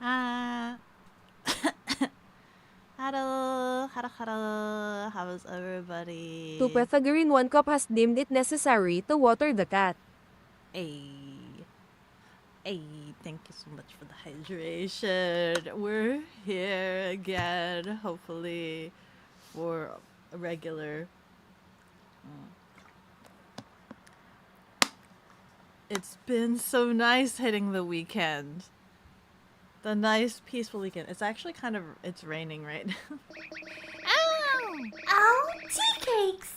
Ah, hello, hello, hello. How's To everybody? Pythagorean, one cup has deemed it necessary to water the cat. Hey, hey, thank you so much for the hydration. We're here again, hopefully, for a regular. It's been so nice hitting the weekend. The nice, peaceful weekend. It's actually it's raining right now. Ow! Oh, tea cakes!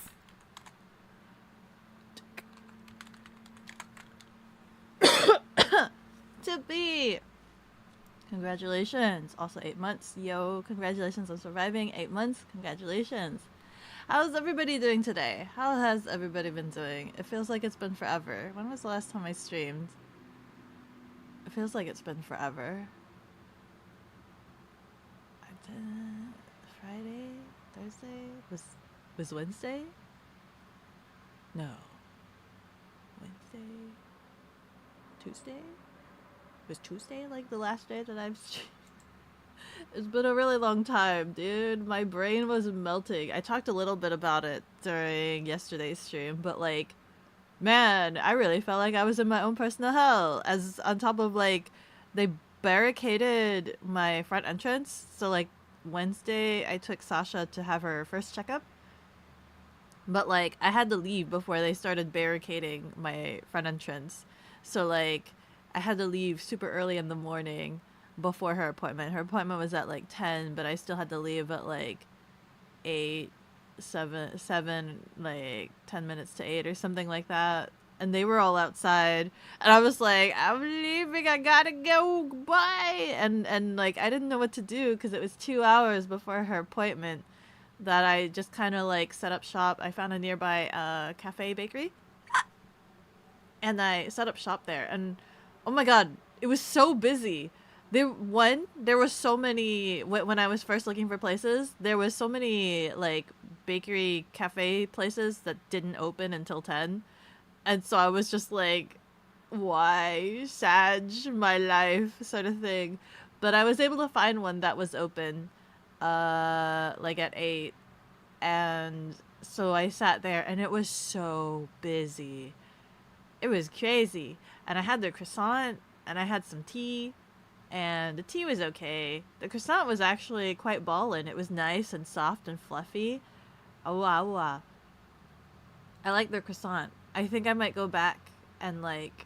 To be! Congratulations. Also 8 months. Yo, congratulations on surviving 8 months. Congratulations. How's everybody doing today? How has everybody been doing? It feels like it's been forever. When was the last time I streamed? It feels like it's been forever. I did Friday, Thursday? Was Wednesday? No. Wednesday? Tuesday? Was Tuesday like the last day that I've streamed? It's been a really long time, dude. My brain was melting. I talked a little bit about it during yesterday's stream, but like, man, I really felt like I was in my own personal hell. As on top of like, they barricaded my front entrance. So like Wednesday, I took Sasha to have her first checkup, but like I had to leave before they started barricading my front entrance. So like I had to leave super early in the morning before her appointment. Her appointment was at like 10, but I still had to leave at like 8, 7, like 10 minutes to 8 or something like that. And they were all outside, and I was like, I'm leaving, I gotta go, bye. And like I didn't know what to do because it was 2 hours before her appointment, that I just kind of like set up shop. I found a nearby cafe bakery, and I set up shop there. And oh my god, it was so busy. There was so many when I was first looking for places. There was so many like bakery cafe places that didn't open until 10, and so I was just like, why Sag my life sort of thing. But I was able to find one that was open, like at 8, and so I sat there and it was so busy. It was crazy. And I had the croissant and I had some tea, and the tea was okay. The croissant was actually quite ballin'. It was nice and soft and fluffy. Oh wow, wow. I like the croissant. I think I might go back and like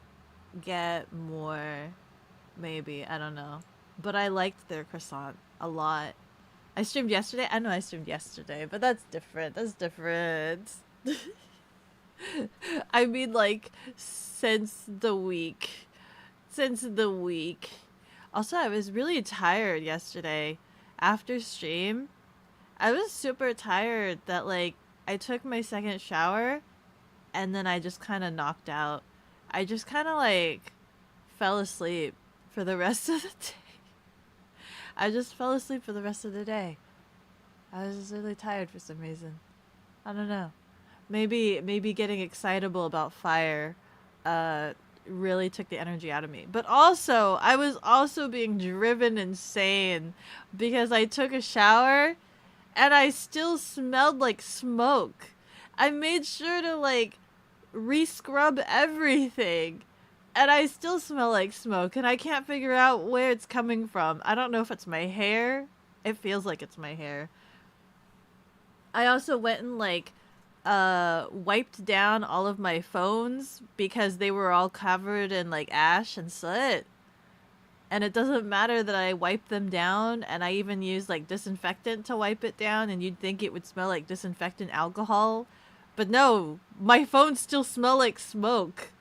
get more, maybe. I don't know. But I liked their croissant a lot. I streamed yesterday. I know I streamed yesterday, but that's different. That's different. I mean, like, since the week. Since the week. Also, I was really tired yesterday after stream. I was super tired that, like, I took my second shower and then I just kind of knocked out. I just kind of, like, fell asleep for the rest of the day. I just fell asleep for the rest of the day. I was just really tired for some reason. I don't know. Maybe getting excitable about fire uh really took the energy out of me. But also, I was also being driven insane because I took a shower and I still smelled like smoke. I made sure to like re-scrub everything, and I still smell like smoke, and I can't figure out where it's coming from. I don't know if it's my hair. It feels like it's my hair. I also went and like wiped down all of my phones because they were all covered in like ash and soot. And it doesn't matter that I wiped them down, and I even used like disinfectant to wipe it down, and you'd think it would smell like disinfectant alcohol. But no, my phones still smell like smoke.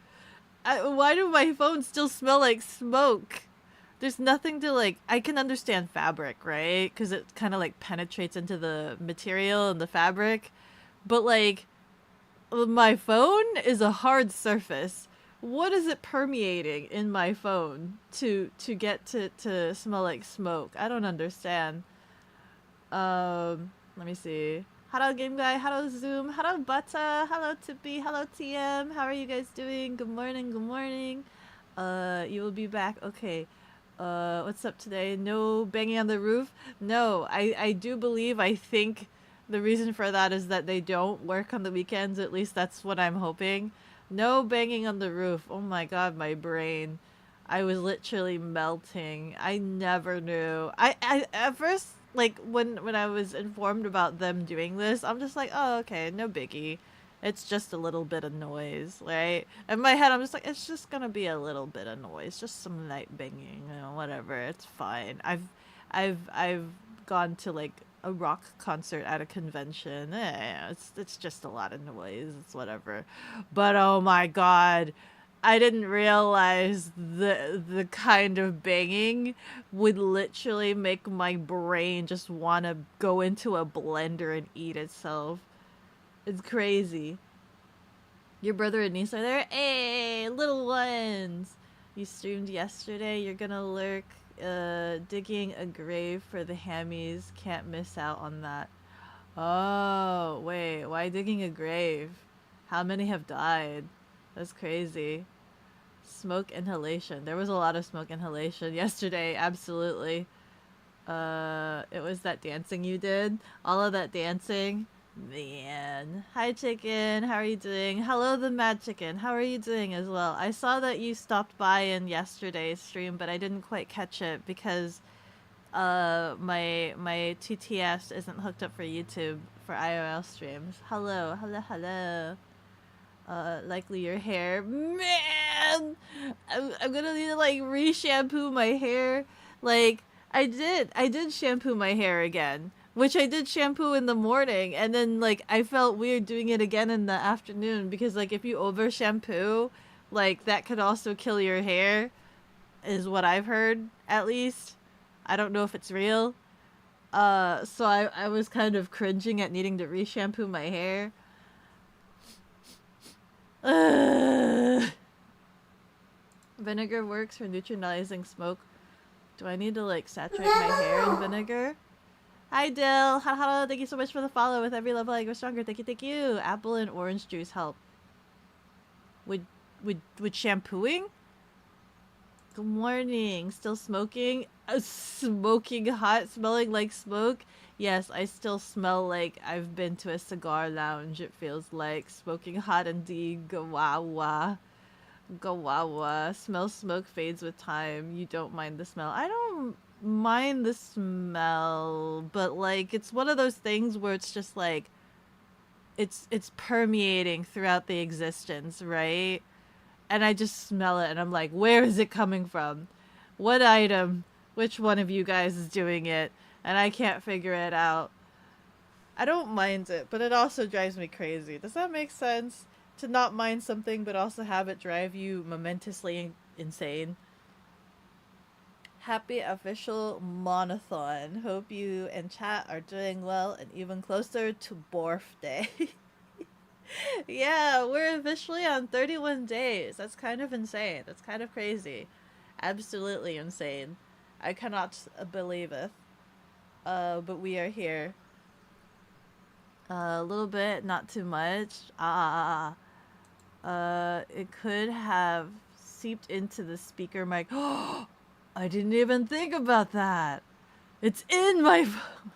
Why do my phones still smell like smoke? There's nothing to like. I can understand fabric, right? Because it kind of like penetrates into the material and the fabric. But like, my phone is a hard surface. What is it permeating in my phone to get to smell like smoke? I don't understand. Let me see. Hello, Game Guy. Hello, Zoom. Hello, Butta. Hello, Tippy. Hello, TM. How are you guys doing? Good morning. Good morning. You will be back. Okay. What's up today? No banging on the roof? No, I do believe, I think the reason for that is that they don't work on the weekends. At least that's what I'm hoping. No banging on the roof. Oh my god, my brain. I was literally melting. I never knew. I at first, like, when I was informed about them doing this, I'm just like, oh, okay, no biggie. It's just a little bit of noise, right? In my head, I'm just like, it's just gonna be a little bit of noise, just some light banging, you know, whatever. It's fine. I've gone to like a rock concert at a convention. It's just a lot of noise. It's whatever. But oh my god, I didn't realize the kind of banging would literally make my brain just want to go into a blender and eat itself. It's crazy. Your brother and niece are there? Hey, little ones! You streamed yesterday. You're gonna lurk, digging a grave for the hammies. Can't miss out on that. Oh, wait. Why digging a grave? How many have died? That's crazy. Smoke inhalation. There was a lot of smoke inhalation yesterday. Absolutely. It was that dancing you did. All of that dancing. Man. Hi, Chicken. How are you doing? Hello, the Mad Chicken. How are you doing as well? I saw that you stopped by in yesterday's stream, but I didn't quite catch it because my TTS isn't hooked up for YouTube for IRL streams. Hello, hello, hello. Likely your hair. Man! I'm gonna need to, like, re-shampoo my hair. Like, I did shampoo my hair again. Which I did shampoo in the morning, and then, like, I felt weird doing it again in the afternoon, because, like, if you over shampoo, like, that could also kill your hair, is what I've heard, at least. I don't know if it's real. So I was kind of cringing at needing to re-shampoo my hair. Vinegar works for neutralizing smoke. Do I need to, like, saturate my hair in vinegar? Hi, Dill. Hello, thank you so much for the follow. With every level I go stronger. Thank you, thank you. Apple and orange juice help. Would shampooing? Good morning. Still smoking? Smoking hot, smelling like smoke? Yes, I still smell like I've been to a cigar lounge, it feels like. Smoking hot indeed. Gawawa. Gawawa. Smell smoke fades with time. You don't mind the smell. I don't mind the smell, but, like, it's one of those things where it's just like it's permeating throughout the existence, right? And I just smell it and I'm like, where is it coming from? What item? Which one of you guys is doing it? And I can't figure it out. I don't mind it, but it also drives me crazy. Does that make sense? To not mind something but also have it drive you momentously insane. Happy official monathon. Hope you and chat are doing well and even closer to Borf Day. Yeah, we're officially on 31 days. That's kind of insane. That's kind of crazy. Absolutely insane. I cannot believe it. But we are here. A little bit, not too much. It could have seeped into the speaker mic. I didn't even think about that. It's in my phone.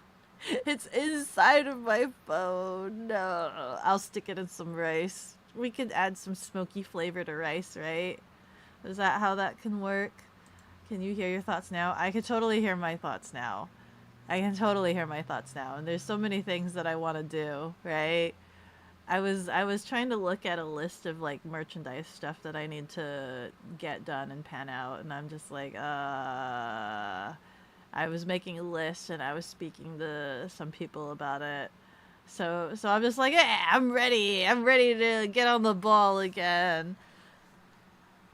It's inside of my phone. No, I'll stick it in some rice. We could add some smoky flavor to rice, right? Is that how that can work? Can you hear your thoughts now? I can totally hear my thoughts now. I can totally hear my thoughts now. And there's so many things that I want to do, right? I was trying to look at a list of, like, merchandise stuff that I need to get done and pan out, and I'm just like, I was making a list and I was speaking to some people about it. So I'm just like, yeah, I'm ready. I'm ready to get on the ball again.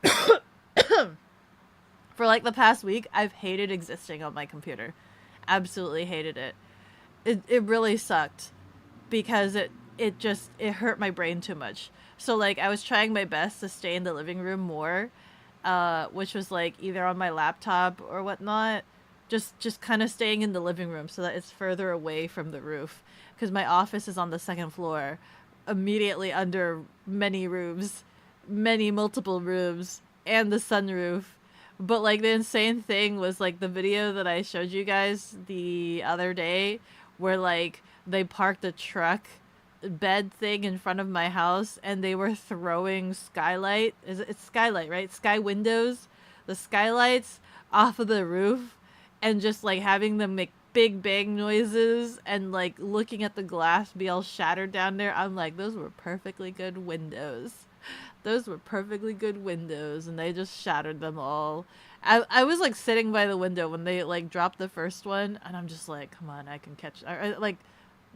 For, like, the past week, I've hated existing on my computer. Absolutely hated it. It really sucked because it hurt my brain too much. So, like, I was trying my best to stay in the living room more, which was, like, either on my laptop or whatnot. Just kind of staying in the living room so that it's further away from the roof. Because my office is on the second floor, immediately under many rooms, multiple rooms, and the sunroof, But like the insane thing was like the video that I showed you guys the other day where like they parked a truck bed thing in front of my house and they were throwing skylight. It's skylight, right? Sky windows, the skylights off of the roof and just like having them make big bang noises and like looking at the glass be all shattered down there. I'm like, those were perfectly good windows. Those were perfectly good windows and they just shattered them all. I was like sitting by the window when they like dropped the first one and I'm just like, come on, I can catch like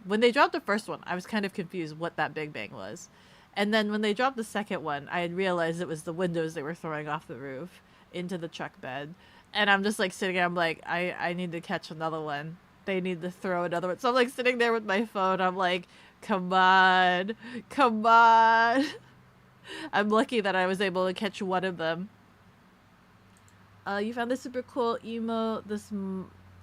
when they dropped the first one, I was kind of confused what that big bang was. And then when they dropped the second one, I had realized it was the windows they were throwing off the roof into the truck bed. And I'm just like sitting there, I'm like, I need to catch another one. They need to throw another one. So I'm like sitting there with my phone. I'm like, come on, come on. I'm lucky that I was able to catch one of them. You found this super cool emo,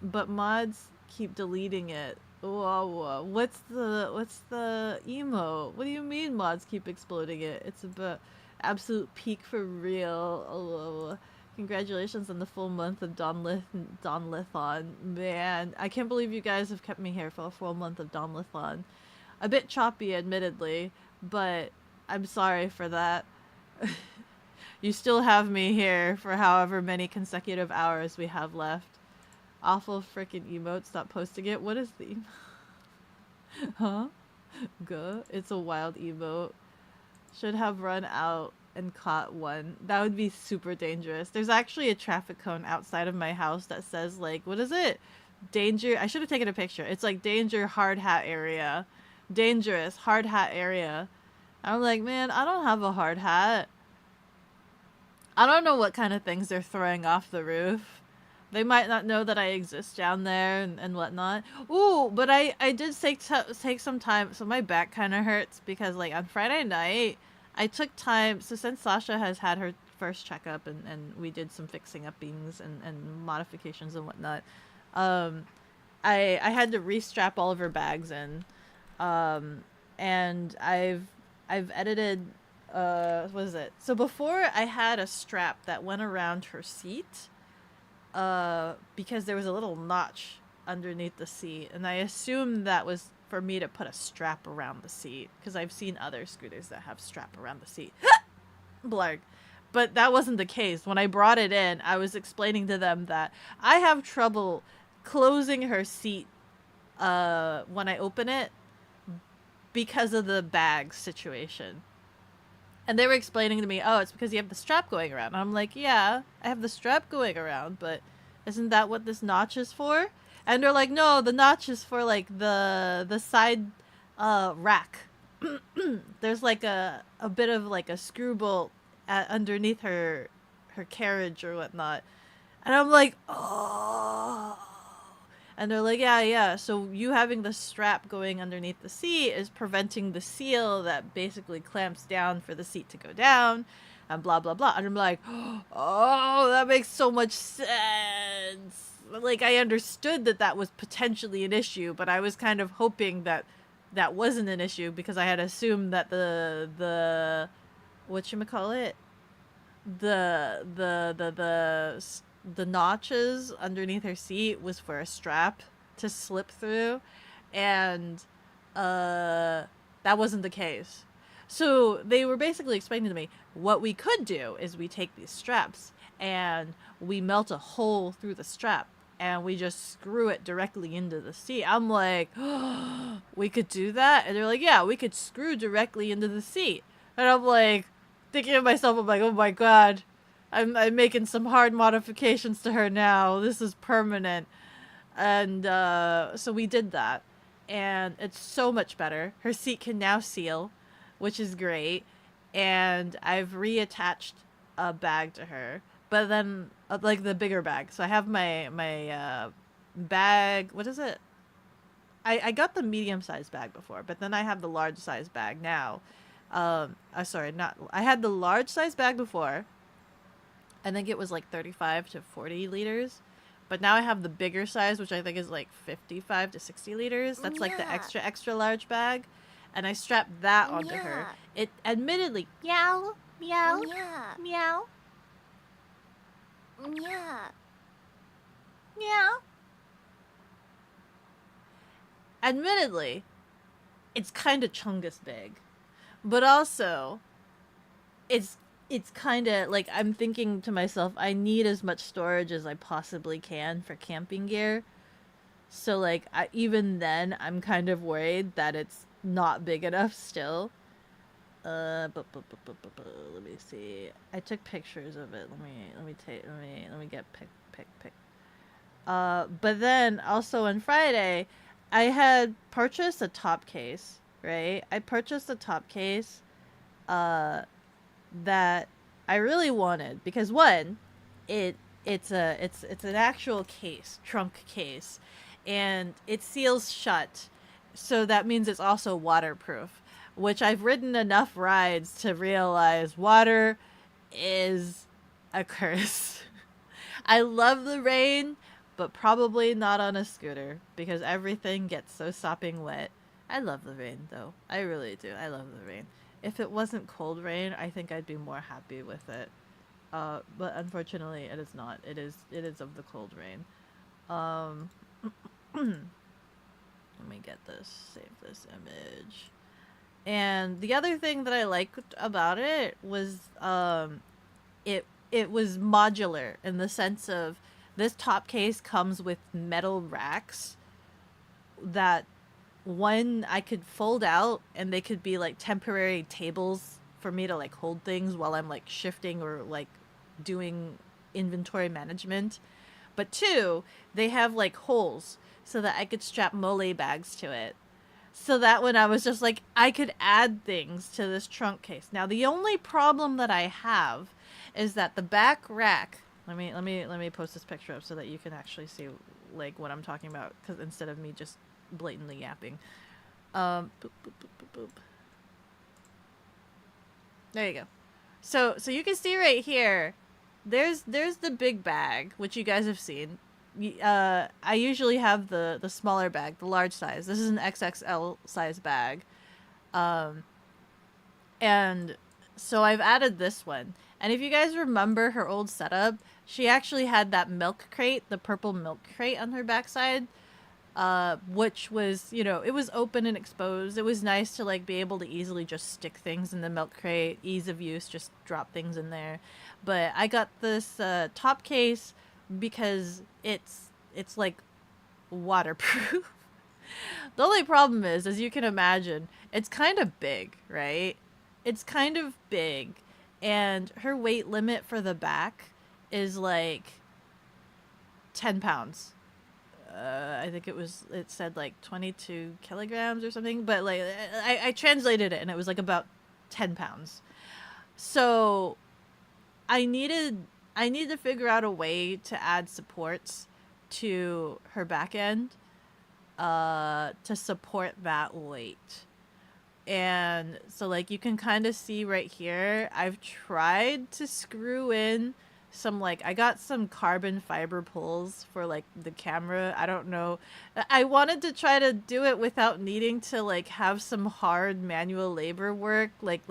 but mods keep deleting it. Whoa. What's the emo? What do you mean mods keep exploding it? It's a absolute peak for real. Oh, congratulations on the full month of Dawnlithon. Man, I can't believe you guys have kept me here for a full month of Dawnlithon. A bit choppy, admittedly, but I'm sorry for that. You still have me here for however many consecutive hours we have left. Awful frickin' emote, stop posting it. What is the emote? Huh? Guh. It's a wild emote. Should have run out and caught one. That would be super dangerous. There's actually a traffic cone outside of my house that says like, what is it? Danger. I should have taken a picture. It's like danger hard hat area. Dangerous hard hat area. I'm like, man, I don't have a hard hat. I don't know what kind of things they're throwing off the roof. They might not know that I exist down there and whatnot. Ooh, but I did take some time. So my back kind of hurts because like on Friday night, I took time. So since Sasha has had her first checkup and we did some fixing up things and modifications and whatnot, I had to restrap all of her bags in. And I've edited, what is it? So before I had a strap that went around her seat, because there was a little notch underneath the seat, and I assumed that was for me to put a strap around the seat, because I've seen other scooters that have strap around the seat. Blarg. But that wasn't the case. When I brought it in, I was explaining to them that I have trouble closing her seat when I open it because of the bag situation. And they were explaining to me, oh, it's because you have the strap going around. And I'm like, yeah, I have the strap going around, but isn't that what this notch is for? And they're like, no, the notch is for like the side rack. There's like a bit of like a screw bolt underneath her carriage or whatnot. And I'm like, oh. And they're like, yeah, so you having the strap going underneath the seat is preventing the seal that basically clamps down for the seat to go down, and blah, blah, blah. And I'm like, oh, that makes so much sense. Like, I understood that that was potentially an issue, but I was kind of hoping that that wasn't an issue because I had assumed that the whatchamacallit? The notches underneath her seat was for a strap to slip through, and that wasn't the case. So they were basically explaining to me what we could do is we take these straps and we melt a hole through the strap and we just screw it directly into the seat. I'm like, oh, we could do that? And they're like, yeah, we could screw directly into the seat. And I'm like, thinking of myself, I'm like, oh my god, I'm making some hard modifications to her now. This is permanent. And so we did that. And it's so much better. Her seat can now seal, which is great. And I've reattached a bag to her. But then, like the bigger bag. So I have my bag. What is it? I got the medium-sized bag before. But then I have the large-sized bag now. Sorry, not... I had the large-sized bag before. I think it was like 35 to 40 liters. But now I have the bigger size, which I think is like 55 to 60 liters. That's like the extra large bag. And I strapped that onto her. It admittedly, meow, meow, meow. Yeah. Yeah. Admittedly, it's kind of chungus big, but also it's kind of like I'm thinking to myself, I need as much storage as I possibly can for camping gear. So like even then I'm kind of worried that it's not big enough still. Let me see. I took pictures of it. Let me get pic. But then also on Friday, I had purchased a top case, right? I purchased a top case uh that I really wanted because one, it's an actual case, trunk case, and it seals shut. So that means it's also waterproof, which I've ridden enough rides to realize water is a curse. I love the rain, but probably not on a scooter because everything gets so sopping wet. I love the rain though. I really do. I love the rain. If it wasn't cold rain, I think I'd be more happy with it. But unfortunately, it is not. It is of the cold rain. Um, let me get this. Save this image. And the other thing that I liked about it was it was modular in the sense of this top case comes with metal racks that one I could fold out and they could be like temporary tables for me to like hold things while I'm like shifting or like doing inventory management. But two, they have like holes so that I could strap mole bags to it. So that when I was just like, I could add things to this trunk case. Now the only problem that I have is that the back rack. Let me post this picture up so that you can actually see like what I'm talking about. Because instead of me just blatantly yapping, boop, boop, boop, boop, boop. There you go. So you can see right here. There's the big bag, which you guys have seen. I usually have the smaller bag, the large size. This is an XXL size bag. And so I've added this one. And if you guys remember her old setup, she actually had that milk crate, the purple milk crate on her backside, which was, you know, it was open and exposed. It was nice to like be able to easily just stick things in the milk crate, ease of use, just drop things in there. But I got this top case because it's like waterproof. The only problem is, as you can imagine, it's kind of big, right? It's kind of big, and her weight limit for the back is like 10 pounds. I think it said like 22 kilograms or something, but like I translated it and it was like about 10 pounds. So I needed to figure out a way to add supports to her back end to support that weight. And so like you can kind of see right here, I've tried to screw in some like I got some carbon fiber pulls for like the camera. I don't know. I wanted to try to do it without needing to like have some hard manual labor work, like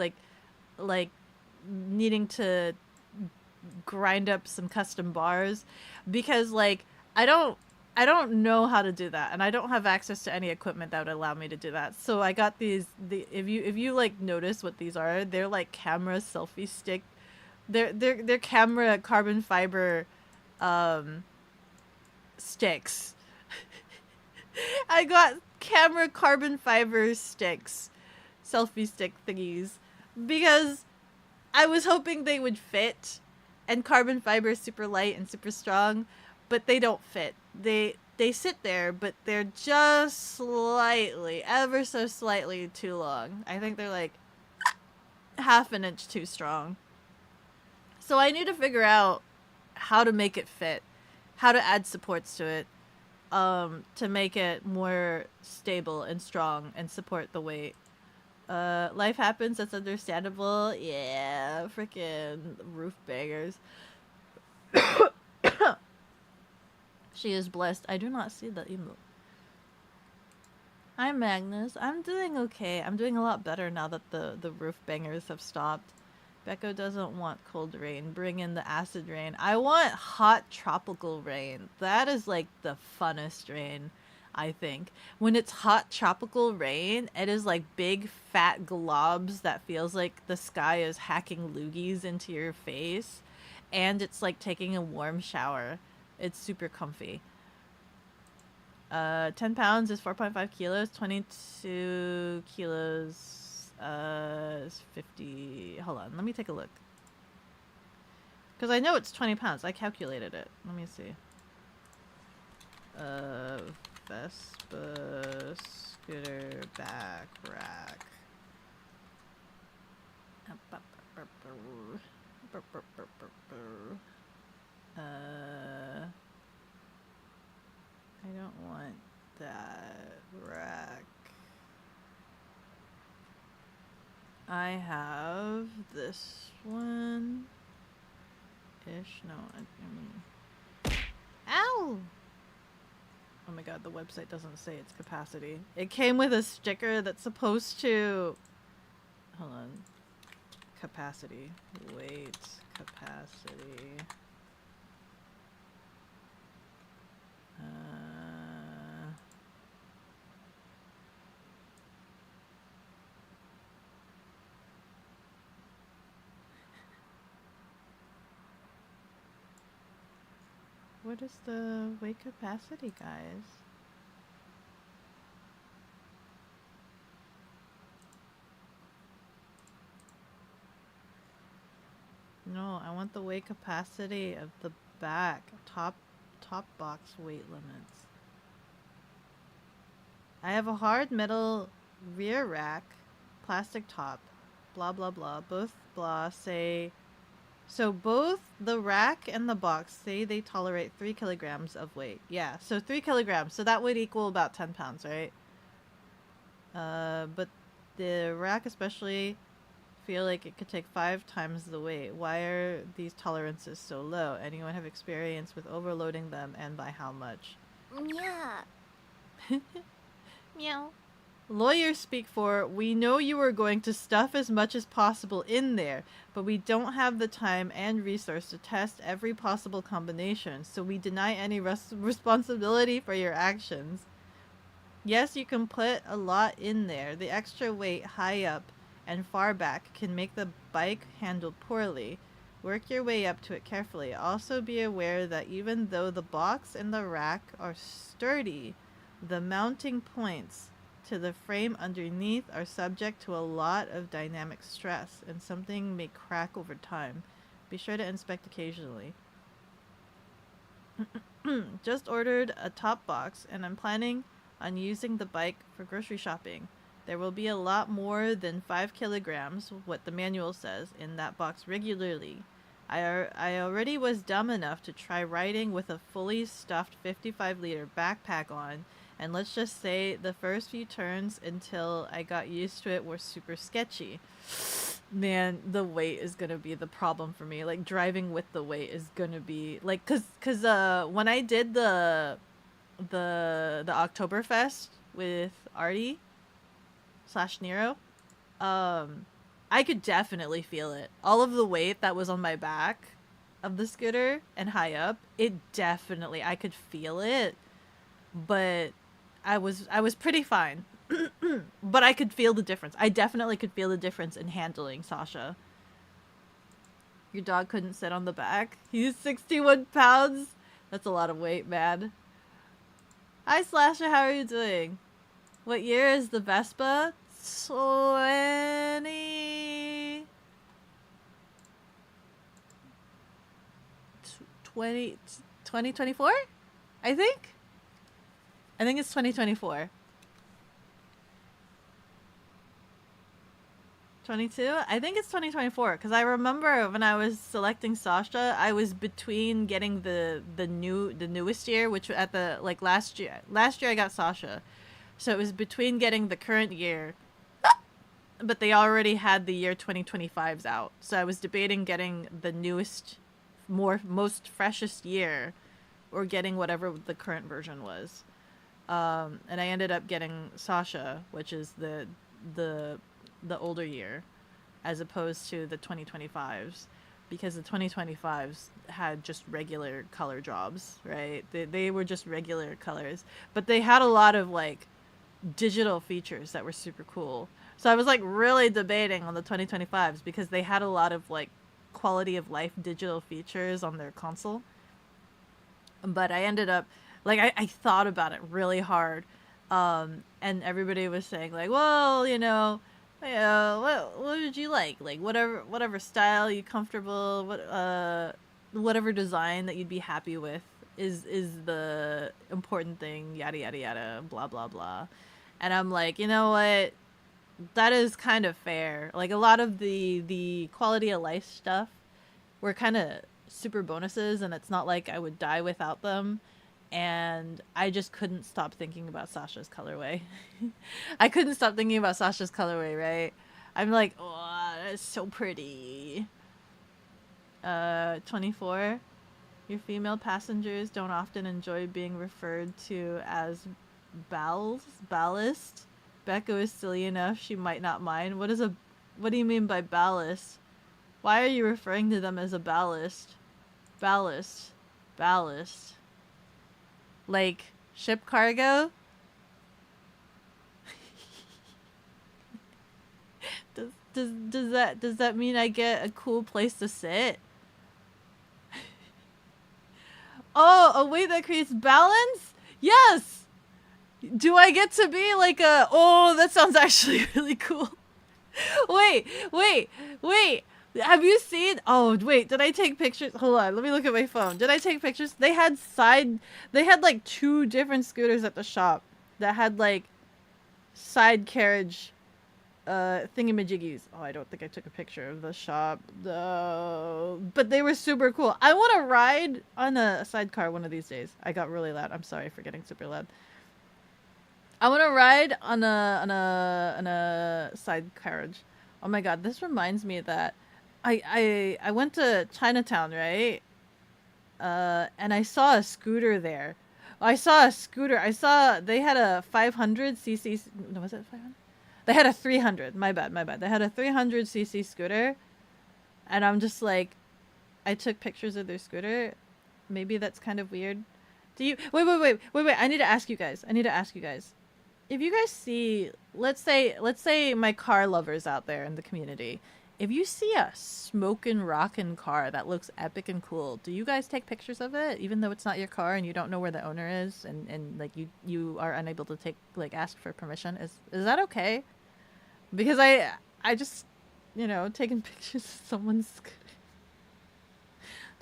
needing to grind up some custom bars because like I don't know how to do that, and I don't have access to any equipment that would allow me to do that. So I got these. If you like notice what these are, they're like camera selfie stick. They're camera carbon fiber, sticks. I got camera carbon fiber sticks, selfie stick thingies, because I was hoping they would fit, and carbon fiber is super light and super strong, but they don't fit. They sit there, but they're just slightly, ever so slightly too long. I think they're like half an inch too strong. So I need to figure out how to make it fit, how to add supports to it, to make it more stable and strong and support the weight. Life happens, that's understandable. Yeah, freaking roof bangers. She is blessed. I do not see the emote. Hi, Magnus. I'm doing okay. I'm doing a lot better now that the roof bangers have stopped. Beko doesn't want cold rain. Bring in the acid rain. I want hot tropical rain. That is like the funnest rain, I think. When it's hot tropical rain, it is like big fat globs that feels like the sky is hacking loogies into your face. And it's like taking a warm shower. It's super comfy. 10 pounds is 4.5 kilos. 22 kilos is 50. Hold on, let me take a look. Because I know it's 20 pounds. I calculated it. Let me see. Vespa scooter back rack. I don't want that rack. I have this one. Ish. No, I mean. Ow! Oh my god, the website doesn't say its capacity. It came with a sticker that's supposed to. Hold on. Capacity. Weight. Capacity. What is the weight capacity, guys? No, I want the weight capacity of the back. Top box weight limits. I have a hard metal rear rack, plastic top, blah blah blah. Both blah say. So both the rack and the box say they tolerate 3 kilograms of weight. Yeah, so 3 kilograms. So that would equal about 10 pounds, right? But the rack especially feel like it could take 5 times the weight. Why are these tolerances so low? Anyone have experience with overloading them, and by how much? Yeah. Meow. Lawyers speak for, we know you are going to stuff as much as possible in there, but we don't have the time and resource to test every possible combination, so we deny any responsibility for your actions. Yes, you can put a lot in there. The extra weight high up and far back can make the bike handle poorly. Work your way up to it carefully. Also be aware that even though the box and the rack are sturdy, the mounting points to the frame underneath are subject to a lot of dynamic stress, and something may crack over time. Be sure to inspect occasionally. Just ordered a top box, and I'm planning on using the bike for grocery shopping. There will be a lot more than 5 kilograms, what the manual says, in that box regularly. I already was dumb enough to try riding with a fully stuffed 55-liter backpack on, and let's just say the first few turns until I got used to it were super sketchy. Man, the weight is gonna be the problem for me. Like, driving with the weight is gonna be like, cause when I did the Oktoberfest with Artie / Nero, I could definitely feel it. All of the weight that was on my back of the scooter and high up, it definitely, I could feel it. But I was pretty fine. But I could feel the difference. I definitely could feel the difference in handling Sasha. Your dog couldn't sit on the back. He's 61 pounds. That's a lot of weight, man. Hi, Slasher. How are you doing? What year is the Vespa? 2024? I think it's 2024. 22? I think it's 2024, because I remember when I was selecting Sasha, I was between getting the newest year, which at the like last year I got Sasha, so it was between getting the current year, but they already had the year 2025's out, so I was debating getting the newest, most freshest year, or getting whatever the current version was, and I ended up getting Sasha, which is the older year. as opposed to the 2025s, because the 2025s had just regular color jobs, right? They were just regular colors, but they had a lot of like digital features that were super cool. So I was like really debating on the 2025s because they had a lot of like quality of life digital features on their console. But I ended up like I thought about it really hard. And everybody was saying like, well, what would you like whatever style you comfortable, whatever design that you'd be happy with is the important thing, yada yada yada, blah blah blah. And I'm like, you know what? That is kind of fair. Like a lot of the quality of life stuff were kind of super bonuses, and it's not like I would die without them. And I just couldn't stop thinking about Sasha's colorway. I couldn't stop thinking about Sasha's colorway, right? I'm like, oh, that's so pretty. 24. Your female passengers don't often enjoy being referred to as ballast. Beko is silly enough, she might not mind. What do you mean by ballast? Why are you referring to them as a ballast? Ballast. Like ship cargo? Does that mean I get a cool place to sit? Oh, a way that creates balance? Yes! Do I get to be like oh, that sounds actually really cool. Wait. Have you seen? Oh, wait, did I take pictures? Hold on, let me look at my phone. Did I take pictures? They had like 2 different scooters at the shop that had like side carriage thingamajiggies. Oh, I don't think I took a picture of the shop though. But they were super cool. I want to ride on a sidecar one of these days. I got really loud. I'm sorry for getting super loud. I want to ride on a side carriage. Oh my god, this reminds me that I went to Chinatown, right? And I saw a scooter there. I saw they had a 500cc. No, was it 500? They had a 300. My bad. They had a 300cc scooter. And I'm just like, I took pictures of their scooter. Maybe that's kind of weird. Do you wait. I need to ask you guys. If you guys see, let's say my car lovers out there in the community, if you see a smokin' rockin' car that looks epic and cool, do you guys take pictures of it, even though it's not your car and you don't know where the owner is, and like you are unable to ask for permission? Is that okay? Because I just, taking pictures of someone's scooter.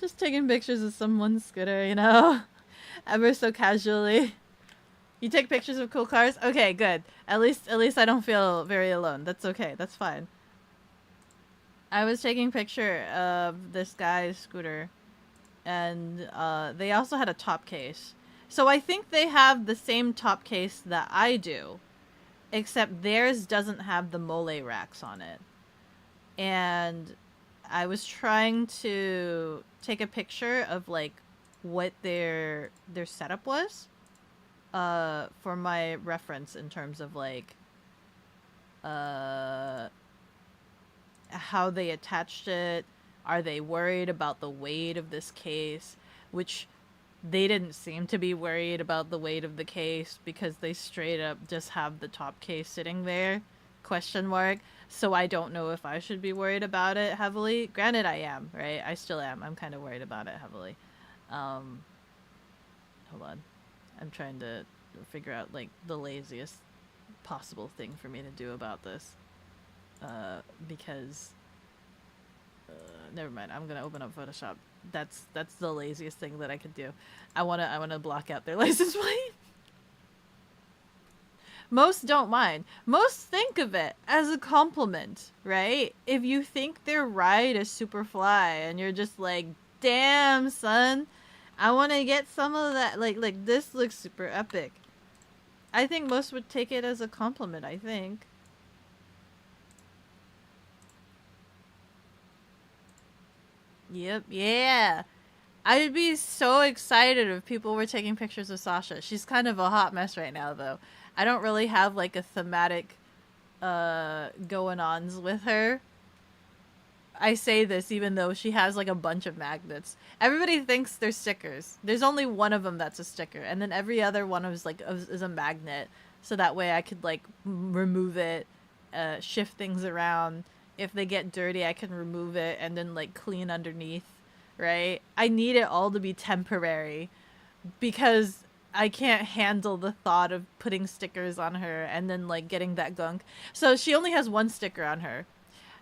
Just taking pictures of someone's scooter, ever so casually. You take pictures of cool cars? Okay, good. At least I don't feel very alone. That's okay. That's fine. I was taking a picture of this guy's scooter, and they also had a top case. So I think they have the same top case that I do, except theirs doesn't have the mole racks on it. And I was trying to take a picture of like what their setup was. For my reference in terms of like how they attached it. Are they worried about the weight of this case? Which they didn't seem to be worried about the weight of the case, because they straight up just have the top case sitting there, ? So I don't know if I should be worried about it heavily. Granted, I am, right? I still am. I'm kind of worried about it heavily. Hold on. I'm trying to figure out like the laziest possible thing for me to do about this. Because never mind. I'm gonna open up Photoshop. That's the laziest thing that I could do. I wanna block out their license plate. Most don't mind. Most think of it as a compliment, right? If you think their ride is super fly and you're just like, damn son, I want to get some of that. Like this looks super epic. I think most would take it as a compliment, I think. Yep, yeah. I'd be so excited if people were taking pictures of Sasha. She's kind of a hot mess right now, though. I don't really have like a thematic going ons with her. I say this even though she has like a bunch of magnets. Everybody thinks they're stickers. There's only one of them that's a sticker, and then every other one is a magnet. So that way I could like remove it, shift things around. If they get dirty, I can remove it and then like clean underneath, right? I need it all to be temporary because I can't handle the thought of putting stickers on her and then like getting that gunk. So she only has one sticker on her.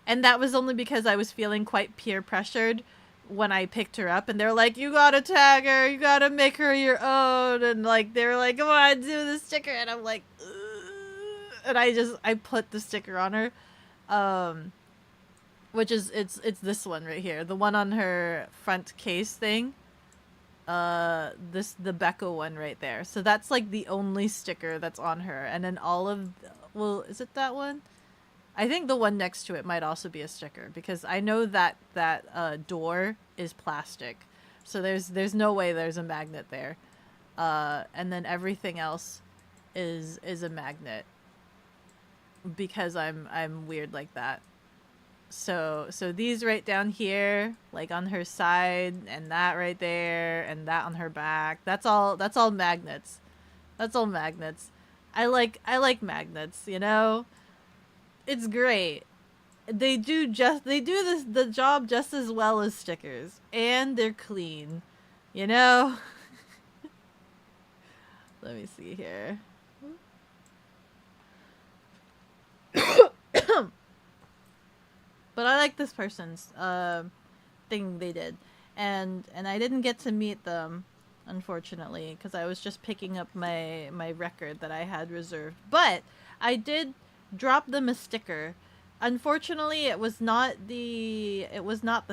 And that was only because I was feeling quite peer pressured when I picked her up, and they're like, you gotta tag her, you gotta make her your own, and like they were like, come on, do the sticker, and I'm like, ugh. And I put the sticker on her, which is it's this one right here, the one on her front case thing, the Beko one right there. So that's like the only sticker that's on her, and then well, is it that one? I think the one next to it might also be a sticker because I know that door is plastic, so there's no way there's a magnet there, and then everything else is a magnet because I'm weird like that. So these right down here, like on her side, and that right there, and that on her back, that's all magnets. That's all magnets. I like magnets, you know. It's great. They do the job just as well as stickers, and they're clean, you know. Let me see here. But I like this person's thing they did, and I didn't get to meet them, unfortunately, because I was just picking up my record that I had reserved. But I did drop them a sticker. Unfortunately, it was not the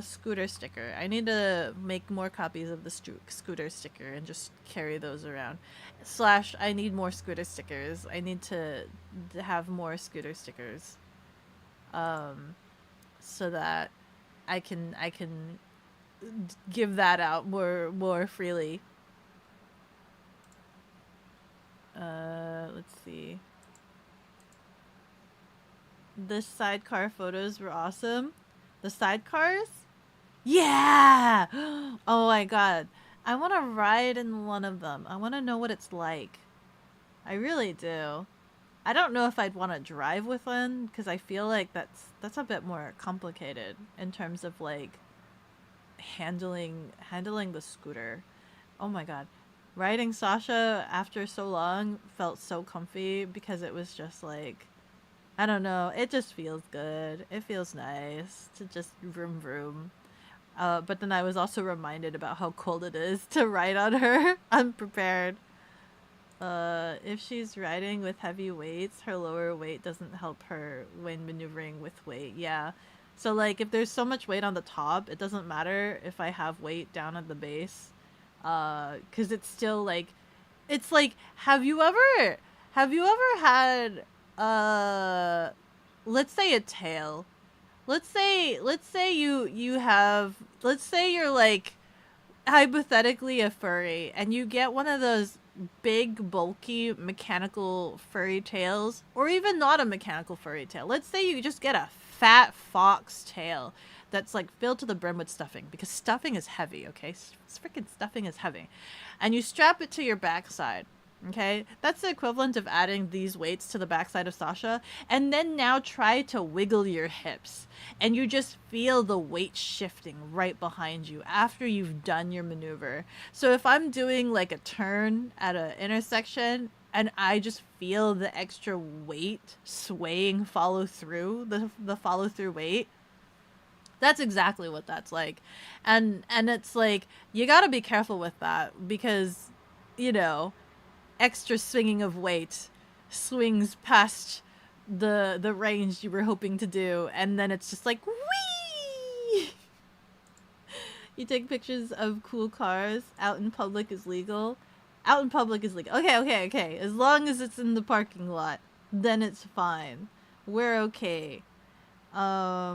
scooter sticker. I need to make more copies of the scooter sticker and just carry those around. / I need more scooter stickers. I need to have more scooter stickers, so that I can give that out more freely. Let's see. The sidecar photos were awesome. The sidecars? Yeah! Oh my god. I want to ride in one of them. I want to know what it's like. I really do. I don't know if I'd want to drive with one because I feel like that's a bit more complicated in terms of like handling the scooter. Oh my god. Riding Sasha after so long felt so comfy because it was just like, I don't know, it just feels good. It feels nice to just vroom vroom. But then I was also reminded about how cold it is to ride on her unprepared. If she's riding with heavy weights, her lower weight doesn't help her when maneuvering with weight. Yeah. So like if there's so much weight on the top, it doesn't matter if I have weight down at the base. 'Cause it's still like, it's like, have you ever had let's say a tail. Let's say you're like hypothetically a furry and you get one of those big bulky mechanical furry tails, or even not a mechanical furry tail. Let's say you just get a fat fox tail that's like filled to the brim with stuffing, because stuffing is heavy, okay? Freaking stuffing is heavy. And you strap it to your backside. Okay, that's the equivalent of adding these weights to the backside of Sasha, and then now try to wiggle your hips, and you just feel the weight shifting right behind you after you've done your maneuver. So if I'm doing like a turn at an intersection, and I just feel the extra weight swaying follow through, the follow through weight, that's exactly what that's like. And it's like, you gotta be careful with that, because, you know, extra swinging of weight swings past the range you were hoping to do, and then it's just like, whee! You take pictures of cool cars. Out in public is legal. Out in public is legal. Okay. As long as it's in the parking lot, then it's fine. We're okay. Let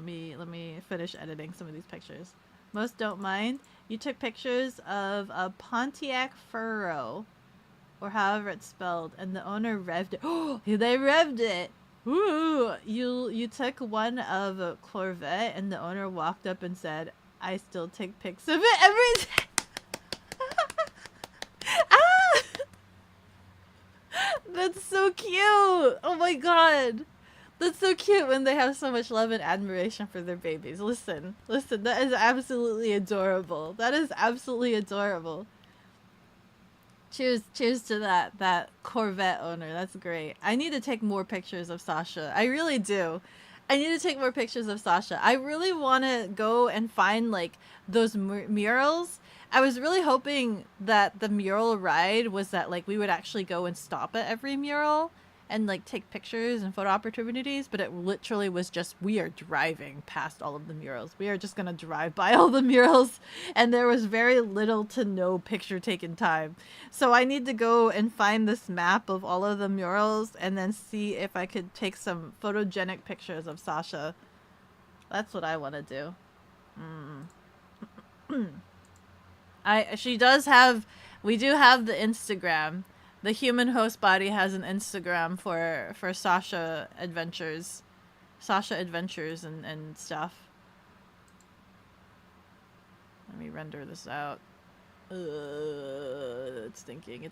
me finish editing some of these pictures. Most don't mind. You took pictures of a Pontiac Furrow, or however it's spelled, and the owner revved it. Oh, they revved it! Ooh, you took one of a Corvette and the owner walked up and said, "I still take pics of it every day." Ah! That's so cute. Oh my god. That's so cute when they have so much love and admiration for their babies. Listen, that is absolutely adorable. That is absolutely adorable. Cheers to that Corvette owner. That's great. I need to take more pictures of Sasha. I really do. I need to take more pictures of Sasha. I really want to go and find like those murals. I was really hoping that the mural ride was that like we would actually go and stop at every mural and like take pictures and photo opportunities, but it literally was just we are driving past all of the murals. We are just gonna drive by all the murals, and there was very little to no picture taken time. So I need to go and find this map of all of the murals and then see if I could take some photogenic pictures of Sasha. That's what I want to do. We do have the Instagram. The human host body has an Instagram for Sasha adventures. Sasha adventures and stuff. Let me render this out. It's thinking.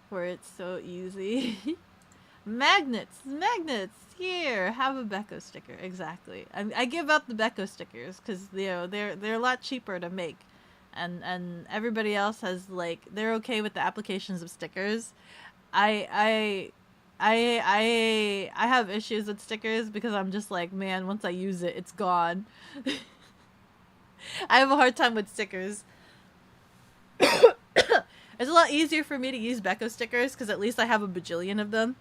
Where it's so easy. Magnets! Here, have a Beko sticker. Exactly. I give out the Beko stickers because they're a lot cheaper to make. And everybody else has like they're okay with the applications of stickers. I have issues with stickers because I'm just like, man, once I use it, it's gone. I have a hard time with stickers. It's a lot easier for me to use Beko stickers because at least I have a bajillion of them.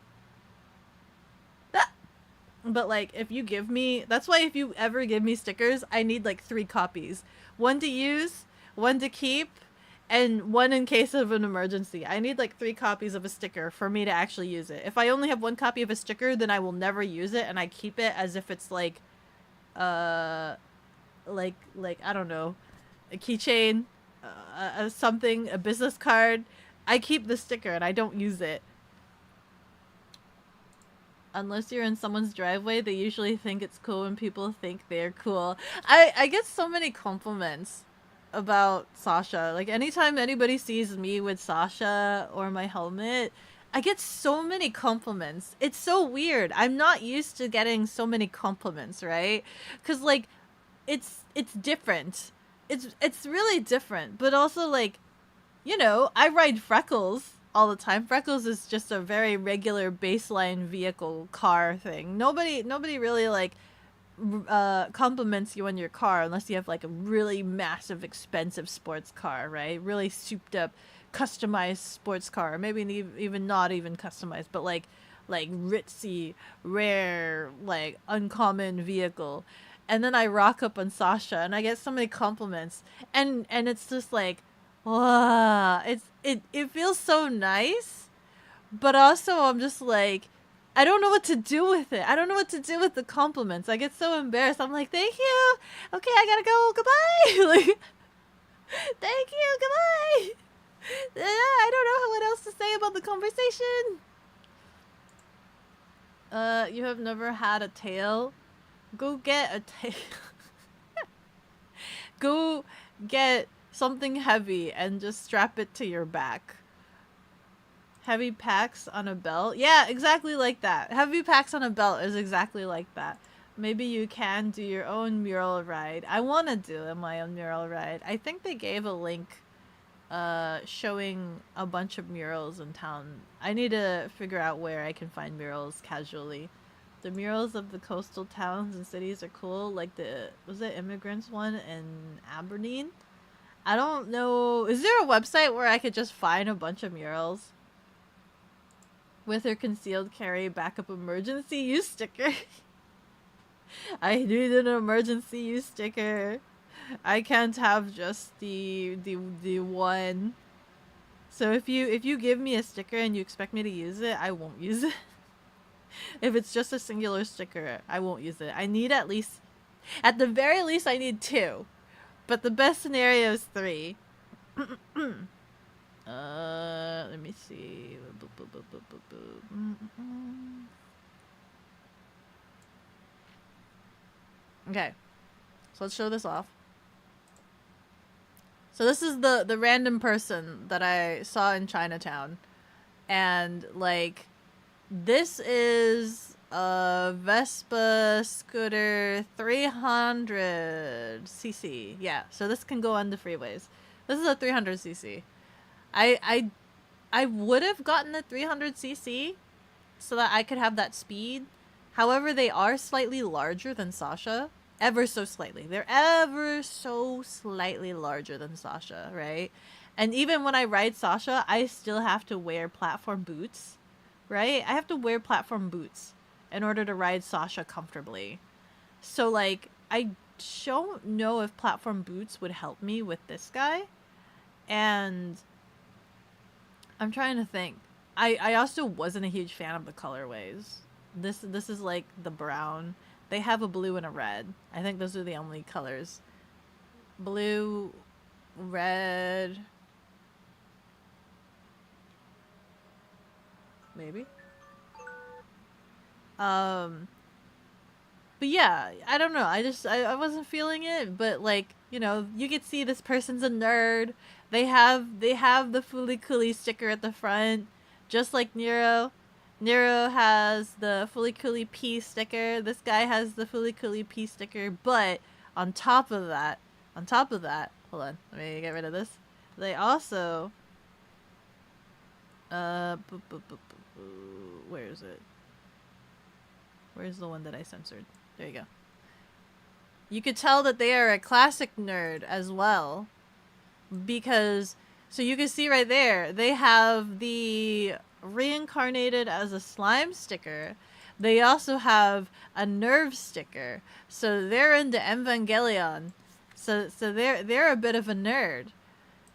But like if you give me, that's why if you ever give me stickers, I need like 3 copies. One to use, one to keep, and one in case of an emergency. I need like 3 copies of a sticker for me to actually use it. If I only have 1 copy of a sticker, then I will never use it, and I keep it as if it's like I don't know, a keychain, something, a business card. I keep the sticker and I don't use it. Unless you're in someone's driveway, they usually think it's cool when people think they're cool. I get so many compliments about Sasha. Like, anytime anybody sees me with Sasha or my helmet, I get so many compliments. It's so weird. I'm not used to getting so many compliments, right? Because, like, it's different. It's really different. But also, like, you know, I ride Freckles all the time. Freckles is just a very regular baseline vehicle car thing. Nobody really like compliments you on your car unless you have like a really massive expensive sports car, right? Really souped up customized sports car, maybe even not even customized, but like ritzy, rare, like uncommon vehicle. And then I rock up on Sasha and I get so many compliments, and it's just like, wow, it feels so nice, but also I'm just like, I don't know what to do with it. I don't know what to do with the compliments. I get so embarrassed. I'm like, thank you. Okay, I gotta go. Goodbye. Like, thank you. Goodbye. I don't know what else to say about the conversation. You have never had a tail? Go get a tail. Go get something heavy and just strap it to your back. Heavy packs on a belt? Yeah, exactly like that. Heavy packs on a belt is exactly like that. Maybe you can do your own mural ride. I want to do my own mural ride. I think they gave a link showing a bunch of murals in town. I need to figure out where I can find murals casually. The murals of the coastal towns and cities are cool. Like was it Immigrants one in Aberdeen? I don't know. Is there a website where I could just find a bunch of murals? With her concealed carry backup emergency use sticker. I need an emergency use sticker. I can't have just the one. So if you give me a sticker and you expect me to use it, I won't use it. If it's just a singular sticker, I won't use it. I need at the very least, I need 2. But the best scenario is 3. Let me see. Okay, so let's show this off. So this is the random person that I saw in Chinatown, and like, this is a Vespa scooter 300cc. Yeah, so this can go on the freeways. This is a 300cc. I would have gotten the 300cc so that I could have that speed. However, they are slightly larger than Sasha. Ever so slightly. They're ever so slightly larger than Sasha, right? And even when I ride Sasha, I still have to wear platform boots, right? I have to wear platform boots in order to ride Sasha comfortably. So, like, I don't know if platform boots would help me with this guy. And I'm trying to think. I also wasn't a huge fan of the colorways. This is like the brown. They have a blue and a red. I think those are the only colors. Blue, red. Maybe. But yeah, I don't know. I wasn't feeling it, but like, you know, you could see this person's a nerd. They have the Fooly Cooly sticker at the front, just like Nero. Nero has the Fooly Cooly P sticker. This guy has the Fooly Cooly P sticker, but on top of that, hold on, let me get rid of this. They also, where is it? Where's the one that I censored? There you go. You could tell that they are a classic nerd as well, because, so you can see right there, they have the reincarnated as a slime sticker. They also have a nerve sticker. So they're into Evangelion. So they're a bit of a nerd.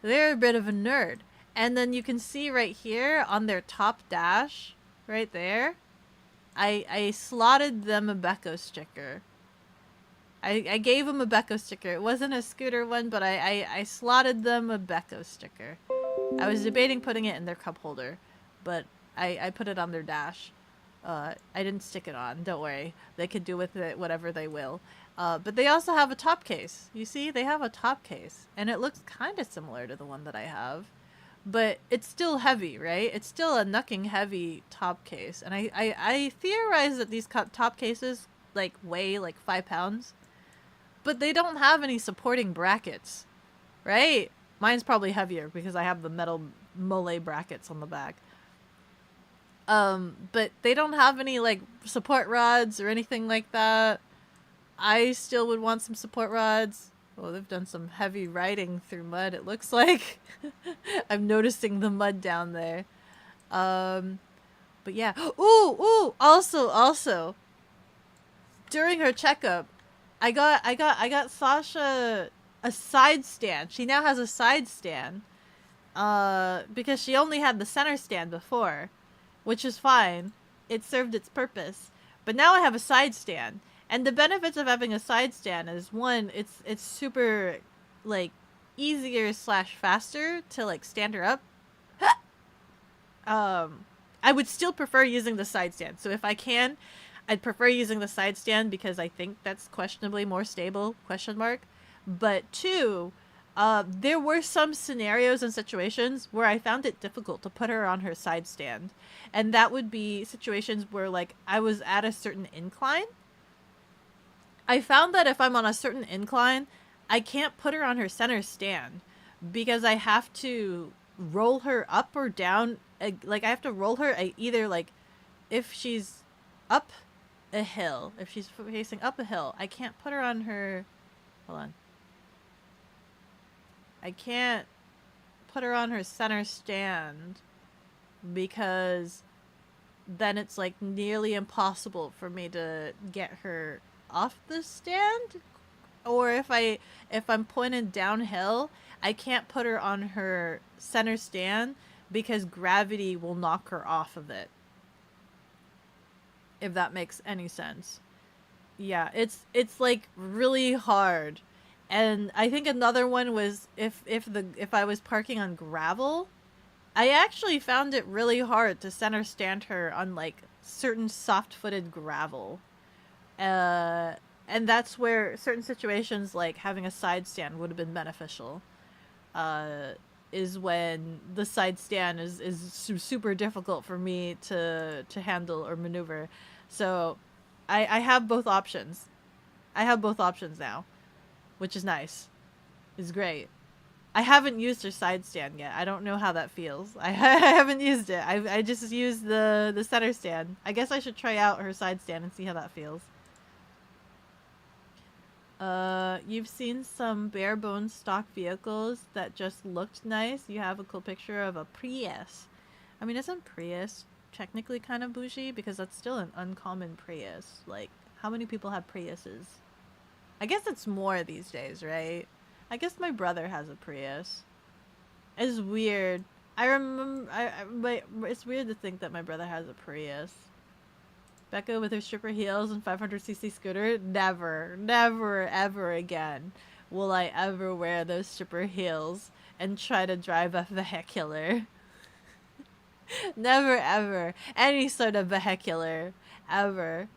They're a bit of a nerd. And then you can see right here on their top dash, right there, I slotted them a Beko sticker. I gave them a Beko sticker. It wasn't a scooter one, but I slotted them a Beko sticker. I was debating putting it in their cup holder, but I put it on their dash. I didn't stick it on. Don't worry. They could do with it whatever they will. But they also have a top case. You see? They have a top case. And it looks kind of similar to the one that I have. But it's still heavy, right? It's still a knucking heavy top case. And I theorize that these top cases like weigh like 5 pounds. But they don't have any supporting brackets, right? Mine's probably heavier because I have the metal mole brackets on the back. But they don't have any like support rods or anything like that. I still would want some support rods. Oh, they've done some heavy riding through mud, it looks like. I'm noticing the mud down there. But yeah. Ooh, also. During her checkup, I got Sasha a side stand. She now has a side stand. Because she only had the center stand before, which is fine. It served its purpose. But now I have a side stand. And the benefits of having a side stand is, one, it's super like easier / faster to like stand her up. I would still prefer using the side stand. So if I can, I'd prefer using the side stand because I think that's questionably more stable, ? But two, there were some scenarios and situations where I found it difficult to put her on her side stand. And that would be situations where like I was at a certain incline. I found that if I'm on a certain incline, I can't put her on her center stand because I have to roll her up or down. Like I have to roll her either like if she's up a hill, if she's facing up a hill, I can't put her on her, hold on. I can't put her on her center stand because then it's like nearly impossible for me to get her off the stand. Or if I'm pointed downhill, I can't put her on her center stand because gravity will knock her off of it. If that makes any sense. Yeah, it's like really hard. And I think another one was if I was parking on gravel, I actually found it really hard to center stand her on like certain soft-footed gravel. And that's where certain situations like having a side stand would have been beneficial. Is when the side stand is super difficult for me to handle or maneuver. So I have both options. I have both options now, which is nice. It's great. I haven't used her side stand yet. I don't know how that feels. I haven't used it. I just used the center stand. I guess I should try out her side stand and see how that feels. You've seen some bare bones stock vehicles that just looked nice. You have a cool picture of a Prius. I mean, isn't Prius technically kind of bougie? Because that's still an uncommon Prius. Like, how many people have Priuses? I guess it's more these days, right? I guess my brother has a Prius. It's weird. I remember, it's weird to think that my brother has a Prius. Beko with her stripper heels and 500cc scooter? Never, never, ever again will I ever wear those stripper heels and try to drive a vehicular. Never, ever. Any sort of vehicular. Ever.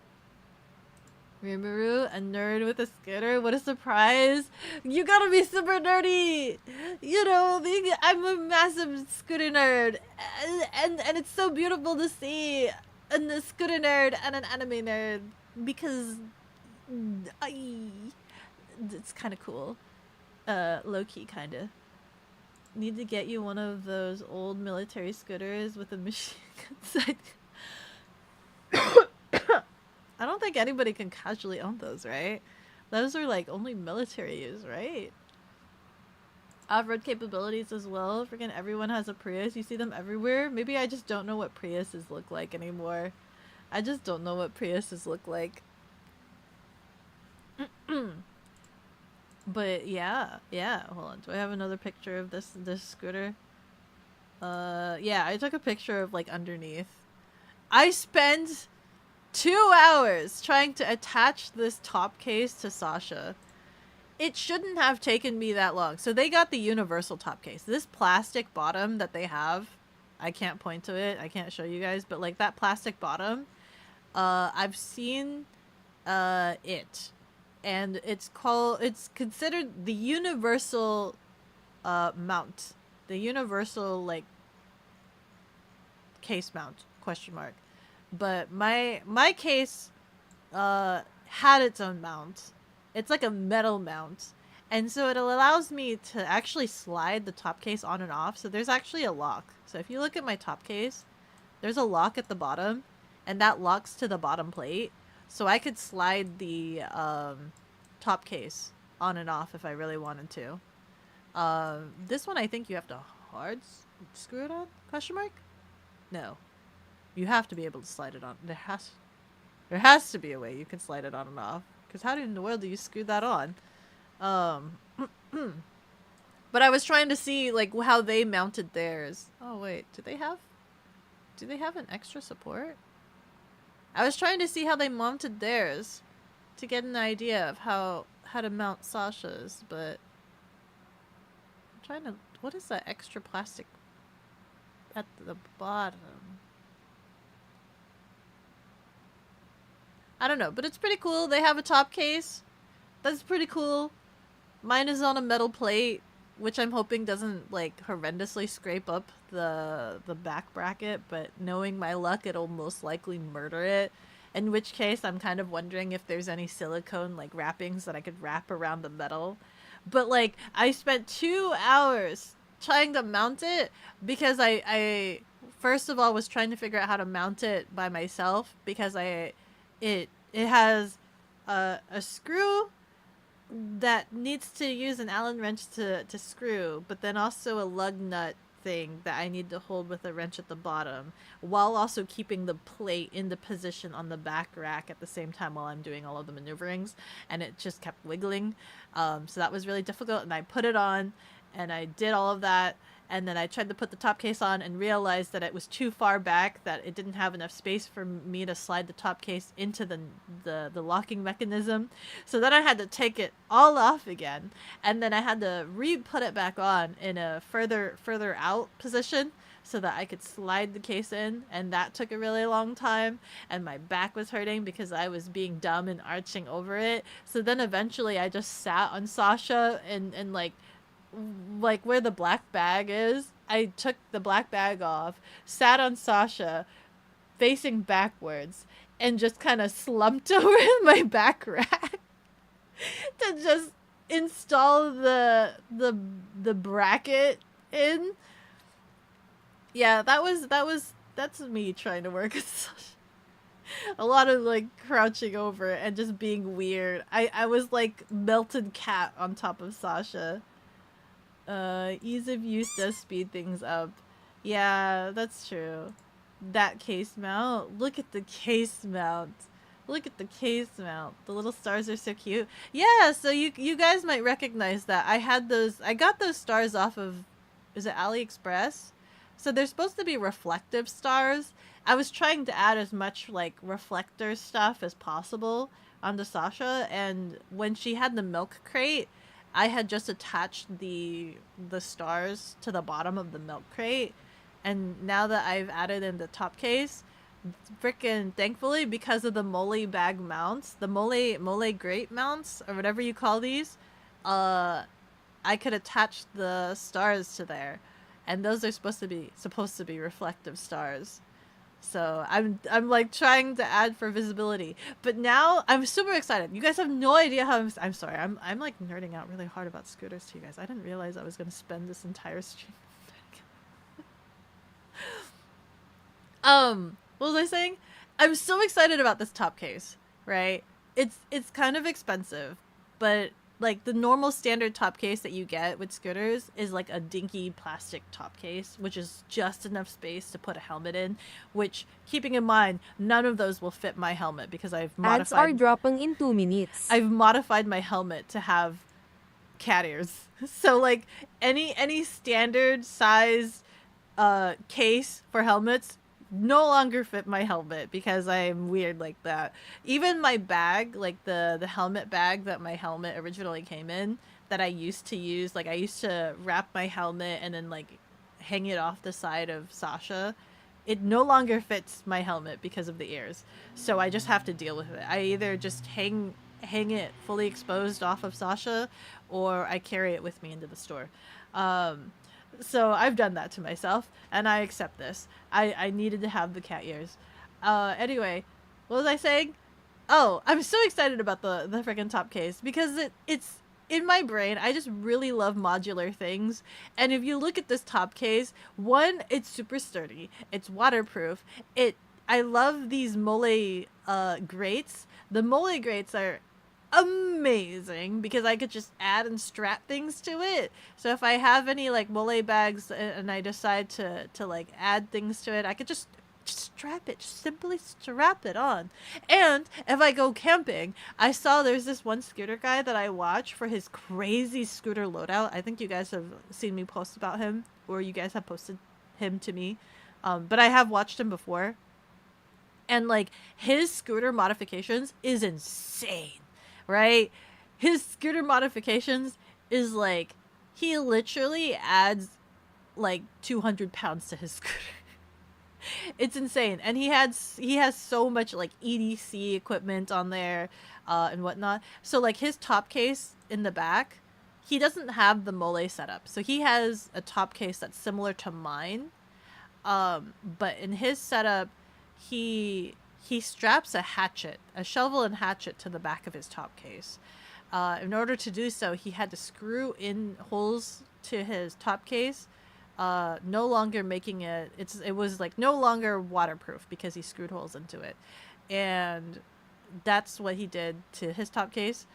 Rimuru, a nerd with a scooter? What a surprise! You gotta be super nerdy! You know, I'm a massive scooter nerd, and it's so beautiful to see a scooter nerd and an anime nerd, because it's kind of cool. Low-key, kind of. Need to get you one of those old military scooters with a machine gun side. I don't think anybody can casually own those, right? Those are like only military use, right? Off-road capabilities as well. Freaking everyone has a Prius. You see them everywhere. Maybe I just don't know what Priuses look like anymore. I just don't know what Priuses look like. But yeah. Hold on. Do I have another picture of this scooter? Yeah, I took a picture of like underneath. I spent 2 hours trying to attach this top case to Sasha. It shouldn't have taken me that long. So they got the universal top case. This plastic bottom that they have, I can't point to it. I can't show you guys, but like that plastic bottom, I've seen it. And it's considered the universal mount. The universal like case mount, question mark. But my case had its own mount. It's like a metal mount. And so it allows me to actually slide the top case on and off. So there's actually a lock. So if you look at my top case, there's a lock at the bottom, and that locks to the bottom plate. So I could slide the top case on and off if I really wanted to. This one I think you have to hard screw it on? Question mark? No. You have to be able to slide it on. There has to be a way you can slide it on and off. Because how in the world do you screw that on? But I was trying to see like how they mounted theirs. Oh wait, do they have an extra support? I was trying to see how they mounted theirs to get an idea of how to mount Sasha's, but I'm trying to. What is that extra plastic at the bottom? I don't know, but it's pretty cool. They have a top case. That's pretty cool. Mine is on a metal plate, which I'm hoping doesn't like horrendously scrape up the back bracket, but knowing my luck, it'll most likely murder it. In which case, I'm kind of wondering if there's any silicone like wrappings that I could wrap around the metal. But like, I spent 2 hours trying to mount it because I first of all was trying to figure out how to mount it by myself because it has a screw that needs to use an Allen wrench to screw, but then also a lug nut thing that I need to hold with a wrench at the bottom, while also keeping the plate in the position on the back rack at the same time while I'm doing all of the maneuverings, and it just kept wiggling. So that was really difficult, and I put it on, and I did all of that, and then I tried to put the top case on and realized that it was too far back, that it didn't have enough space for me to slide the top case into the locking mechanism. So then I had to take it all off again, and then I had to re-put it back on in a further out position so that I could slide the case in, and that took a really long time, and my back was hurting because I was being dumb and arching over it. So then eventually I just sat on Sasha and like where the black bag is, I took the black bag off, sat on Sasha facing backwards, and just kind of slumped over my back rack to just install the bracket in. Yeah, that's me trying to work a lot of like crouching over and just being weird. I was like melted cat on top of Sasha. Ease of use does speed things up. Yeah, that's true. That case mount. Look at the case mount. Look at the case mount. The little stars are so cute. Yeah, so you guys might recognize that. I got those stars off of, is it AliExpress? So they're supposed to be reflective stars. I was trying to add as much like reflector stuff as possible onto Sasha, and when she had the milk crate, I had just attached the stars to the bottom of the milk crate, and now that I've added in the top case, freaking thankfully, because of the mole bag mounts, the mole grate mounts or whatever you call these, I could attach the stars to there, and those are supposed to be reflective stars. So I'm like trying to add for visibility, but now I'm super excited. You guys have no idea how I'm sorry. I'm like nerding out really hard about scooters to you guys. I didn't realize I was gonna spend this entire stream. What was I saying? I'm so excited about this top case, right? It's kind of expensive, but like the normal standard top case that you get with scooters is like a dinky plastic top case, which is just enough space to put a helmet in, which, keeping in mind, none of those will fit my helmet because I've modified... Ads are dropping in 2 minutes. I've modified my helmet to have cat ears. So like any standard size case for helmets no longer fit my helmet because I'm weird like that. Even my bag, like the helmet bag that my helmet originally came in, that I used to use, like I used to wrap my helmet and then like hang it off the side of Sasha, it no longer fits my helmet because of the ears. So I just have to deal with it. I either just hang it fully exposed off of Sasha, or I carry it with me into the store. So I've done that to myself, and I accept this. I needed to have the cat ears. Anyway, what was I saying? Oh, I'm so excited about the freaking top case because it's in my brain. I just really love modular things. And if you look at this top case, one, it's super sturdy. It's waterproof. I love these mole grates. The mole grates are amazing because I could just add and strap things to it. So if I have any like mole bags and I decide to like add things to it, I could just strap it, just simply strap it on. And if I go camping, I saw there's this one scooter guy that I watch for his crazy scooter loadout. I think you guys have seen me post about him, or you guys have posted him to me, but I have watched him before, and like his scooter modifications is insane. Right? His scooter modifications is like, he literally adds like 200 pounds to his scooter. It's insane. And he has so much like EDC equipment on there and whatnot. So like his top case in the back, he doesn't have the mole setup. So he has a top case that's similar to mine. But in his setup, he straps a shovel and hatchet to the back of his top case. In order to do so, he had to screw in holes to his top case, no longer making it was like no longer waterproof because he screwed holes into it. And that's what he did to his top case.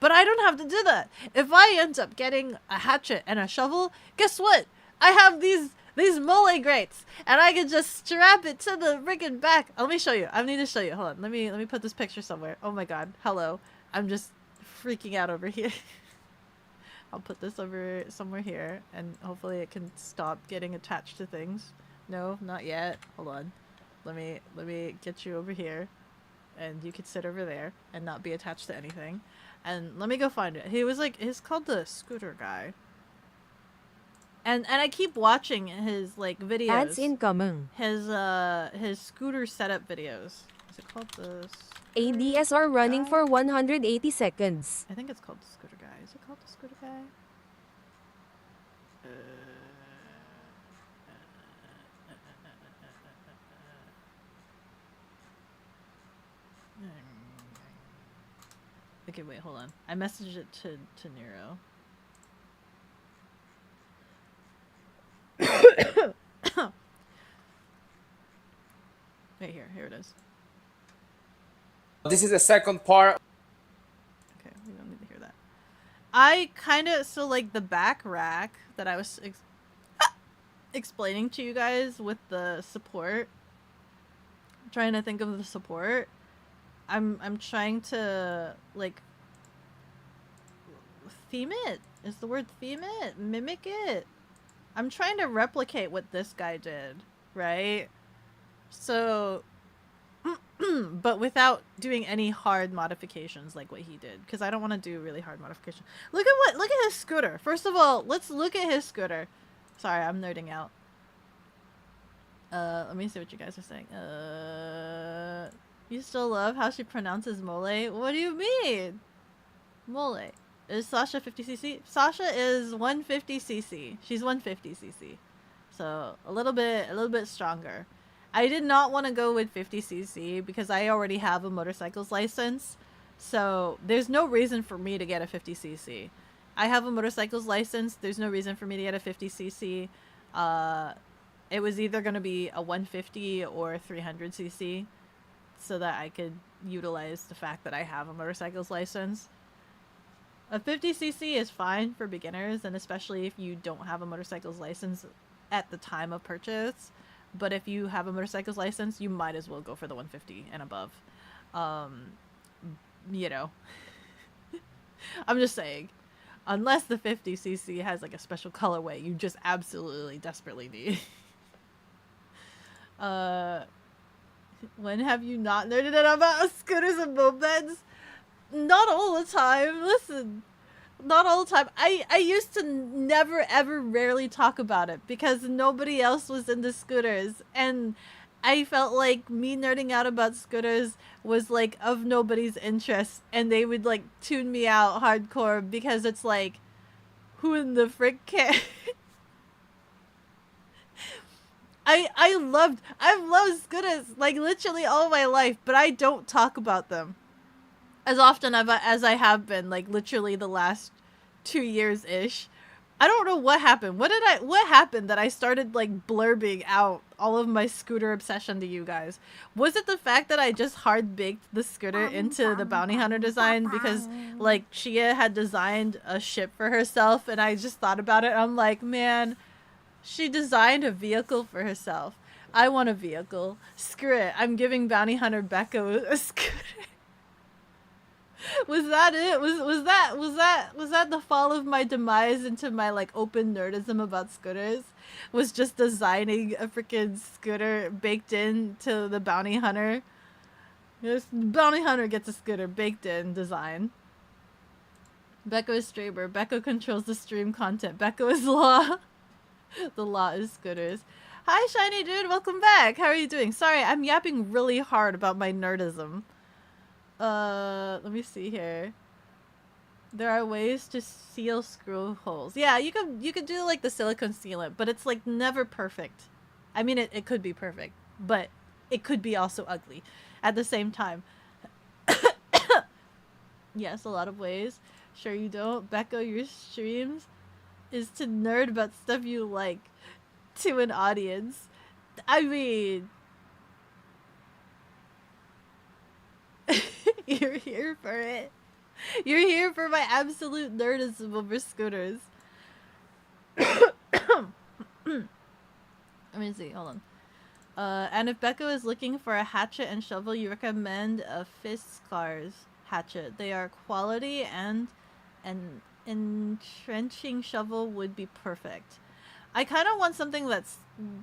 But I don't have to do that. If I end up getting a hatchet and a shovel, guess what? I have these mole grates, and I can just strap it to the freaking back. Let me show you. I need to show you. Hold on. Let me put this picture somewhere. Oh my god. Hello. I'm just freaking out over here. I'll put this over somewhere here, and hopefully it can stop getting attached to things. No, not yet. Hold on. Let me get you over here, and you could sit over there and not be attached to anything. And let me go find it. He's called the scooter guy. And I keep watching his like videos. Ads incoming. His scooter setup videos. Is it called the ADSR running guy? for 180 seconds. I think it's called the scooter guy. Is it called the scooter guy? Okay, wait, hold on. I messaged it to Nero. Right here. Here it is. This is the second part. Okay, we don't need to hear that. I kind of, so like the back rack that I was explaining to you guys with the support, trying to think of the support. I'm trying to like theme it. Is the word theme it? Mimic it. I'm trying to replicate what this guy did, right? So but without doing any hard modifications like what he did, because I don't want to do really hard modifications. Look at his scooter. First of all, let's look at his scooter. Sorry, I'm nerding out. Let me see what you guys are saying. You still love how she pronounces mole? What do you mean? Mole. Is Sasha 50cc? Sasha is 150cc. She's 150cc. So a little bit stronger. I did not want to go with 50cc because I already have a motorcycles license. So there's no reason for me to get a 50cc. I have a motorcycles license. There's no reason for me to get a 50cc. It was either going to be a 150 or 300cc so that I could utilize the fact that I have a motorcycles license. A 50cc is fine for beginners, and especially if you don't have a motorcycles license at the time of purchase. But if you have a motorcycles license, you might as well go for the 150 and above. You know. I'm just saying. Unless the 50cc has like a special colorway you just absolutely desperately need. When have you not nerded it about scooters and mopeds? Not all the time. Listen, not all the time. I used to never ever rarely talk about it because nobody else was into scooters, and I felt like me nerding out about scooters was like of nobody's interest, and they would like tune me out hardcore because it's like, who in the frick cares? I've loved scooters like literally all my life, but I don't talk about them as often as I have been, like literally the last 2 years ish. I don't know what happened. What happened that I started like blurbing out all of my scooter obsession to you guys? Was it the fact that I just hard baked the scooter into the bounty hunter design because like Shia had designed a ship for herself and I just thought about it. I'm like, man, she designed a vehicle for herself. I want a vehicle. Screw it. I'm giving bounty hunter Beko a scooter. Was that it? Was that the fall of my demise into my like open nerdism about scooters? Was just designing a freaking scooter baked in to the bounty hunter. This bounty hunter gets a scooter baked in design. Beko is streamer. Beko controls the stream content. Beko is law. The law is scooters. Hi shiny dude, welcome back. How are you doing? Sorry, I'm yapping really hard about my nerdism. Let me see here. There are ways to seal screw holes. Yeah, you could do like the silicone sealant, but it's like never perfect. I mean, it could be perfect, but it could be also ugly at the same time. Yes, a lot of ways. Sure you don't. Beko, your streams is to nerd about stuff you like to an audience. I mean... You're here for it. You're here for my absolute nerdism over scooters. Let me see, hold on. And if Beko is looking for a hatchet and shovel, you recommend a Fiskars hatchet. They are quality, and an entrenching shovel would be perfect. I kind of want something that's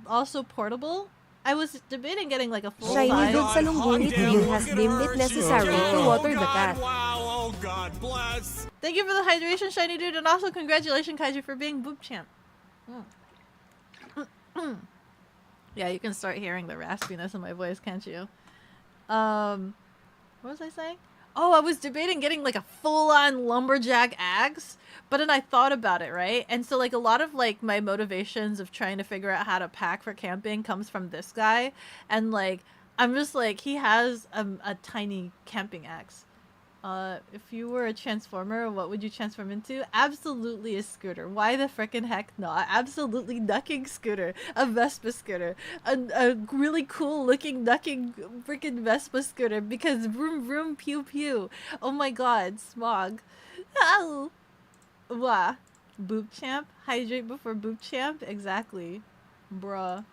also portable. I was debating getting like a full Shiny size. Dude Salungguni Tuyo has deemed it necessary to water the cat. Wow, oh God bless. Thank you for the hydration, Shiny Dude, and also congratulations, Kaiju, for being Boob Champ. Yeah, you can start hearing the raspiness in my voice, can't you? What was I saying? Oh, I was debating getting like a full-on lumberjack axe, but then I thought about it, right? And so like a lot of like my motivations of trying to figure out how to pack for camping comes from this guy, and like I'm just like he has a tiny camping axe. If you were a transformer, what would you transform into? Absolutely a scooter. Why the frickin' heck not? Absolutely ducking scooter. A Vespa scooter. A really cool looking ducking frickin' Vespa scooter because vroom vroom pew pew. Oh my god, smog. Ow. Wah. Boop champ? Hydrate before boop champ? Exactly. Bruh.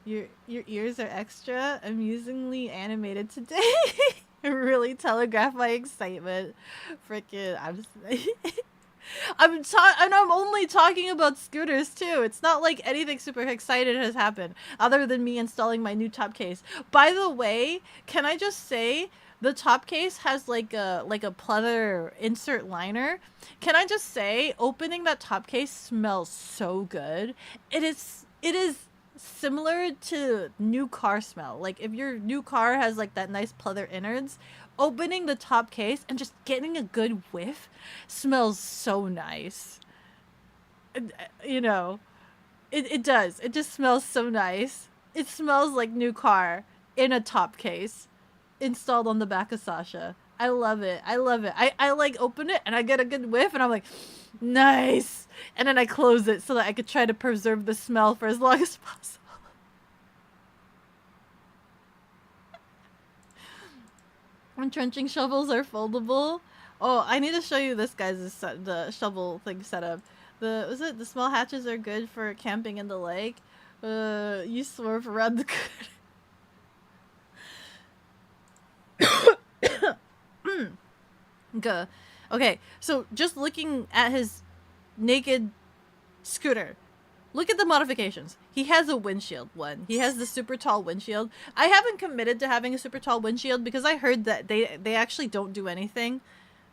Your ears are extra amusingly animated today. Really telegraph my excitement. Freaking, and I'm only talking about scooters too. It's not like anything super excited has happened other than me installing my new top case. By the way, can I just say the top case has like a pleather insert liner. Can I just say opening that top case smells so good. It is similar to new car smell. Like if your new car has like that nice pleather innards, opening the top case and just getting a good whiff smells so nice. You know, it does. It just smells so nice. It smells like new car in a top case installed on the back of Sasha. I love it. I love it. I like open it and I get a good whiff and I'm like, nice. And then I close it so that I could try to preserve the smell for as long as possible. When trenching shovels are foldable. Oh, I need to show you this guy's the shovel thing setup. The small hatches are good for camping in the lake. You swerve around the Good. Okay, so just looking at his naked scooter, look at the modifications. He has a windshield one. He has the super tall windshield. I haven't committed to having a super tall windshield because I heard that they actually don't do anything.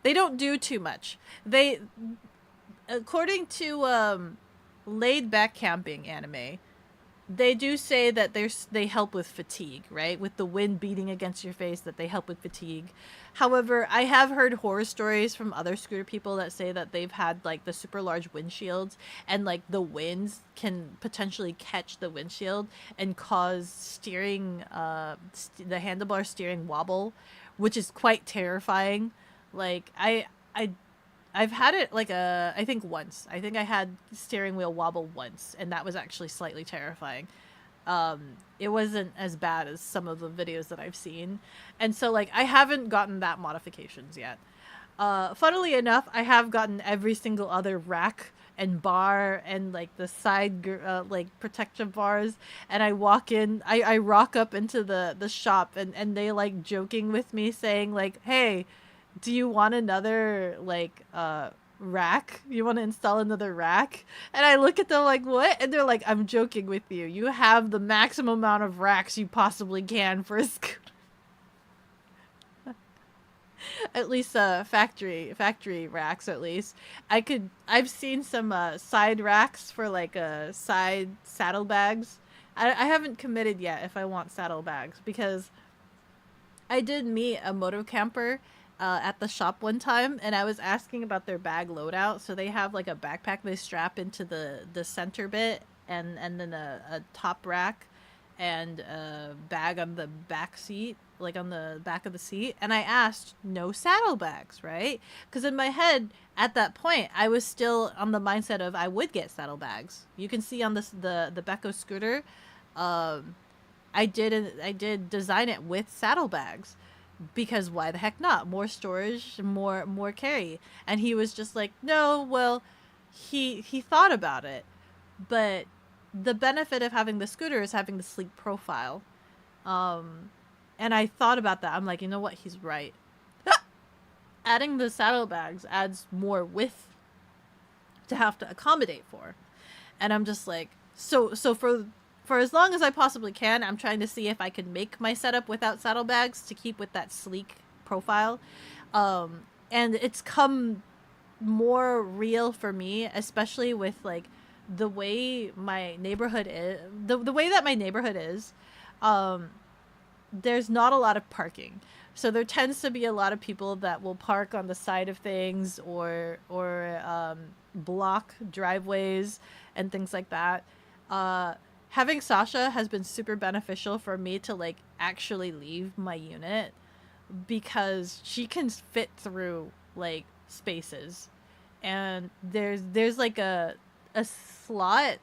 They don't do too much. They, according to laid back camping anime, they do say that they help with fatigue, right? With the wind beating against your face, that they help with fatigue. However, I have heard horror stories from other scooter people that say that they've had like the super large windshields and like the winds can potentially catch the windshield and cause steering, the handlebar steering wobble, which is quite terrifying. Like I've had it like I think once. I think I had steering wheel wobble once, and that was actually slightly terrifying. It wasn't as bad as some of the videos that I've seen. And so like I haven't gotten that modifications yet. Funnily enough, I have gotten every single other rack and bar and like the side like protective bars, and I walk in, I rock up into the shop and they like joking with me saying like, hey, do you want another like rack? You want to install another rack? And I look at them like, what? And they're like, I'm joking with you. You have the maximum amount of racks you possibly can for a scooter. At least factory racks at least. I've seen some side racks for like side saddlebags. I haven't committed yet if I want saddlebags because I did meet a moto camper at the shop one time, and I was asking about their bag loadout. So they have like a backpack they strap into the center bit, and then a top rack and a bag on the back seat, like on the back of the seat. And I asked, no saddlebags, right? Because in my head at that point I was still on the mindset of I would get saddlebags. You can see on the Beko scooter, I did design it with saddlebags. Because why the heck not? More storage, more carry. And he was just like, no, well, he thought about it. But the benefit of having the scooter is having the sleek profile. And I thought about that. I'm like, you know what? He's right. Adding the saddlebags adds more width to have to accommodate for. And I'm just like, so for as long as I possibly can, I'm trying to see if I can make my setup without saddlebags to keep with that sleek profile. And it's come more real for me, especially with like the way my neighborhood is, the way that my neighborhood is, um, there's not a lot of parking. So there tends to be a lot of people that will park on the side of things or block driveways and things like that. Having Sasha has been super beneficial for me to like actually leave my unit because she can fit through like spaces, and there's like a slot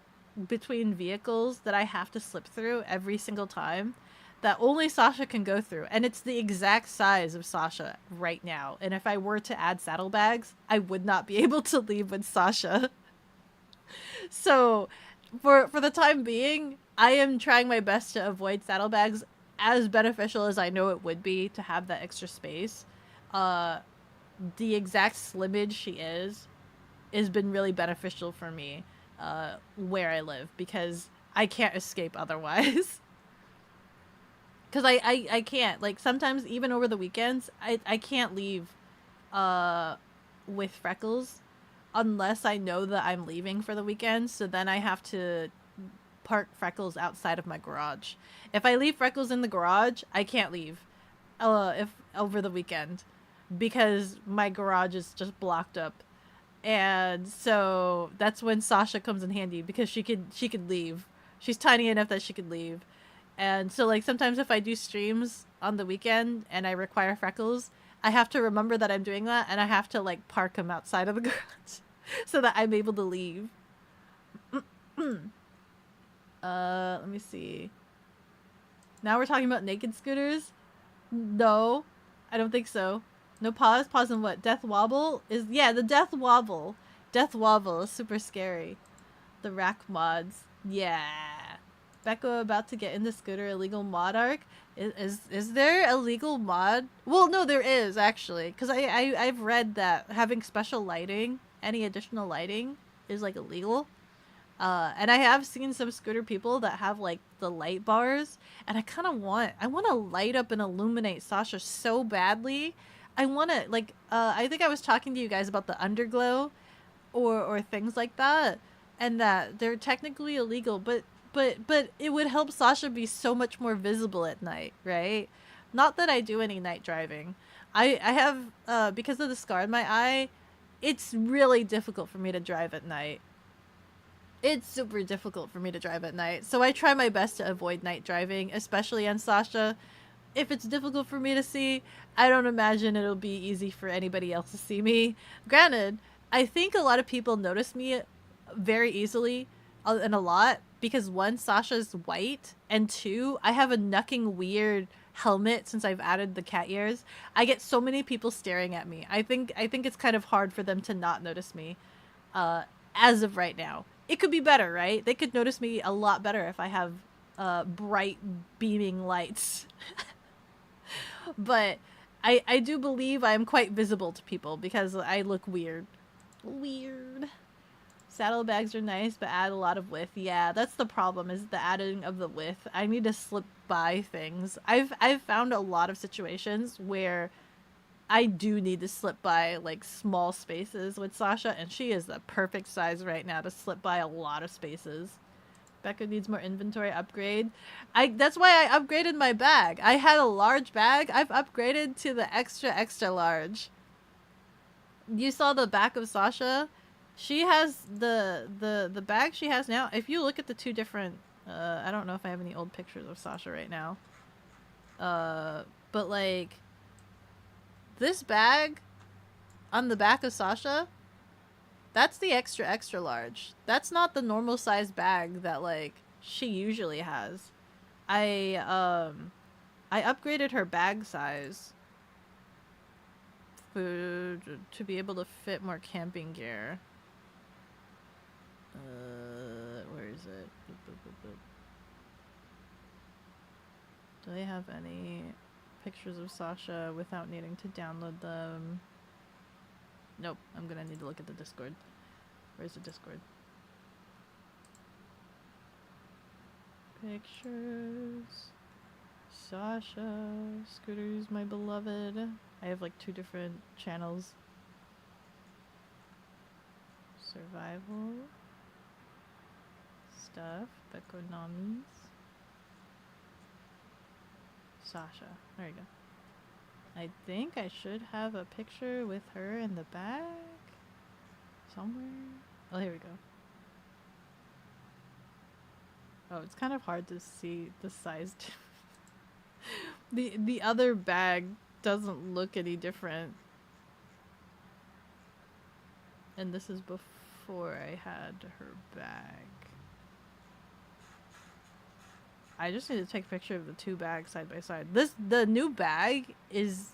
between vehicles that I have to slip through every single time that only Sasha can go through, and it's the exact size of Sasha right now. And if I were to add saddlebags, I would not be able to leave with Sasha. So, for the time being, I am trying my best to avoid saddlebags, as beneficial as I know it would be to have that extra space. Uh, the exact slimmage she is has been really beneficial for me where I live, because I can't escape otherwise. Because I can't. Like, sometimes, even over the weekends, I can't leave with Freckles unless I know that I'm leaving for the weekend. So then I have to park Freckles outside of my garage. If I leave Freckles in the garage, I can't leave if over the weekend, because my garage is just blocked up. And so that's when Sasha comes in handy, because she could leave. She's tiny enough that she could leave. And so, like, sometimes if I do streams on the weekend and I require Freckles, I have to remember that I'm doing that, and I have to like park him outside of the garage so that I'm able to leave. Let me see. Now we're talking about naked scooters? No, I don't think so. No pause? Pause on what? Death Wobble? Yeah, the Death Wobble. Death Wobble is super scary. The rack mods. Yeah. Beko about to get in the scooter illegal mod arc? Is there a legal mod? Well, no, there is, actually. Because I've read that having special lighting, any additional lighting, is, like, illegal. And I have seen some scooter people that have like the light bars, and I want to light up and illuminate Sasha so badly. I want to like, I think I was talking to you guys about the underglow or things like that, and that they're technically illegal, but it would help Sasha be so much more visible at night, right? Not that I do any night driving. I have, because of the scar in my eye, it's really difficult for me to drive at night. It's super difficult for me to drive at night, so I try my best to avoid night driving, especially on Sasha. If it's difficult for me to see, I don't imagine it'll be easy for anybody else to see me. Granted, I think a lot of people notice me very easily and a lot because, one, Sasha's white, and two, I have a knucking weird helmet since I've added the cat ears. I get so many people staring at me. I think it's kind of hard for them to not notice me as of right now. It could be better, right? They could notice me a lot better if I have bright beaming lights. But I do believe I am quite visible to people because I look weird. Weird. Saddlebags are nice, but add a lot of width. Yeah, that's the problem, is the adding of the width. I need to slip by things. I've found a lot of situations where I do need to slip by like small spaces with Sasha, and she is the perfect size right now to slip by a lot of spaces. Beko needs more inventory upgrade. That's why I upgraded my bag. I had a large bag. I've upgraded to the extra large. You saw the back of Sasha? She has the bag she has now. If you look at the two different I don't know if I have any old pictures of Sasha right now. But like, this bag on the back of Sasha, that's the extra large. That's not the normal size bag that like she usually has. I upgraded her bag size to be able to fit more camping gear. Where is it? Do they have any pictures of Sasha without needing to download them? Nope, I'm gonna need to look at the Discord. Where's the Discord? Pictures. Sasha. Scooters, my beloved. I have like 2 different channels. Survival. stuff. Bekogenning. Sasha. There you go. I think I should have a picture with her in the back somewhere. Oh, here we go. Oh, it's kind of hard to see the size. The other bag doesn't look any different. And this is before I had her bag. I just need to take a picture of the two bags side by side. The new bag is,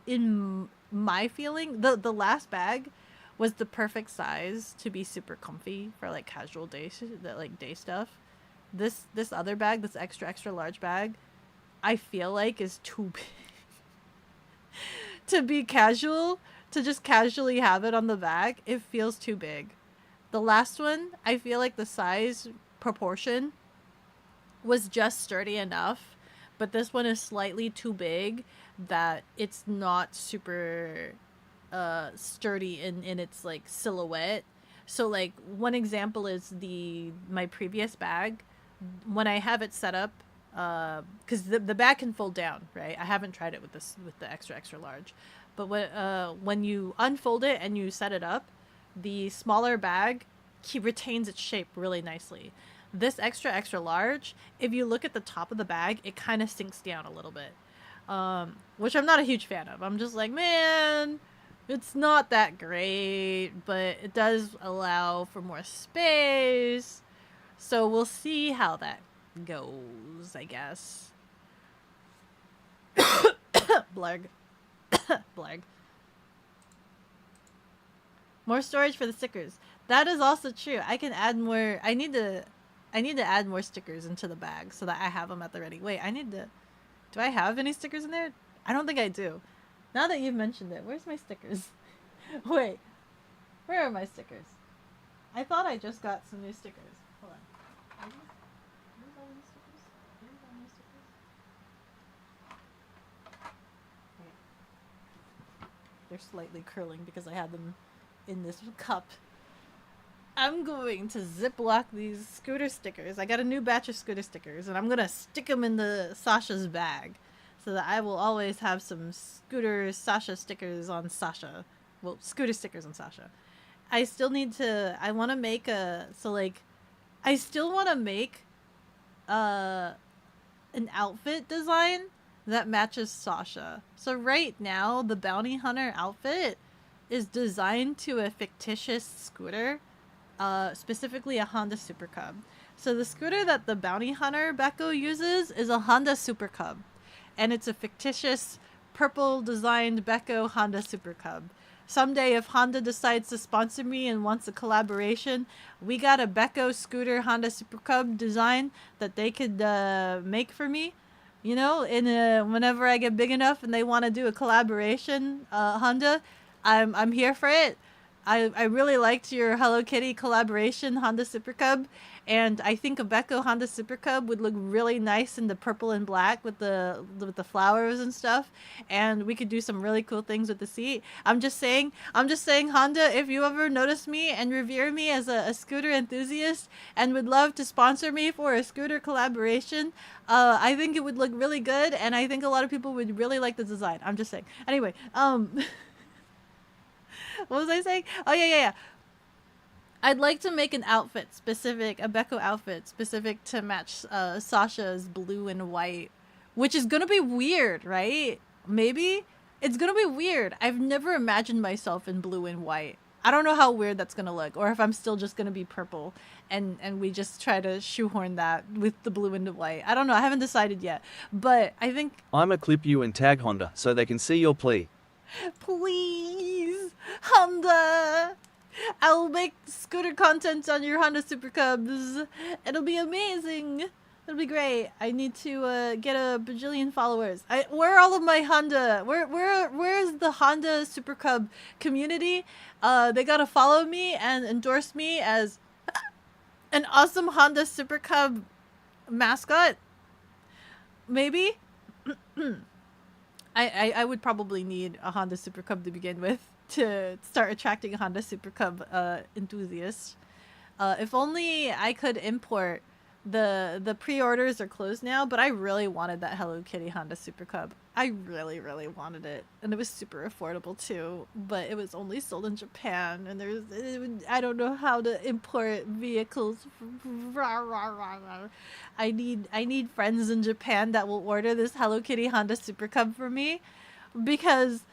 in my feeling, the last bag was the perfect size to be super comfy for like casual day stuff. This other bag, this extra large bag, I feel like is too big to be casual, to just casually have it on the back. It feels too big. The last one, I feel like the size proportion was just sturdy enough, but this one is slightly too big that it's not super sturdy in its like silhouette. So like one example is my previous bag. When I have it set up, because the bag can fold down, right? I haven't tried it with the extra large, but when you unfold it and you set it up, the smaller bag retains its shape really nicely. This extra large, if you look at the top of the bag, it kind of sinks down a little bit, which I'm not a huge fan of. I'm just like, man, it's not that great, but it does allow for more space. So we'll see how that goes, I guess. Blarg. Blarg. More storage for the stickers. That is also true. I can add more. I need to add more stickers into the bag so that I have them at the ready. Wait, do I have any stickers in there? I don't think I do. Now that you've mentioned it, where's my stickers? Wait, where are my stickers? I thought I just got some new stickers. Hold on. Are these all new stickers? Are these all new stickers? Okay. They're slightly curling because I had them in this cup. I'm going to Ziploc these scooter stickers. I got a new batch of scooter stickers, and I'm going to stick them in the Sasha's bag so that I will always have some scooter Sasha stickers on Sasha. Well, scooter stickers on Sasha. I still need to, I want to make I still want to make an outfit design that matches Sasha. So right now, the bounty hunter outfit is designed to a fictitious scooter, specifically a Honda Super Cub. So the scooter that the bounty hunter Beko uses is a Honda Super Cub, and it's a fictitious purple designed Beko Honda Super Cub. Someday, if Honda decides to sponsor me and wants a collaboration, we got a Beko scooter Honda Super Cub design that they could make for me. You know, whenever I get big enough and they want to do a collaboration, Honda, I'm here for it. I really liked your Hello Kitty collaboration Honda Super Cub, and I think a Beko Honda Super Cub would look really nice in the purple and black with the flowers and stuff, and we could do some really cool things with the seat. I'm just saying, Honda, if you ever notice me and revere me as a scooter enthusiast and would love to sponsor me for a scooter collaboration, I think it would look really good, and I think a lot of people would really like the design. I'm just saying. Anyway, what was I saying? Oh, yeah. I'd like to make an outfit specific, a Beko outfit specific to match Sasha's blue and white, which is going to be weird, right? Maybe? It's going to be weird. I've never imagined myself in blue and white. I don't know how weird that's going to look, or if I'm still just going to be purple and we just try to shoehorn that with the blue and the white. I don't know. I haven't decided yet, but I think... I'ma clip you and tag Honda so they can see your plea. Please, Honda! I'll make scooter content on your Honda Super Cubs. It'll be amazing. It'll be great. I need to get a bajillion followers. Where are all of my Honda? Where's the Honda Super Cub community? They gotta follow me and endorse me as an awesome Honda Super Cub mascot. Maybe. I would probably need a Honda Super Cub to begin with to start attracting a Honda Super Cub enthusiasts. If only I could import. The pre-orders are closed now, but I really wanted that Hello Kitty Honda Super Cub. I really, really wanted it, and it was super affordable too. But it was only sold in Japan, and I don't know how to import vehicles. I need friends in Japan that will order this Hello Kitty Honda Super Cub for me, because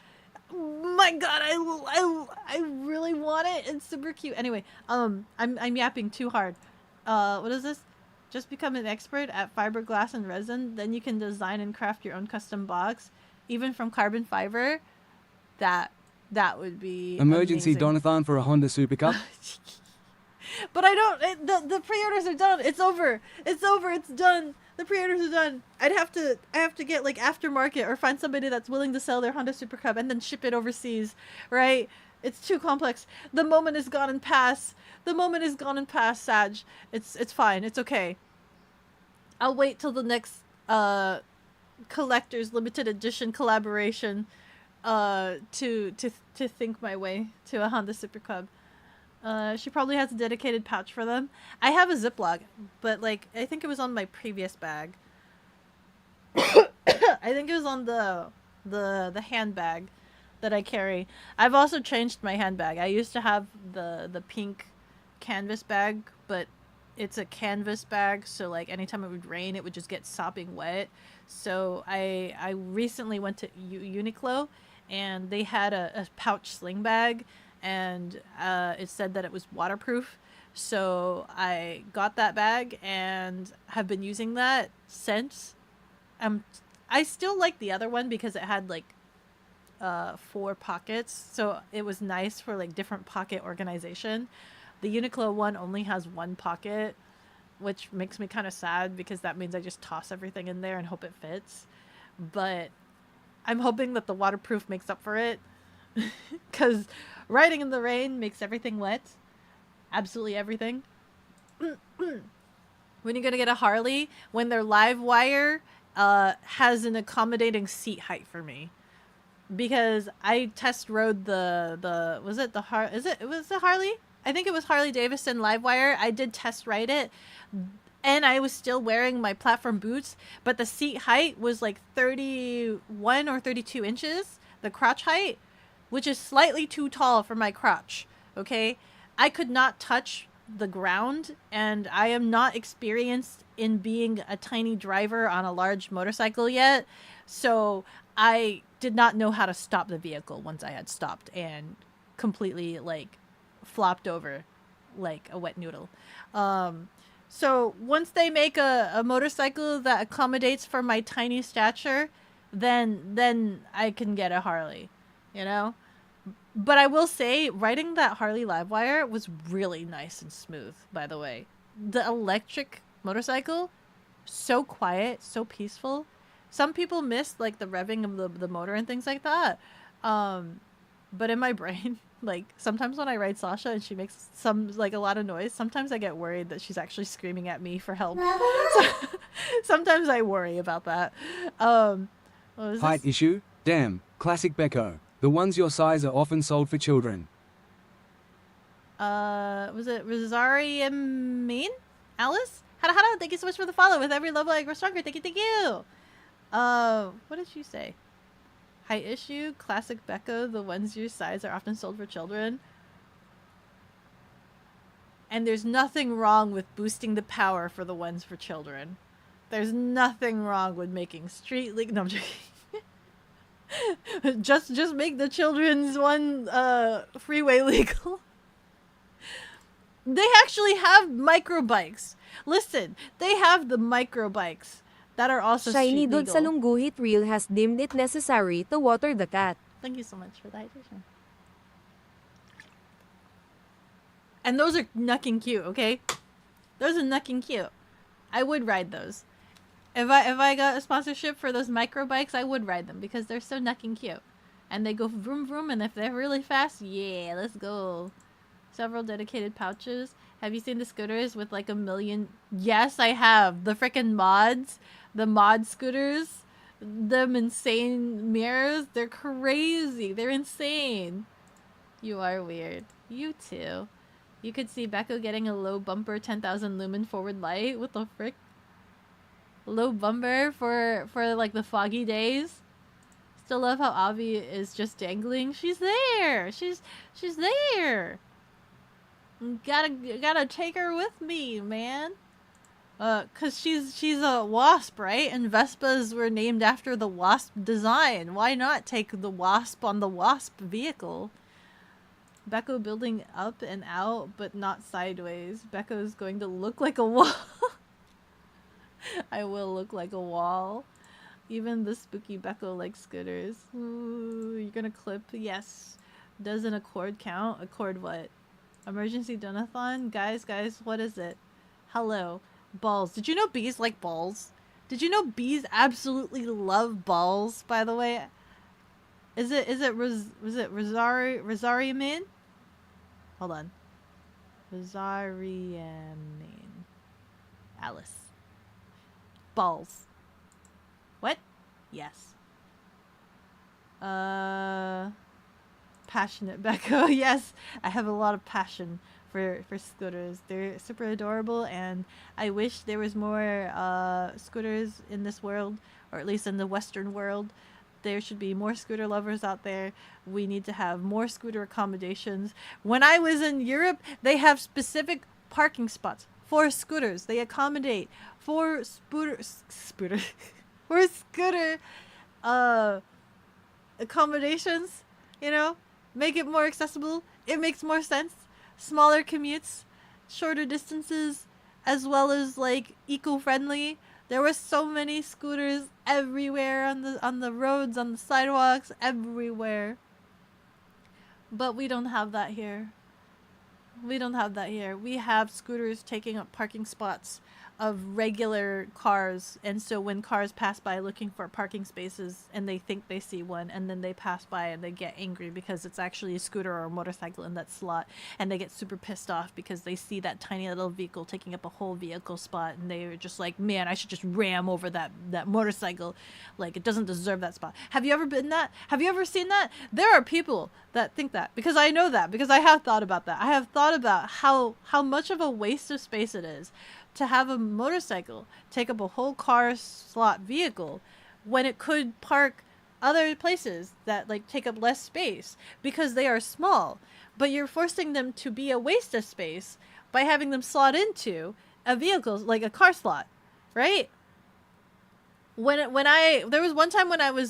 my God, I really want it. It's super cute. Anyway, I'm yapping too hard. What is this? Just become an expert at fiberglass and resin. Then you can design and craft your own custom box, even from carbon fiber. That would be Emergency amazing. donathon for a Honda Super Cup. But I don't. The pre-orders are done. It's over. It's over. It's done. The pre-orders are done. I have to get like aftermarket or find somebody that's willing to sell their Honda Super Cub and then ship it overseas, right? It's too complex. The moment is gone and past. The moment is gone and past, Sag. It's fine. It's okay. I'll wait till the next collector's limited edition collaboration to think my way to a Honda Super Cub. She probably has a dedicated pouch for them. I have a Ziploc, but like I think it was on my previous bag. I think it was on the handbag that I carry. I've also changed my handbag. I used to have the pink canvas bag, but it's a canvas bag, so like anytime it would rain, it would just get sopping wet. So I recently went to Uniqlo, and they had a pouch sling bag, and it said that it was waterproof. So I got that bag and have been using that since. I still like the other one because it had like 4 pockets, so it was nice for like different pocket organization. The Uniqlo one only has 1 pocket, which makes me kind of sad because that means I just toss everything in there and hope it fits. But I'm hoping that the waterproof makes up for it, because riding in the rain makes everything wet. Absolutely everything. When you're gonna get a Harley, when their live wire has an accommodating seat height for me. Because I test rode the was it the Harley? I think it was Harley Davidson Livewire. I did test ride it, and I was still wearing my platform boots, but the seat height was like 31 or 32 inches, the crotch height, which is slightly too tall for my crotch, okay? I could not touch the ground, and I am not experienced in being a tiny driver on a large motorcycle yet, so I did not know how to stop the vehicle once I had stopped and completely like flopped over like a wet noodle. So once they make a motorcycle that accommodates for my tiny stature, then I can get a Harley, you know? But I will say, riding that Harley Livewire was really nice and smooth, by the way. The electric motorcycle, so quiet, so peaceful. Some people miss like the revving of the motor and things like that. But in my brain, like sometimes when I ride Sasha and she makes a lot of noise, sometimes I get worried that she's actually screaming at me for help. So, sometimes I worry about that. What was Height this? issue? Damn. Classic Beko. The ones your size are often sold for children. Was it Rosario Main? Alice? Hada, thank you so much for the follow. With every level I grow stronger. Thank you. What did you say? Height issue, classic Beko, the ones your size are often sold for children. And there's nothing wrong with boosting the power for the ones for children. There's nothing wrong with making street league. No, I'm joking. just make the children's one freeway legal. They actually have micro bikes. Listen, they have the micro bikes that are also Shiny street Dud sa legal. Lungguhit Reel has deemed it necessary to water the cat. Thank you so much for the hydration. And those are nucking cute, okay? Those are nucking cute. I would ride those. If I got a sponsorship for those micro bikes, I would ride them because they're so nucking cute. And they go vroom vroom, and if they're really fast, yeah, let's go. Several dedicated pouches. Have you seen the scooters with like 1 million? Yes, I have. The frickin' mods. The mod scooters. Them insane mirrors. They're crazy. They're insane. You are weird. You too. You could see Beko getting a low bumper 10,000 lumen forward light. What the frick? Low bumper for like the foggy days. Still love how Avi is just dangling. She's there. She's there. Gotta take her with me, man. Cause she's a wasp, right? And Vespas were named after the wasp design. Why not take the wasp on the wasp vehicle? Beko building up and out, but not sideways. Beko's going to look like a wall. I will look like a wall. Even the spooky Beko likes scooters. Ooh, you're gonna clip? Yes. Does an accord count? Accord what? Emergency donathon? Guys, what is it? Hello. Balls. Did you know bees like balls? Did you know bees absolutely love balls, by the way? Was it Rosariamin? Hold on. Rosariamin. Alice. Balls. What? Yes. Passionate Beko. Yes, I have a lot of passion for scooters. They're super adorable, and I wish there was more scooters in this world, or at least in the Western world. There should be more scooter lovers out there. We need to have more scooter accommodations. When I was in Europe, they have specific parking spots for scooters. They accommodate for scooter accommodations, you know, make it more accessible. It makes more sense. Smaller commutes, shorter distances, as well as like eco-friendly. There were so many scooters everywhere on the roads, on the sidewalks, everywhere. But we don't have that here. We don't have that here. We have scooters taking up parking spots of regular cars, and so when cars pass by looking for parking spaces and they think they see one, and then they pass by and they get angry because it's actually a scooter or a motorcycle in that slot, and they get super pissed off because they see that tiny little vehicle taking up a whole vehicle spot, and they're just like, man, I should just ram over that motorcycle, like it doesn't deserve that spot. Have you ever been that? Have you ever seen that? There are people that think that, because I know that, because I have thought about that. I have thought about how much of a waste of space it is to have a motorcycle take up a whole car slot vehicle when it could park other places that like take up less space because they are small, but you're forcing them to be a waste of space by having them slot into a vehicle, like a car slot, right? There was one time when I was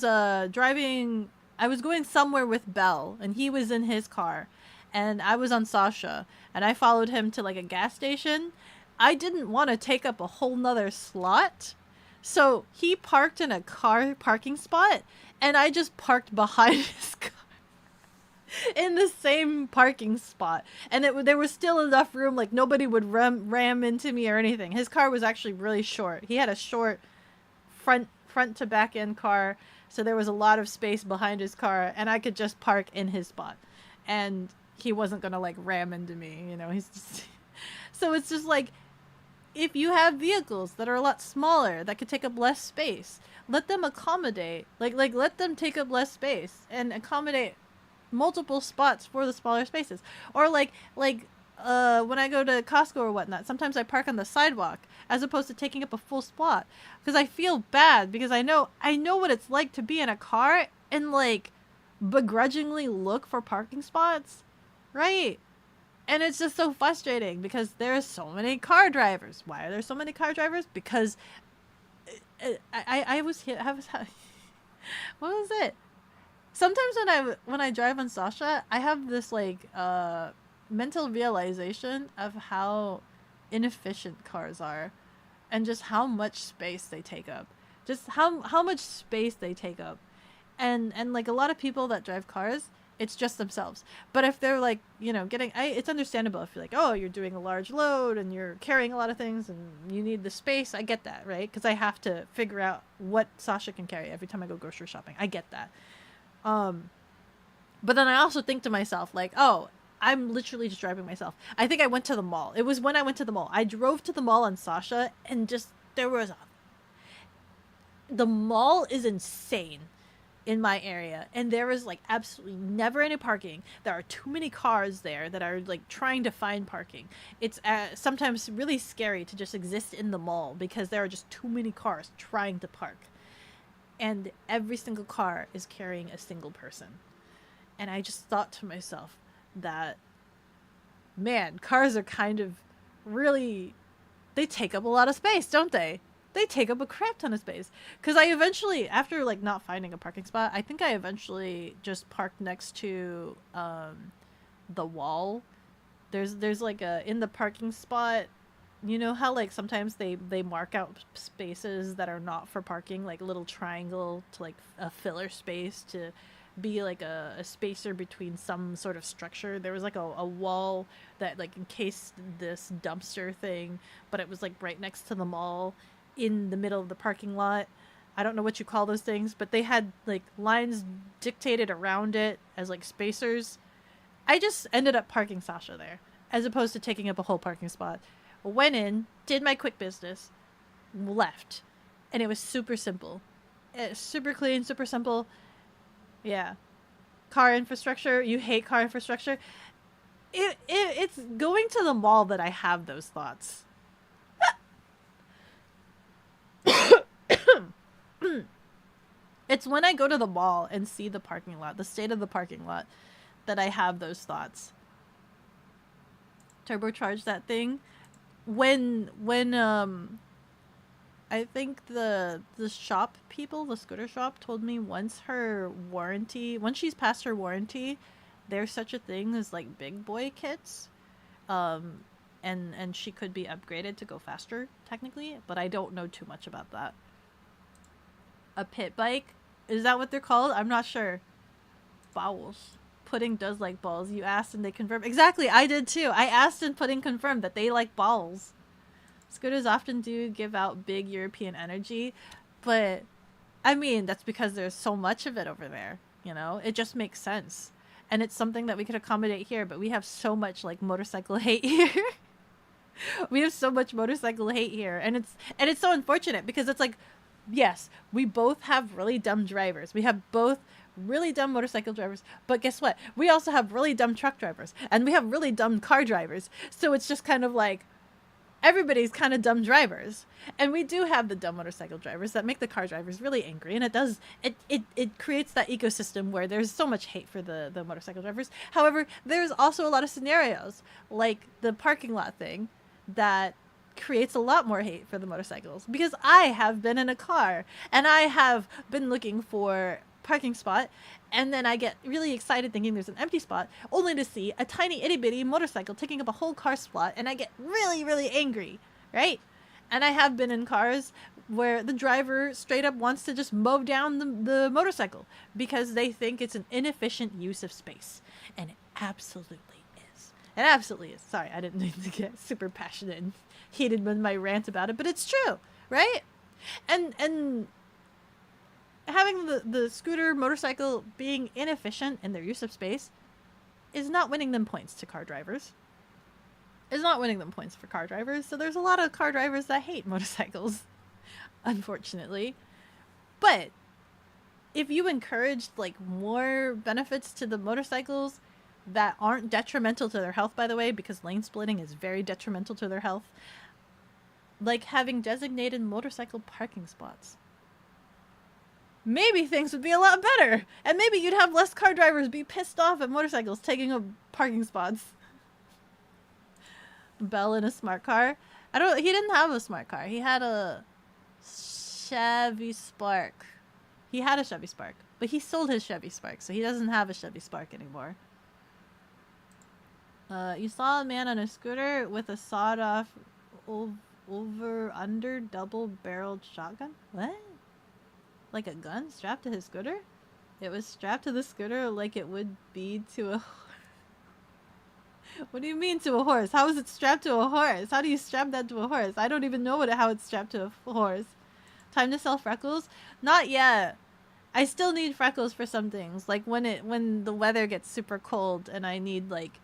driving, I was going somewhere with Belle, and he was in his car, and I was on Sasha, and I followed him to like a gas station. I didn't want to take up a whole nother slot, so he parked in a car parking spot, and I just parked behind his car in the same parking spot, and there was still enough room, like nobody would ram into me or anything. His car was actually really short. He had a short front to back end car, so there was a lot of space behind his car, and I could just park in his spot, and he wasn't gonna like ram into me, you know. He's just so it's just like, if you have vehicles that are a lot smaller that could take up less space, let them accommodate, like let them take up less space and accommodate multiple spots for the smaller spaces. Or like when I go to Costco or whatnot, sometimes I park on the sidewalk as opposed to taking up a full spot, because I feel bad, because I know what it's like to be in a car and like begrudgingly look for parking spots, right? And it's just so frustrating because there's so many car drivers. Why are there so many car drivers? Because I was what was it? Sometimes when I drive on Sasha, I have this like mental realization of how inefficient cars are, and just how much space they take up. Just how much space they take up. And like a lot of people that drive cars, it's just themselves. But if they're like, you know, it's understandable if you're like, oh, you're doing a large load and you're carrying a lot of things and you need the space. I get that, right? Because I have to figure out what Sasha can carry every time I go grocery shopping. I get that. But then I also think to myself, like, oh, I'm literally just driving myself. I think I went to the mall. It was when I went to the mall. I drove to the mall on Sasha, and just the mall is insane. in my area, and there is like absolutely never any parking. There are too many cars there that are like trying to find parking. It's sometimes really scary to just exist in the mall because there are just too many cars trying to park, and every single car is carrying a single person. And I just thought to myself that, man, cars are kind of really, they take up a lot of space, don't they? They take up a crap ton of space. Because I eventually, after like not finding a parking spot, I think I eventually just parked next to the wall. There's like a, in the parking spot, you know how like sometimes they mark out spaces that are not for parking, like a little triangle to like a filler space to be like a spacer between some sort of structure. There was like a wall that like encased this dumpster thing, but it was like right next to the mall in the middle of the parking lot. I don't know what you call those things, but they had like lines dictated around it as like spacers. I just ended up parking Sasha there as opposed to taking up a whole parking spot. Went in, did my quick business, left, and it was super simple. Super clean, super simple. Yeah. Car infrastructure. You hate car infrastructure. It's going to the mall that I have those thoughts. It's when I go to the mall and see the parking lot, the state of the parking lot, that I have those thoughts. Turbocharge that thing. When I think the shop people, the scooter shop, told me once she's past her warranty, there's such a thing as like big boy kits, and she could be upgraded to go faster technically, but I don't know too much about that. A pit bike, is that what they're called? I'm not sure. Bowels. Pudding does like balls. You asked and they confirmed. Exactly, I did too. I asked and Pudding confirmed that they like balls. Scooters often do give out big European energy, but I mean, that's because there's so much of it over there, you know? It just makes sense. And it's something that we could accommodate here, but we have so much like motorcycle hate here. We have so much motorcycle hate here, and it's so unfortunate because it's like, yes, we both have really dumb drivers. We have both really dumb motorcycle drivers, but guess what? We also have really dumb truck drivers, and we have really dumb car drivers. So it's just kind of like, everybody's kind of dumb drivers, and we do have the dumb motorcycle drivers that make the car drivers really angry, and it creates that ecosystem where there's so much hate for the motorcycle drivers. However, there's also a lot of scenarios like the parking lot thing that creates a lot more hate for the motorcycles, because I have been in a car and I have been looking for parking spot, and then I get really excited thinking there's an empty spot, only to see a tiny itty bitty motorcycle taking up a whole car spot, and I get really, really angry, right? And I have been in cars where the driver straight up wants to just mow down the motorcycle because they think it's an inefficient use of space. And it absolutely is. It absolutely is. Sorry, I didn't need to get super passionate and heated with my rant about it, but it's true, right? And having the scooter motorcycle being inefficient in their use of space is not winning them points to car drivers. It's not winning them points for car drivers. So there's a lot of car drivers that hate motorcycles, unfortunately. But if you encouraged like more benefits to the motorcycles that aren't detrimental to their health, by the way, because lane splitting is very detrimental to their health, like having designated motorcycle parking spots, maybe things would be a lot better. And maybe you'd have less car drivers be pissed off at motorcycles taking up parking spots. Bell in a smart car. He didn't have a smart car. He had a Chevy Spark. He had a Chevy Spark, but he sold his Chevy Spark, so he doesn't have a Chevy Spark anymore. You saw a man on a scooter with a sawed-off over-under double-barreled shotgun? What? Like a gun strapped to his scooter? It was strapped to the scooter like it would be to a... What do you mean to a horse? How is it strapped to a horse? How do you strap that to a horse? I don't even know how it's strapped to a horse. Time to sell freckles? Not yet. I still need freckles for some things. Like when the weather gets super cold and I need like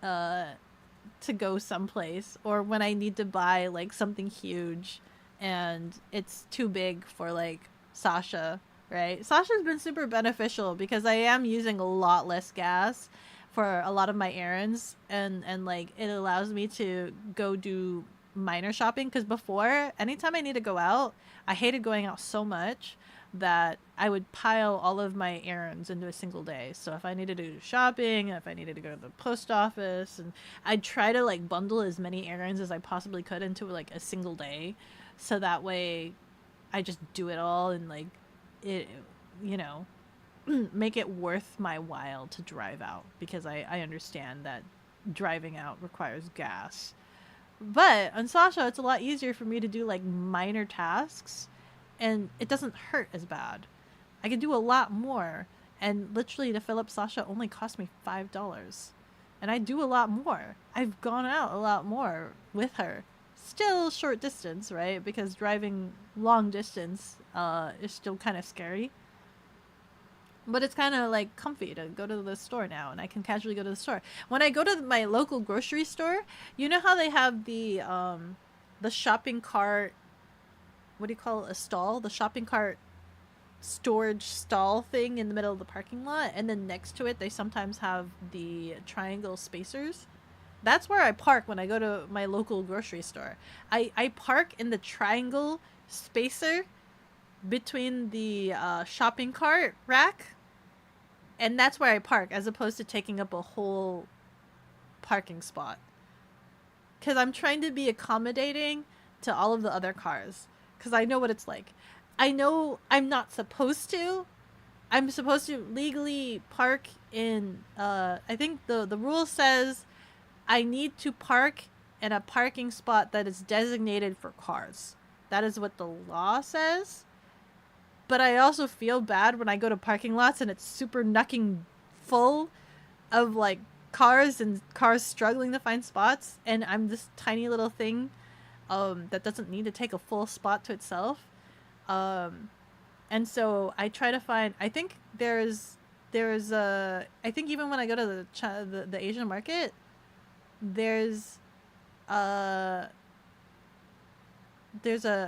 to go someplace, or when I need to buy like something huge and it's too big for like Sasha, right? Sasha's been super beneficial because I am using a lot less gas for a lot of my errands, and like it allows me to go do minor shopping, because before, anytime I need to go out, I hated going out so much that I would pile all of my errands into a single day. So if I needed to do shopping, if I needed to go to the post office, and I'd try to like bundle as many errands as I possibly could into like a single day, so that way I just do it all and like it, you know, make it worth my while to drive out, because I understand that driving out requires gas. But on Sasha, it's a lot easier for me to do like minor tasks, and it doesn't hurt as bad. I can do a lot more, and literally to fill up Sasha only cost me $5. And I do a lot more. I've gone out a lot more with her. Still short distance, right? Because driving long distance is still kind of scary. But it's kind of like comfy to go to the store now, and I can casually go to the store. When I go to my local grocery store, you know how they have the shopping cart, what do you call it, a stall? The shopping cart storage stall thing in the middle of the parking lot, and then next to it they sometimes have the triangle spacers. That's where I park when I go to my local grocery store. I park in the triangle spacer between the shopping cart rack, and that's where I park, as opposed to taking up a whole parking spot, because I'm trying to be accommodating to all of the other cars, because I know what it's like. I know I'm not supposed to. I'm supposed to legally park in I think the rule says I need to park in a parking spot that is designated for cars. That is what the law says. But I also feel bad when I go to parking lots and it's super knucking full of like cars, and cars struggling to find spots, and I'm this tiny little thing that doesn't need to take a full spot to itself. And so I try to find, I think there's a, I think even when I go to the Asian market, there's a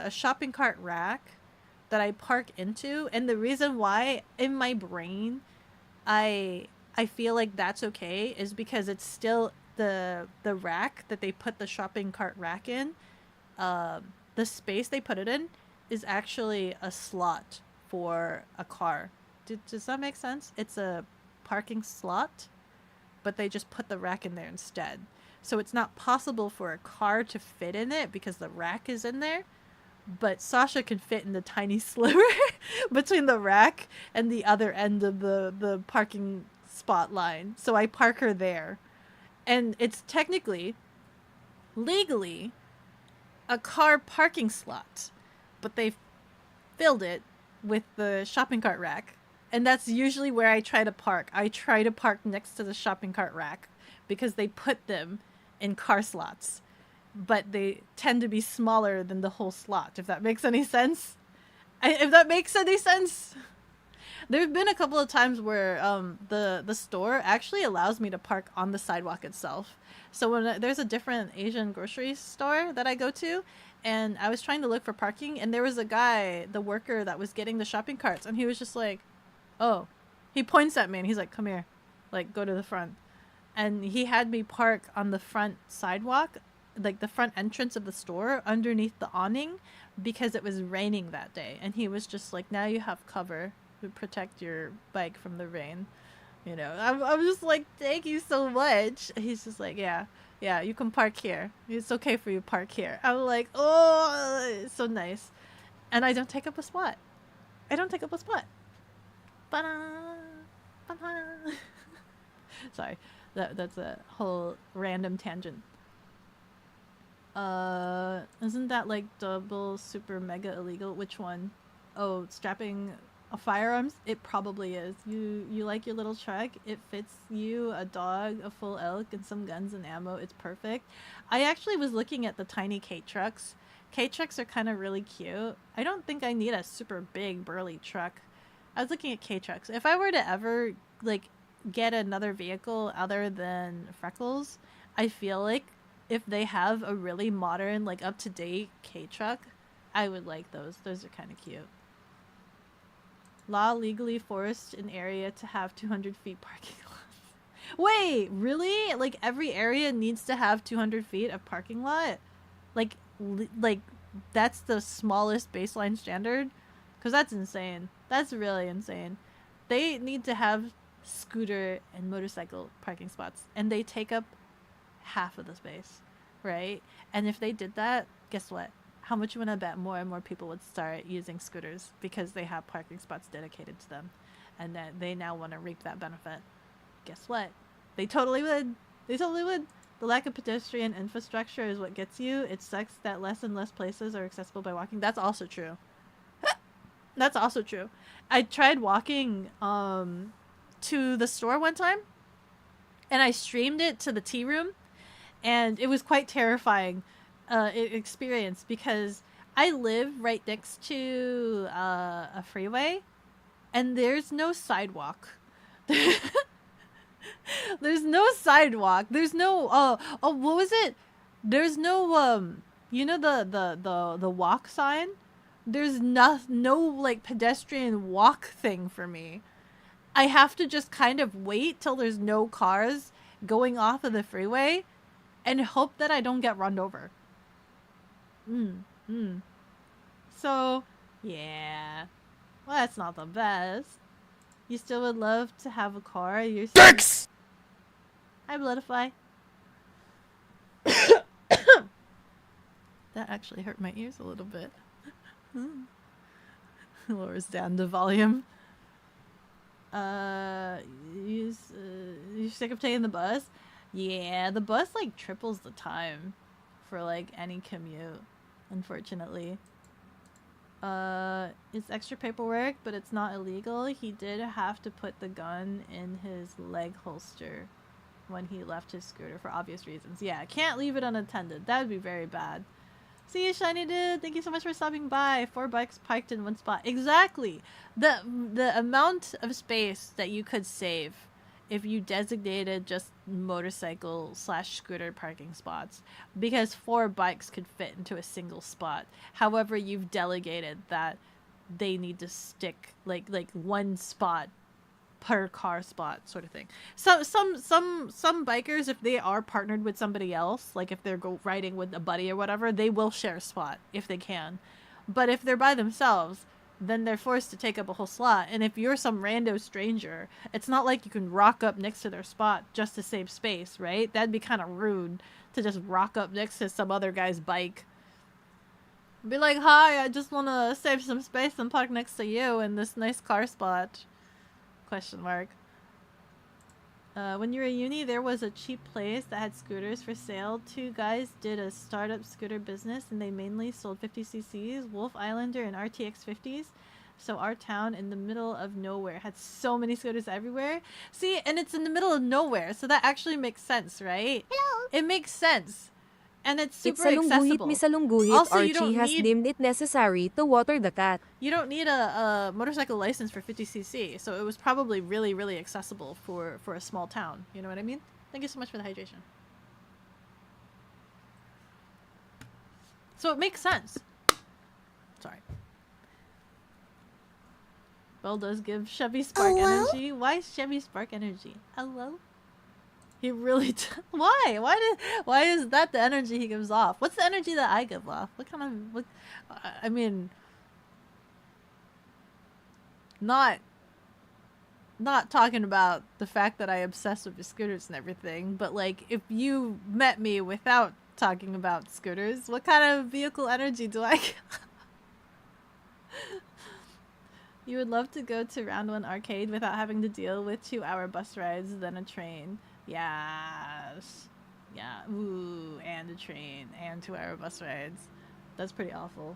shopping cart rack that I park into, and the reason why in my brain I feel like that's okay is because it's still the rack that they put the shopping cart rack in. The space they put it in is actually a slot for a car. Does that make sense? It's a parking slot, but they just put the rack in there instead. So it's not possible for a car to fit in it because the rack is in there. But Sasha can fit in the tiny sliver between the rack and the other end of the parking spot line. So I park her there. And it's technically, legally, a car parking slot. But they filled it with the shopping cart rack. And that's usually where I try to park. I try to park next to the shopping cart rack because they put them in car slots. But they tend to be smaller than the whole slot, if that makes any sense. If that makes any sense. There've been a couple of times where the store actually allows me to park on the sidewalk itself. So when there's a different Asian grocery store that I go to, and I was trying to look for parking, and there was a guy, the worker that was getting the shopping carts, and he was just like, oh, he points at me and he's like, come here, like go to the front. And he had me park on the front sidewalk, like the front entrance of the store underneath the awning, because it was raining that day, and he was just like, now you have cover to protect your bike from the rain, you know. I'm just like, thank you so much. He's just like, yeah, you can park here, it's okay for you to park here. I'm like, oh, it's so nice. And I don't take up a spot. Sorry, that's a whole random tangent. Isn't that like double super mega illegal? Which one? Oh, strapping a firearms? It probably is. You like your little truck? It fits you, a dog, a full elk, and some guns and ammo. It's perfect. I actually was looking at the tiny K-trucks. K-trucks are kind of really cute. I don't think I need a super big burly truck. I was looking at K-trucks. If I were to ever like get another vehicle other than Freckles, I feel like if they have a really modern, like up-to-date K-truck, I would like those. Those are kind of cute. Law legally forced an area to have 200 feet parking lots. Wait, really? Like every area needs to have 200 feet of parking lot? Like that's the smallest baseline standard? Because that's insane. That's really insane. They need to have scooter and motorcycle parking spots, and they take up half of the space, right? And if they did that, guess what? How much you want to bet more and more people would start using scooters because they have parking spots dedicated to them, and that they now want to reap that benefit. Guess what? They totally would. They totally would. The lack of pedestrian infrastructure is what gets you. It sucks that less and less places are accessible by walking. That's also true. That's also true. I tried walking to the store one time, and I streamed it to the tea room, and it was quite terrifying experience because I live right next to a freeway, and there's no sidewalk. There's no sidewalk. There's no what was it? There's no you know the walk sign? There's no like pedestrian walk thing for me. I have to just kind of wait till there's no cars going off of the freeway and hope that I don't get run over. So, yeah. Well, that's not the best. You still would love to have a car. You're Dicks! Hi, Bloodify. That actually hurt my ears a little bit. Lowers down the volume. You sick of taking the bus? Yeah, the bus like triples the time for like any commute, unfortunately. It's extra paperwork, but it's not illegal. He did have to put the gun in his leg holster when he left his scooter for obvious reasons. Yeah, can't leave it unattended. That would be very bad. See you, Shiny Dude. Thank you so much for stopping by. 4 bikes parked in one spot. Exactly. The amount of space that you could save if you designated just motorcycle / scooter parking spots, because 4 bikes could fit into a single spot. However, you've delegated that they need to stick like one spot per car spot, sort of thing. So some bikers, if they are partnered with somebody else, like if they're riding with a buddy or whatever, they will share a spot if they can. But if they're by themselves, then they're forced to take up a whole slot. And if you're some rando stranger, it's not like you can rock up next to their spot just to save space, right? That'd be kind of rude to just rock up next to some other guy's bike. Be like, hi, I just want to save some space and park next to you in this nice car spot. Question mark. When you were at uni, there was a cheap place that had scooters for sale. 2 guys did a startup scooter business, and they mainly sold 50cc's, Wolf Islander, and RTX 50s. So our town in the middle of nowhere had so many scooters everywhere. See, and it's in the middle of nowhere, so that actually makes sense, right? Hello. It makes sense. And it's super Itsalungguhit accessible. misalungguhit Also, you don't Archie has need- deemed it necessary to water the cat. You don't need a motorcycle license for 50cc, so it was probably really, really accessible for a small town. You know what I mean? Thank you so much for the hydration. So it makes sense. Sorry. Bell does give Chevy Spark Hello? energy. Why Chevy Spark energy? Hello? He really why? Why is that the energy he gives off? What's the energy that I give off? What kind of what I mean, not talking about the fact that I obsess with scooters and everything, but like if you met me without talking about scooters, what kind of vehicle energy do I get? You would love to go to Round 1 Arcade without having to deal with 2-hour bus rides, then a train. Yes. Yeah. Ooh, and a train and 2-hour bus rides. That's pretty awful.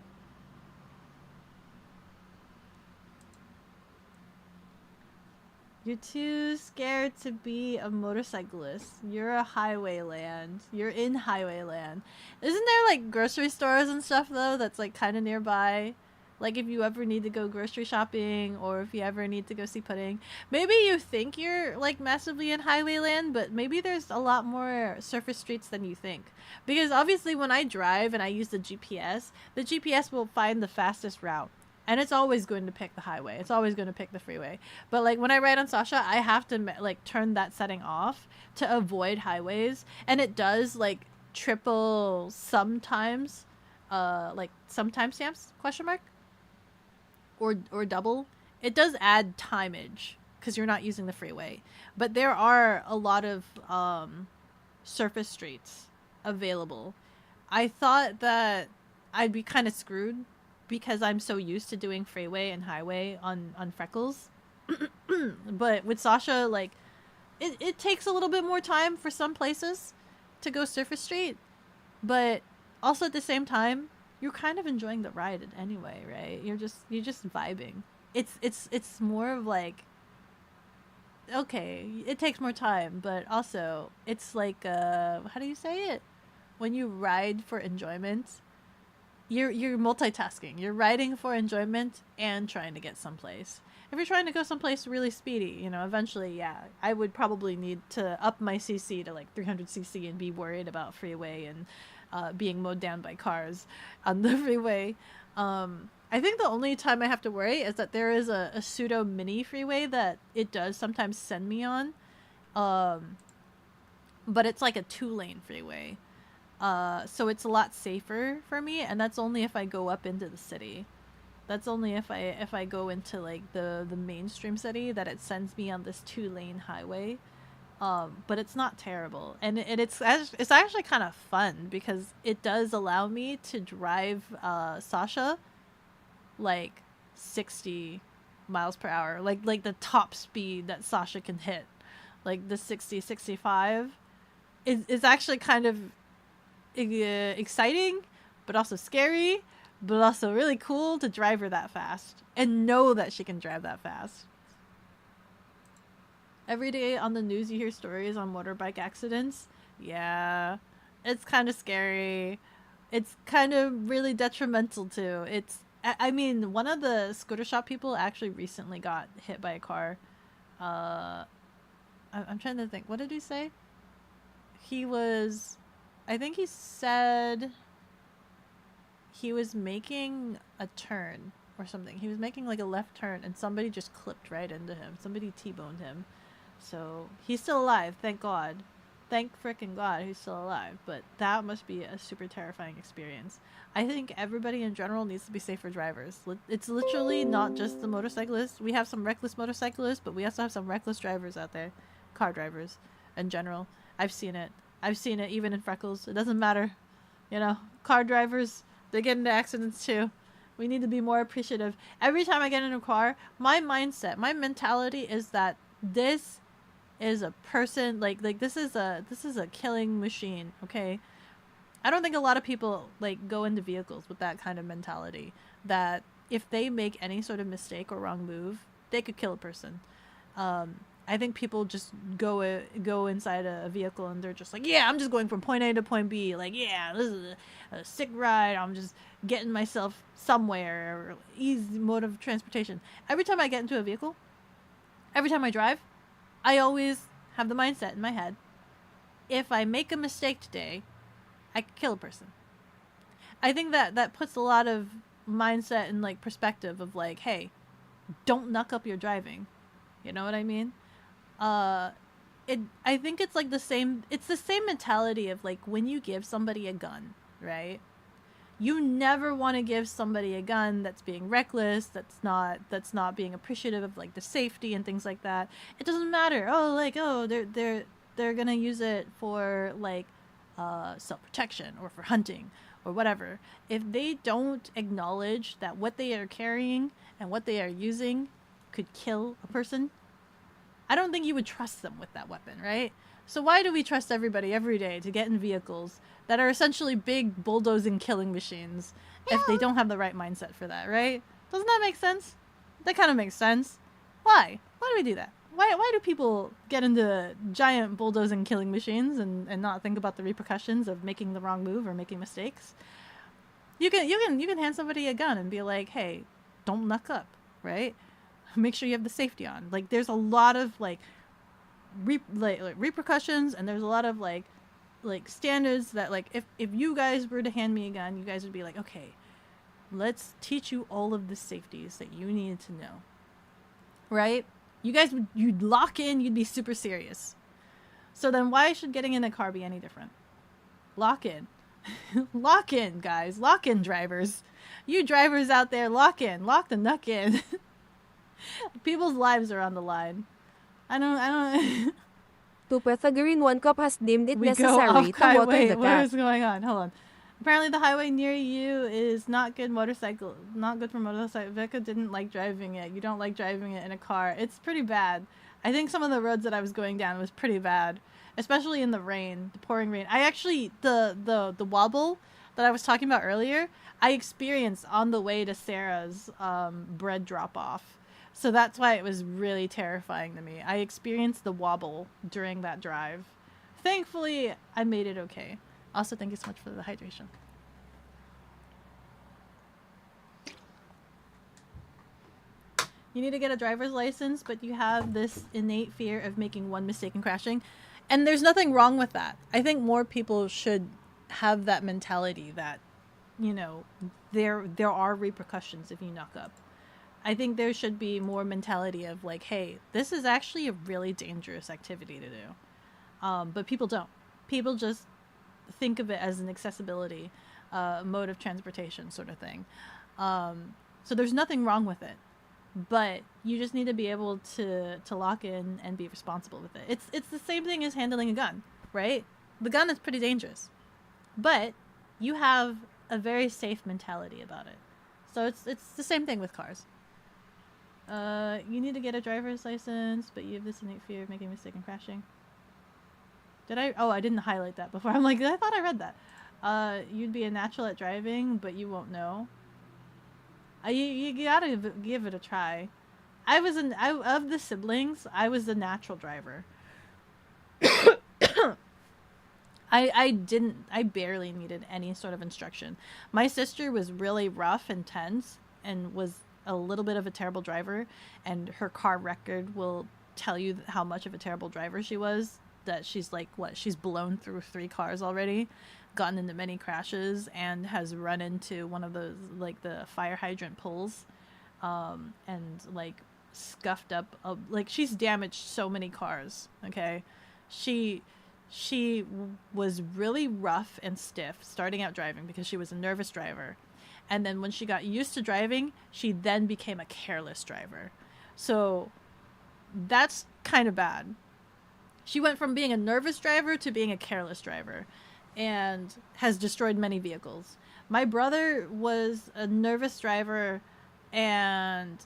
You're too scared to be a motorcyclist. You're a highway land. You're in highway land. Isn't there like grocery stores and stuff though that's like kind of nearby? Like if you ever need to go grocery shopping or if you ever need to go see pudding. Maybe you think you're like massively in highway land, but maybe there's a lot more surface streets than you think. Because obviously when I drive and I use the GPS will find the fastest route. And it's always going to pick the highway. It's always going to pick the freeway. But like when I ride on Sasha, I have to like turn that setting off to avoid highways, and it does like triple sometimes, like some timestamps question mark, or double. It does add timeage because you're not using the freeway. But there are a lot of surface streets available. I thought that I'd be kind of screwed because I'm so used to doing freeway and highway on Freckles. But with Sasha, like, it takes a little bit more time for some places to go surface street. But also at the same time, you're kind of enjoying the ride anyway, right? You're just vibing. It's more of like, okay, it takes more time, but also it's like how do you say it? When you ride for enjoyment, you're multitasking. You're riding for enjoyment and trying to get someplace. If you're trying to go someplace really speedy, eventually, yeah, I would probably need to up my CC to like 300cc and be worried about freeway and being mowed down by cars on the freeway. I think the only time I have to worry is that there is a pseudo mini freeway that it does sometimes send me on. But it's like a 2-lane freeway. So it's a lot safer for me, and that's only if I go up into the city. That's only if I go into like the mainstream city that it sends me on this 2-lane highway. But it's not terrible, and it's actually kind of fun because it does allow me to drive Sasha like 60 miles per hour, like the top speed that Sasha can hit, like the 60, 65. It's actually kind of exciting, but also scary, but also really cool to drive her that fast and know that she can drive that fast. Every day on the news you hear stories on motorbike accidents. Yeah, it's kind of scary. It's kind of really detrimental too. I mean, one of the scooter shop people actually recently got hit by a car. I'm trying to think. What did he say? I think he said he was making a turn or something. He was making like a left turn and somebody just clipped right into him. Somebody T-boned him. So he's still alive, thank God. Thank frickin' God he's still alive. But that must be a super terrifying experience. I think everybody in general needs to be safer drivers. It's literally not just the motorcyclists. We have some reckless motorcyclists, but we also have some reckless drivers out there. Car drivers in general. I've seen it. I've seen it even in Freckles. It doesn't matter. Car drivers, they get into accidents too. We need to be more appreciative. Every time I get in a car, my mindset, my mentality is that this is a person, like this is a killing machine, okay? I don't think a lot of people like go into vehicles with that kind of mentality, that if they make any sort of mistake or wrong move, they could kill a person. I think people just go inside a vehicle and they're just like, yeah, I'm just going from point A to point B. Like, yeah, this is a sick ride. I'm just getting myself somewhere, or easy mode of transportation. Every time I get into a vehicle, every time I drive, I always have the mindset in my head, if I make a mistake today, I could kill a person. I think that puts a lot of mindset and like perspective of like, hey, don't knuck up your driving. You know what I mean? I think it's like the same mentality of like when you give somebody a gun, right? You never want to give somebody a gun that's being reckless, that's not being appreciative of like the safety and things like that. It doesn't matter. They're gonna use it for like self-protection or for hunting or whatever. If they don't acknowledge that what they are carrying and what they are using could kill a person, I don't think you would trust them with that weapon, right? So why do we trust everybody every day to get in vehicles that are essentially big bulldozing killing machines if they don't have the right mindset for that, right? Doesn't that make sense? That kind of makes sense. Why? Why do we do that? Why do people get into giant bulldozing killing machines and not think about the repercussions of making the wrong move or making mistakes? You can hand somebody a gun and be like, hey, don't knuck up, right? Make sure you have the safety on. Like, there's a lot of like repercussions, and there's a lot of like standards that like if you guys were to hand me a gun, you guys would be like, okay, Let's teach you all of the safeties that you need to know. Right? You guys you'd lock in, you'd be super serious. So then why should getting in a car be any different? Lock in. Lock in, guys. Lock in, drivers. You drivers out there, lock in. Lock the nuck in. People's lives are on the line. I don't To Pythagorean 1 cup has deemed it we go necessary off to water highway. the What cat. is going on? Hold on. Apparently the highway near you is not good not good for motorcycle. Beko didn't like driving it. You don't like driving it in a car. It's pretty bad. I think some of the roads that I was going down was pretty bad, especially in the rain, the pouring rain. I actually, the wobble that I was talking about earlier, I experienced on the way to Sarah's bread drop off. So that's why it was really terrifying to me. I experienced the wobble during that drive. Thankfully, I made it okay. Also, thank you so much for the hydration. You need to get a driver's license, but you have this innate fear of making one mistake and crashing. And there's nothing wrong with that. I think more people should have that mentality that, you know, there are repercussions if you knock up. I think there should be more mentality of like, hey, this is actually a really dangerous activity to do. But people don't. People just think of it as an accessibility mode of transportation sort of thing. So there's nothing wrong with it. But you just need to be able to lock in and be responsible with it. It's the same thing as handling a gun, right? The gun is pretty dangerous. But you have a very safe mentality about it. So it's the same thing with cars. You need to get a driver's license, but you have this innate fear of making a mistake and crashing. Did I? Oh, I didn't highlight that before. I'm like, I thought I read that. You'd be a natural at driving, but you won't know. You gotta give it a try. Of the siblings, I was the natural driver. I barely needed any sort of instruction. My sister was really rough and tense and was a little bit of a terrible driver, and her car record will tell you how much of a terrible driver she was. That she's like, she's blown through 3 cars already, gotten into many crashes, and has run into one of those, like, the fire hydrant poles, and like scuffed up like, she's damaged so many cars. Okay, she was really rough and stiff starting out driving because she was a nervous driver, and then when she got used to driving, she then became a careless driver. So that's kind of bad. She went from being a nervous driver to being a careless driver, and has destroyed many vehicles. My brother was a nervous driver, and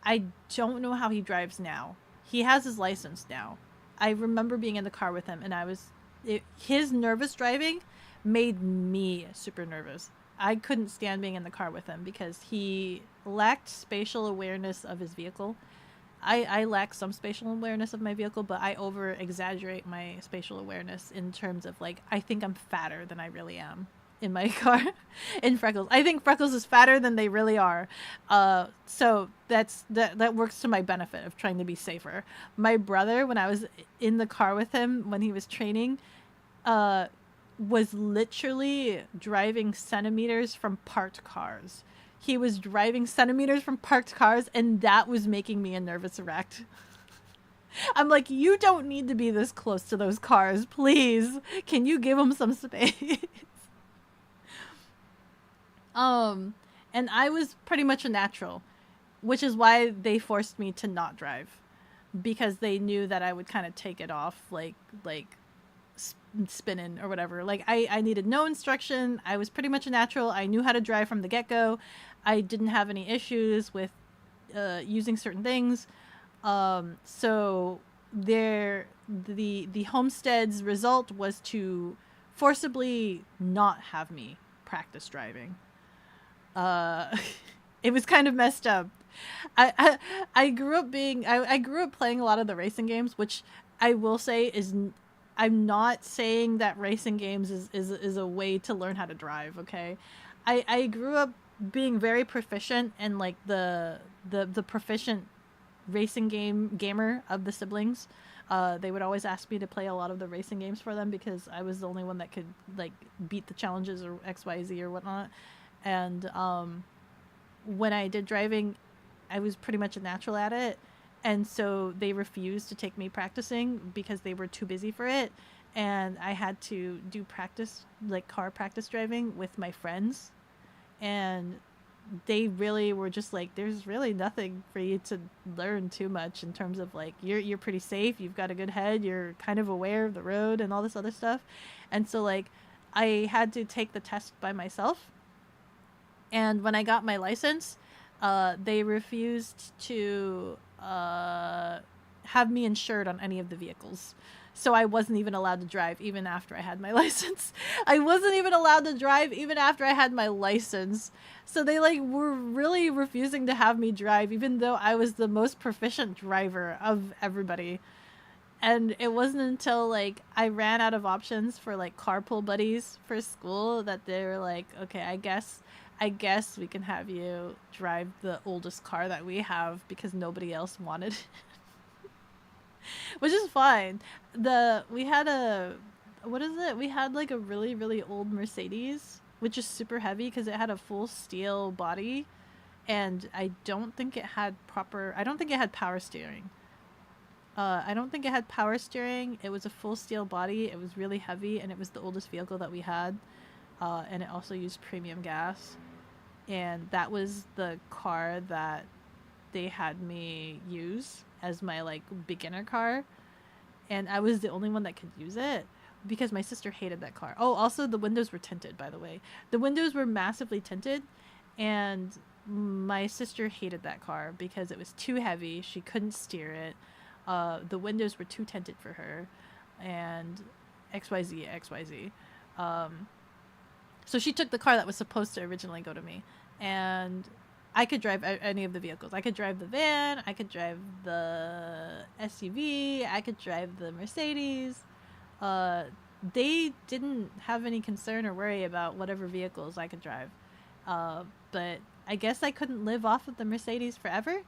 I don't know how he drives now. He has his license now. I remember being in the car with him, and his nervous driving made me super nervous. I couldn't stand being in the car with him because he lacked spatial awareness of his vehicle. I lack some spatial awareness of my vehicle, but I over exaggerate my spatial awareness in terms of, like, I think I'm fatter than I really am in my car. In Freckles, I think Freckles is fatter than they really are. So that works to my benefit of trying to be safer. My brother, when I was in the car with him when he was training, was literally driving centimeters from parked cars. He was driving centimeters from parked cars, and that was making me a nervous wreck. I'm like, you don't need to be this close to those cars. Please, can you give them some space? And I was pretty much a natural, which is why they forced me to not drive, because they knew that I would kind of take it off, like spinning or whatever. Like, I needed no instruction. I was pretty much a natural. I knew how to drive from the get-go. I didn't have any issues with using certain things. So the homestead's result was to forcibly not have me practice driving. It was kind of messed up. I grew up playing a lot of the racing games, which I will say is, I'm not saying that racing games is a way to learn how to drive. Okay, I grew up being very proficient and like the proficient racing gamer of the siblings. They would always ask me to play a lot of the racing games for them because I was the only one that could, like, beat the challenges or XYZ or whatnot. And when I did driving, I was pretty much a natural at it. And so they refused to take me practicing because they were too busy for it. And I had to do practice, like car practice driving with my friends. And they really were just like, there's really nothing for you to learn too much in terms of like, you're pretty safe. You've got a good head. You're kind of aware of the road and all this other stuff. And so like, I had to take the test by myself. And when I got my license, they refused to have me insured on any of the vehicles. So I wasn't even allowed to drive even after I had my license. I wasn't even allowed to drive even after I had my license. So they like were really refusing to have me drive even though I was the most proficient driver of everybody. And it wasn't until like I ran out of options for like carpool buddies for school that they were like, okay, I guess we can have you drive the oldest car that we have because nobody else wanted it. Which is fine. We had like a really, really old Mercedes, which is super heavy because it had a full steel body, and I don't think it had power steering. It was a full steel body. It was really heavy, and it was the oldest vehicle that we had. And it also used premium gas. And that was the car that they had me use as my like beginner car. And I was the only one that could use it because my sister hated that car. Oh, also the windows were tinted, by the way. The windows were massively tinted, and my sister hated that car because it was too heavy. She couldn't steer it. The windows were too tinted for her, and XYZ. So she took the car that was supposed to originally go to me, and I could drive any of the vehicles. I could drive the van, I could drive the SUV, I could drive the Mercedes. They didn't have any concern or worry about whatever vehicles I could drive. But I guess I couldn't live off of the Mercedes forever.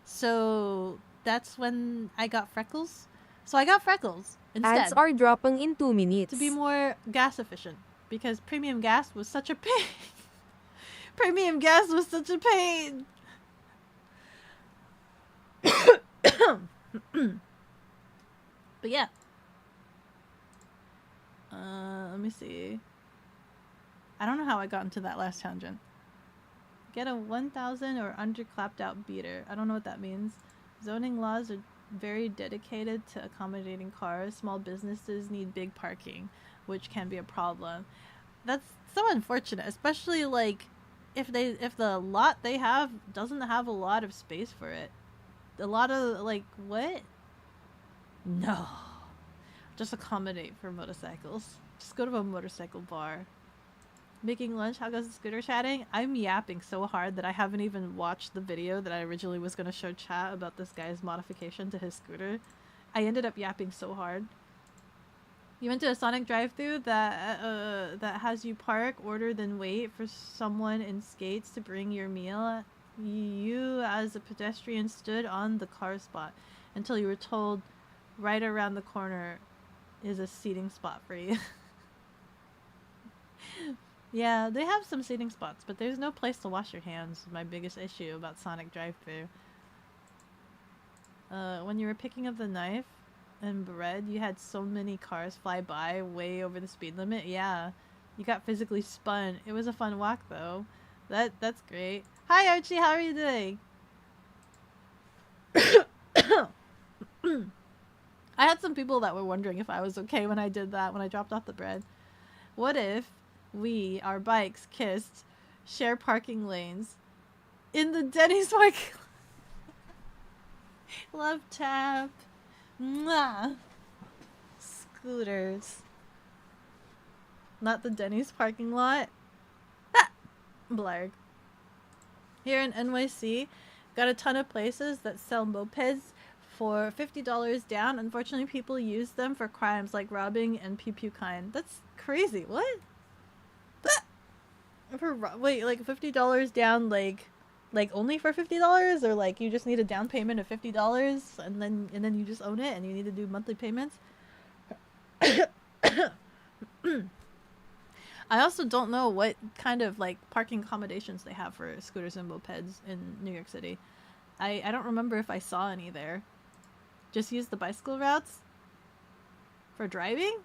So that's when I got freckles. So I got freckles instead. Ads are dropping in 2 minutes. To be more gas efficient. Because premium gas was such a pain. Premium gas was such a pain. But yeah. Let me see. I don't know how I got into that last tangent. Get a 1,000 or under clapped out beater. I don't know what that means. Zoning laws are very dedicated to accommodating cars. Small businesses need big parking, which can be a problem. That's so unfortunate, especially like if the lot they have doesn't have a lot of space for it. A lot of like what? No. Just accommodate for motorcycles. Just go to a motorcycle bar. Making lunch, how goes the scooter chatting? I'm yapping so hard that I haven't even watched the video that I originally was going to show chat about this guy's modification to his scooter. I ended up yapping so hard. You went to a Sonic drive-thru that has you park, order, then wait for someone in skates to bring your meal. You, as a pedestrian, stood on the car spot until you were told right around the corner is a seating spot for you. Yeah, they have some seating spots, but there's no place to wash your hands. My biggest issue about Sonic drive-thru. When you were picking up the knife and bread, you had so many cars fly by way over the speed limit. Yeah, you got physically spun. It was a fun walk, though. That's great. Hi, Archie. How are you doing? I had some people that were wondering if I was okay when I did that, when I dropped off the bread. What if our bikes kissed, share parking lanes in the Denny's parking lot? Love tap. Mwah. Scooters. Not the Denny's parking lot. Ah! Blarg. Here in NYC, got a ton of places that sell mopeds for $50 down. Unfortunately, people use them for crimes like robbing and pew-pew kind. That's crazy. What? Wait, like $50 down, like only for $50, or like you just need a down payment of $50 and then you just own it and you need to do monthly payments? I also don't know what kind of like parking accommodations they have for scooters and mopeds in New York City. I don't remember if I saw any there. Just use the bicycle routes for driving?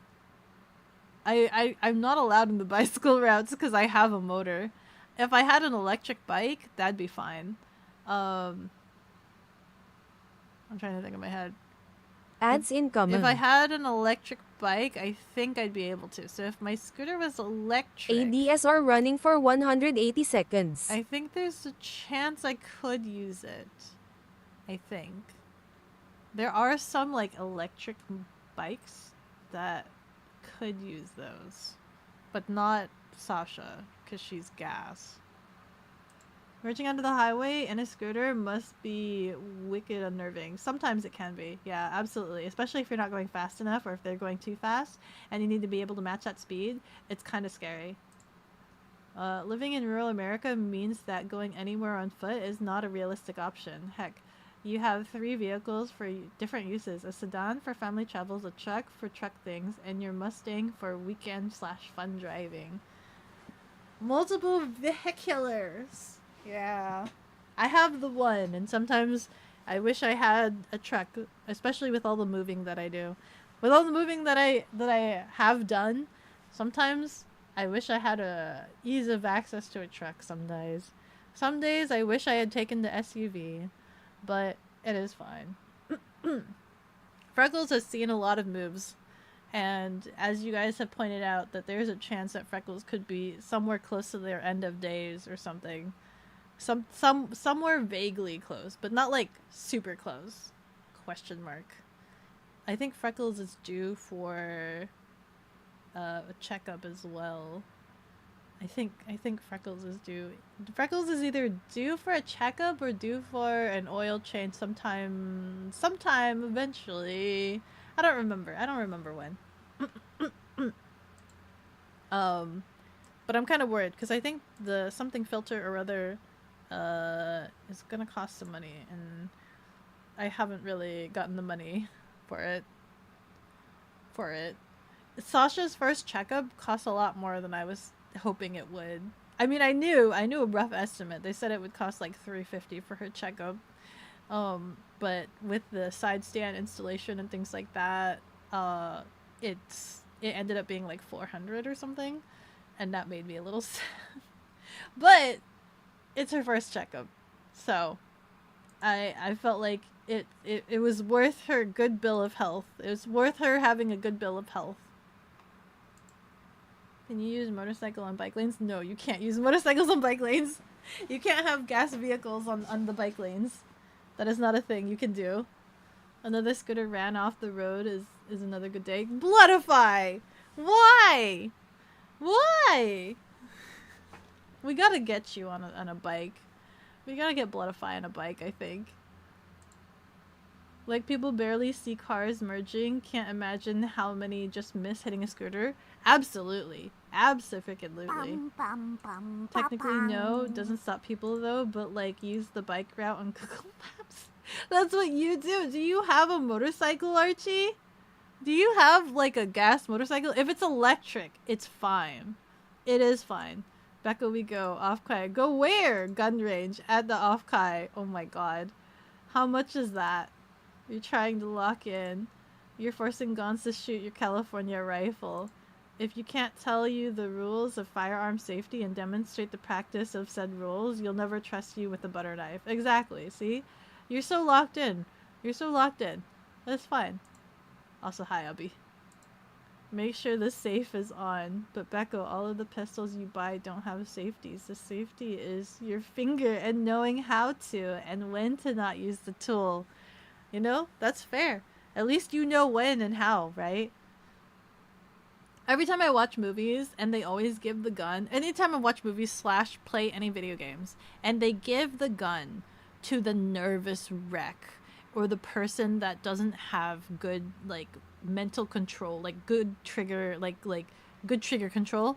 I'm not allowed in the bicycle routes because I have a motor. If I had an electric bike, that'd be fine. I'm trying to think in my head. Ads incoming. If I had an electric bike, I think I'd be able to. So if my scooter was electric, ADSR running for 180 seconds. I think there's a chance I could use it. I think. There are some like electric bikes that could use those. But not Sasha, because she's gas. Merging onto the highway in a scooter must be wicked unnerving. Sometimes it can be. Yeah, absolutely. Especially if you're not going fast enough or if they're going too fast and you need to be able to match that speed. It's kind of scary. Living in rural America means that going anywhere on foot is not a realistic option. Heck, you have 3 vehicles for different uses. A sedan for family travels, a truck for truck things, and your Mustang for weekend/fun driving. Multiple vehiculars. Yeah. I have the one, and sometimes I wish I had a truck, especially with all the moving that I do. With all the moving that I have done, sometimes I wish I had a ease of access to a truck some days. Some days I wish I had taken the SUV, but it is fine. Freckles has seen a lot of moves, and as you guys have pointed out, that there's a chance that Freckles could be somewhere close to their end of days or something. Somewhere vaguely close, but not like super close. Question mark. I think Freckles is due for a checkup as well. I think Freckles is due. Freckles is either due for a checkup or due for an oil change sometime eventually. I don't remember when. But I'm kind of worried because I think the something filter or other is gonna cost some money, and I haven't really gotten the money for it. Sasha's first checkup cost a lot more than I was hoping it would. I mean, I knew a rough estimate. They said it would cost like $350 for her checkup. But with the side stand installation and things like that, it ended up being like $400 or something, and that made me a little sad. But it's her first checkup, so I felt like it was worth her good bill of health. It was worth her having a good bill of health. Can you use motorcycle on bike lanes? No, you can't use motorcycles on bike lanes. You can't have gas vehicles on the bike lanes. That is not a thing you can do. Another scooter ran off the road is another good day. Bloodify! Why? Why? We gotta get you on a bike. We gotta get Bloodify on a bike, I think. Like, people barely see cars merging. Can't imagine how many just miss hitting a scooter. Absolutely. Abso-freaking-lutely. Technically, no. Doesn't stop people, though. But, like, use the bike route on Google Maps. That's what you do. Do you have a motorcycle, Archie? Do you have, like, a gas motorcycle? If it's electric, it's fine. It is fine. Beko, we go. Off-Kai. Go where? Gun range. At the Off-Kai. Oh my god. How much is that? You're trying to lock in. You're forcing guns to shoot your California rifle. If you can't tell you the rules of firearm safety and demonstrate the practice of said rules, you'll never trust you with a butter knife. Exactly, see? You're so locked in. You're so locked in. That's fine. Also, hi, Abby. Make sure the safe is on. But Beko, all of the pistols you buy don't have safeties. The safety is your finger and knowing how to and when to not use the tool. You know? That's fair. At least you know when and how, right? Every time I watch movies, and they always give the gun, anytime I watch movies / play any video games, and they give the gun to the nervous wreck, or the person that doesn't have good, like, mental control, like, good trigger, like, good trigger control,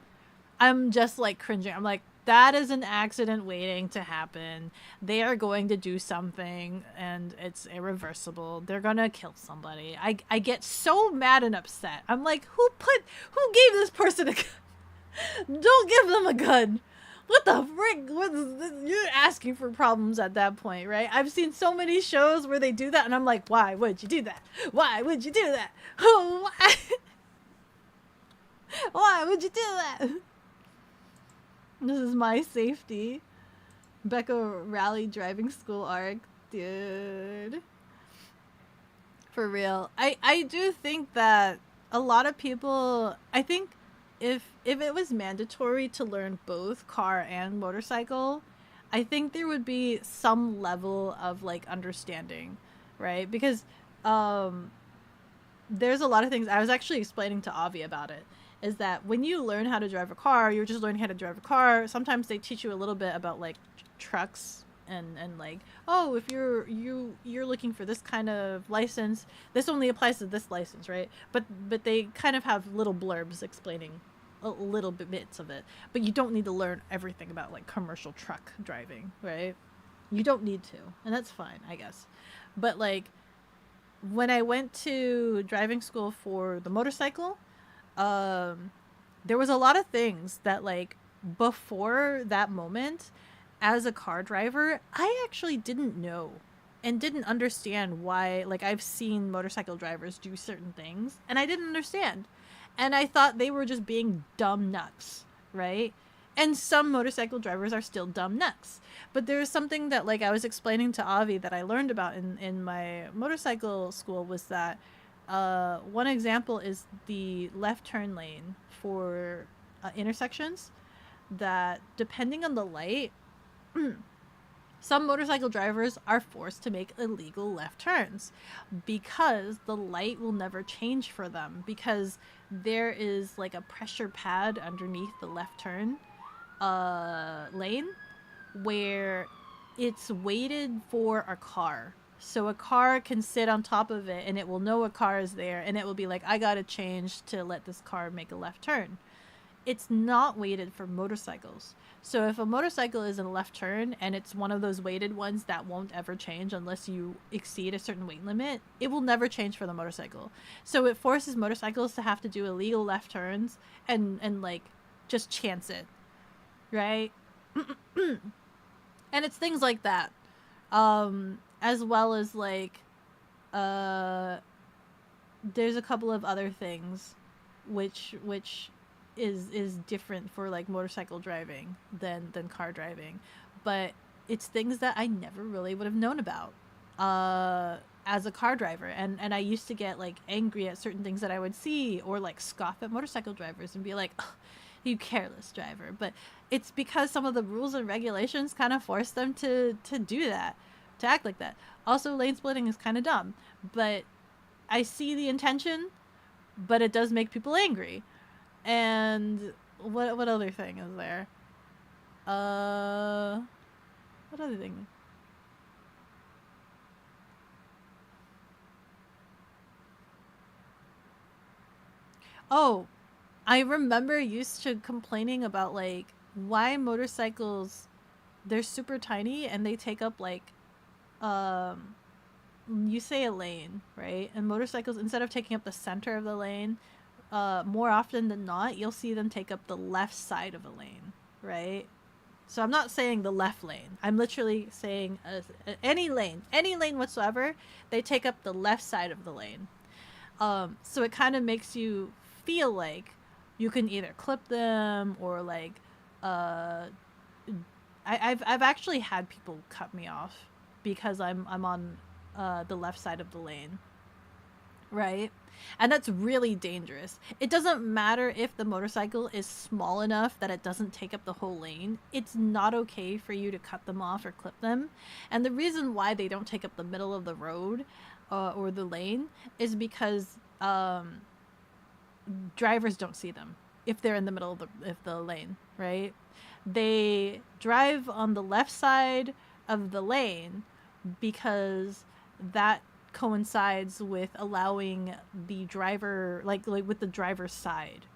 I'm just, like, cringing. I'm like, that is an accident waiting to happen. They are going to do something, and it's irreversible. They're gonna kill somebody. I get so mad and upset. I'm like, who gave this person a gun? Don't give them a gun. What the frick? What is this? You're asking for problems at that point, right? I've seen so many shows where they do that, and I'm like, why would you do that? Why would you do that? Why? Why would you do that? This is my safety. Beko rally driving school arc, dude. For real. I do think that a lot of people, I think if it was mandatory to learn both car and motorcycle, I think there would be some level of like understanding, right? Because there's a lot of things. I was actually explaining to Avi about it, is that when you learn how to drive a car, you're just learning how to drive a car. Sometimes they teach you a little bit about like trucks and like, oh, if you're looking for this kind of license, this only applies to this license, right? But they kind of have little blurbs explaining a little bits of it. But you don't need to learn everything about like commercial truck driving, right? You don't need to, and that's fine, I guess. But like when I went to driving school for the motorcycle, there was a lot of things that like before that moment, as a car driver, I actually didn't know and didn't understand why. Like, I've seen motorcycle drivers do certain things and I didn't understand, and I thought they were just being dumb nuts, right? And some motorcycle drivers are still dumb nuts. But there's something that like I was explaining to Avi that I learned about in my motorcycle school, was that one example is the left turn lane for intersections, that depending on the light, some motorcycle drivers are forced to make illegal left turns because the light will never change for them, because there is like a pressure pad underneath the left turn lane where it's weighted for a car. So a car can sit on top of it and it will know a car is there, and it will be like, I gotta change to let this car make a left turn. It's not weighted for motorcycles. So if a motorcycle is in a left turn and it's one of those weighted ones that won't ever change unless you exceed a certain weight limit, it will never change for the motorcycle. So it forces motorcycles to have to do illegal left turns and like just chance it, right? And it's things like that, as well as like there's a couple of other things which is different for like motorcycle driving than car driving, but it's things that I never really would have known about as a car driver, and I used to get like angry at certain things that I would see, or like scoff at motorcycle drivers and be like, oh, you careless driver. But it's because some of the rules and regulations kind of force them to do that, to act like that. Also, lane splitting is kind of dumb, but I see the intention, but it does make people angry. And what other thing is there? What other thing? Oh, I remember used to complaining about like why motorcycles, they're super tiny and they take up like you say a lane, right? And motorcycles, instead of taking up the center of the lane, more often than not, you'll see them take up the left side of a lane, right? So I'm not saying the left lane. I'm literally saying any lane whatsoever, they take up the left side of the lane. So it kind of makes you feel like you can either clip them or like, I've actually had people cut me off because I'm on the left side of the lane, right? And that's really dangerous. It doesn't matter if the motorcycle is small enough that it doesn't take up the whole lane. It's not okay for you to cut them off or clip them. And the reason why they don't take up the middle of the road or the lane is because drivers don't see them if they're in the middle of the lane, right? They drive on the left side of the lane because that coincides with allowing the driver, like with the driver's side.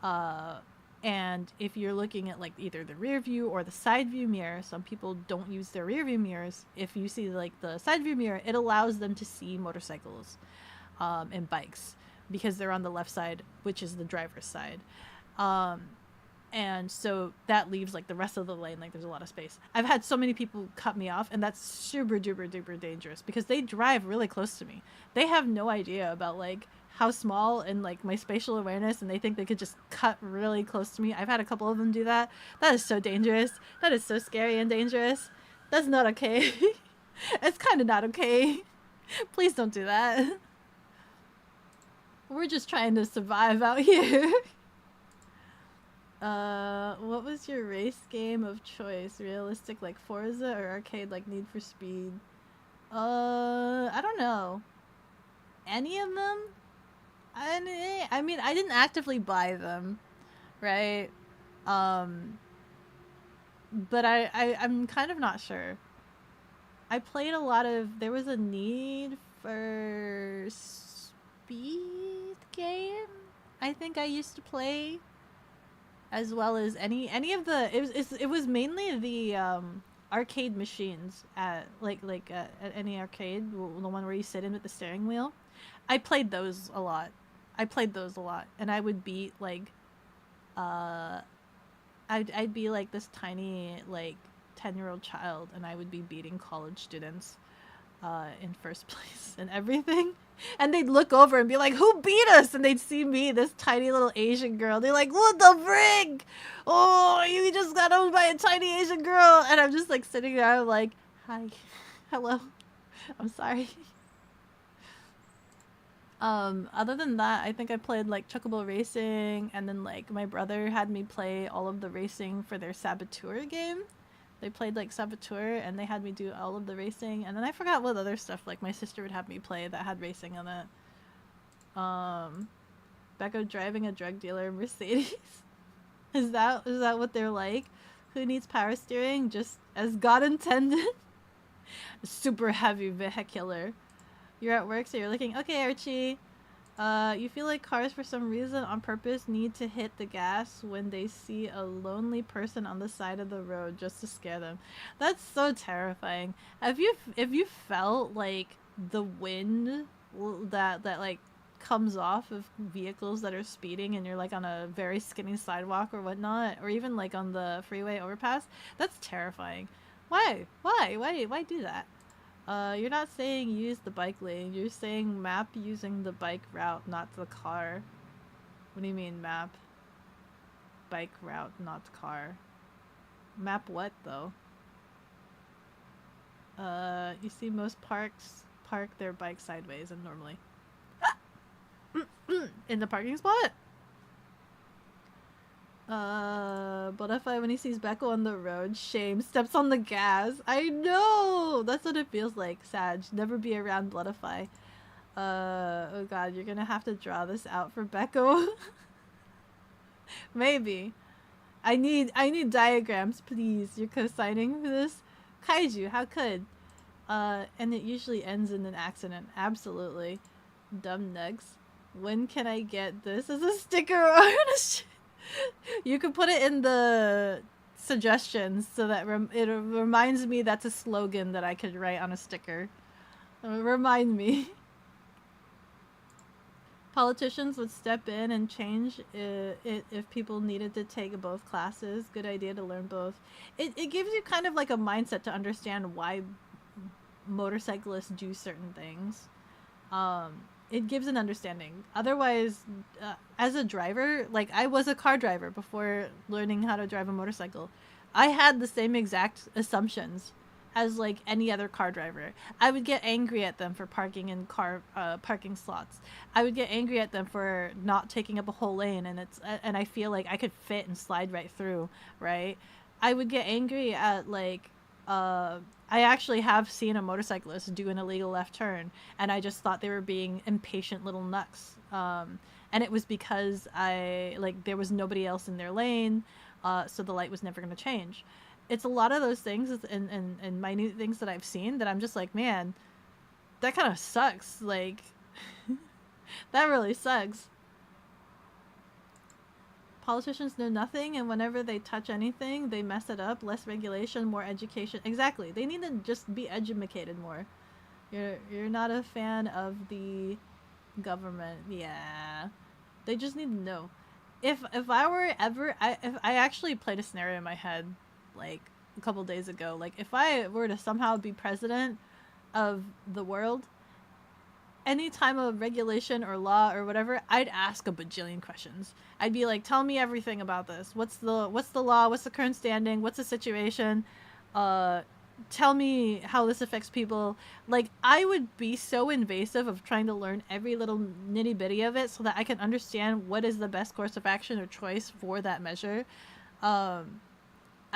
And if you're looking at like either the rear view or the side view mirror, some people don't use their rear view mirrors. If you see like the side view mirror, it allows them to see motorcycles and bikes because they're on the left side, which is the driver's side. And so that leaves like the rest of the lane, like there's a lot of space. I've had so many people cut me off, and that's super duper duper dangerous because they drive really close to me. They have no idea about like how small and like my spatial awareness, and they think they could just cut really close to me. I've had a couple of them do that. That is so dangerous. That is so scary and dangerous. That's not okay. It's kind of not okay. Please don't do that. We're just trying to survive out here. What was your race game of choice? Realistic like Forza or arcade like Need for Speed? I don't know. Any of them? I mean, I didn't actively buy them, right? But I'm kind of not sure. I played a lot of, there was a Need for Speed game I think I used to play, as well as any of the, it was mainly the arcade machines at at any arcade, the one where you sit in with the steering wheel. I played those a lot. And I would beat like I'd be like this tiny like 10-year-old child, and I would be beating college students in first place and everything. And they'd look over and be like, who beat us? And they'd see me, this tiny little Asian girl. They're like, what the frig? Oh, you just got owned by a tiny Asian girl. And I'm just like sitting there, I'm like, hi, hello, I'm sorry. Other than that, I think I played like Chocobo Racing, and then like my brother had me play all of the racing for their Saboteur game. They played like Saboteur, and they had me do all of the racing, and then I forgot what other stuff like my sister would have me play that had racing on it. Beko driving a drug dealer Mercedes. Is that what they're like? Who needs power steering? Just as God intended. Super heavy vehicular. You're at work, so you're looking. Okay, Archie. You feel like cars, for some reason, on purpose, need to hit the gas when they see a lonely person on the side of the road just to scare them. That's so terrifying. If you felt like the wind that like comes off of vehicles that are speeding, and you're like on a very skinny sidewalk or whatnot, or even like on the freeway overpass, that's terrifying. Why do that? You're not saying use the bike lane. You're saying map using the bike route, not the car. What do you mean map? Bike route, not car. Map what, though? You see most parks park their bike sideways and normally. In the parking spot? Butterfly when he sees Beko on the road, shame, steps on the gas. I know! That's what it feels like, Sag. Never be around Butterfly. Oh god, you're gonna have to draw this out for Beko. Maybe. I need diagrams, please. You're co-signing for this? Kaiju, how could? And it usually ends in an accident. Absolutely. Dumb nugs. When can I get this as a sticker or on a You can put it in the suggestions so that it reminds me that's a slogan that I could write on a sticker. Remind me. Politicians would step in and change it if people needed to take both classes. Good idea to learn both. It gives you kind of like a mindset to understand why motorcyclists do certain things. It gives an understanding. Otherwise, as a driver, like I was a car driver before learning how to drive a motorcycle. I had the same exact assumptions as like any other car driver. I would get angry at them for parking in car parking slots. I would get angry at them for not taking up a whole lane, and I feel like I could fit and slide right through, right? I would get angry at like I actually have seen a motorcyclist do an illegal left turn, and I just thought they were being impatient little nuts. And it was because there was nobody else in their lane, so the light was never going to change. It's a lot of those things and minute things that I've seen that I'm just like, man, that kind of sucks. Like, that really sucks. Politicians know nothing, and whenever they touch anything, they mess it up. Less regulation, more education. Exactly. They need to just be educated more. You're not a fan of the government. Yeah. They just need to know. if I were ever, if I actually played a scenario in my head, like a couple days ago, like if I were to somehow be president of the world, any time of regulation or law or whatever, I'd ask a bajillion questions. I'd be like, tell me everything about this. What's the law? What's the current standing? What's the situation? Tell me how this affects people. Like, I would be so invasive of trying to learn every little nitty bitty of it so that I can understand what is the best course of action or choice for that measure. I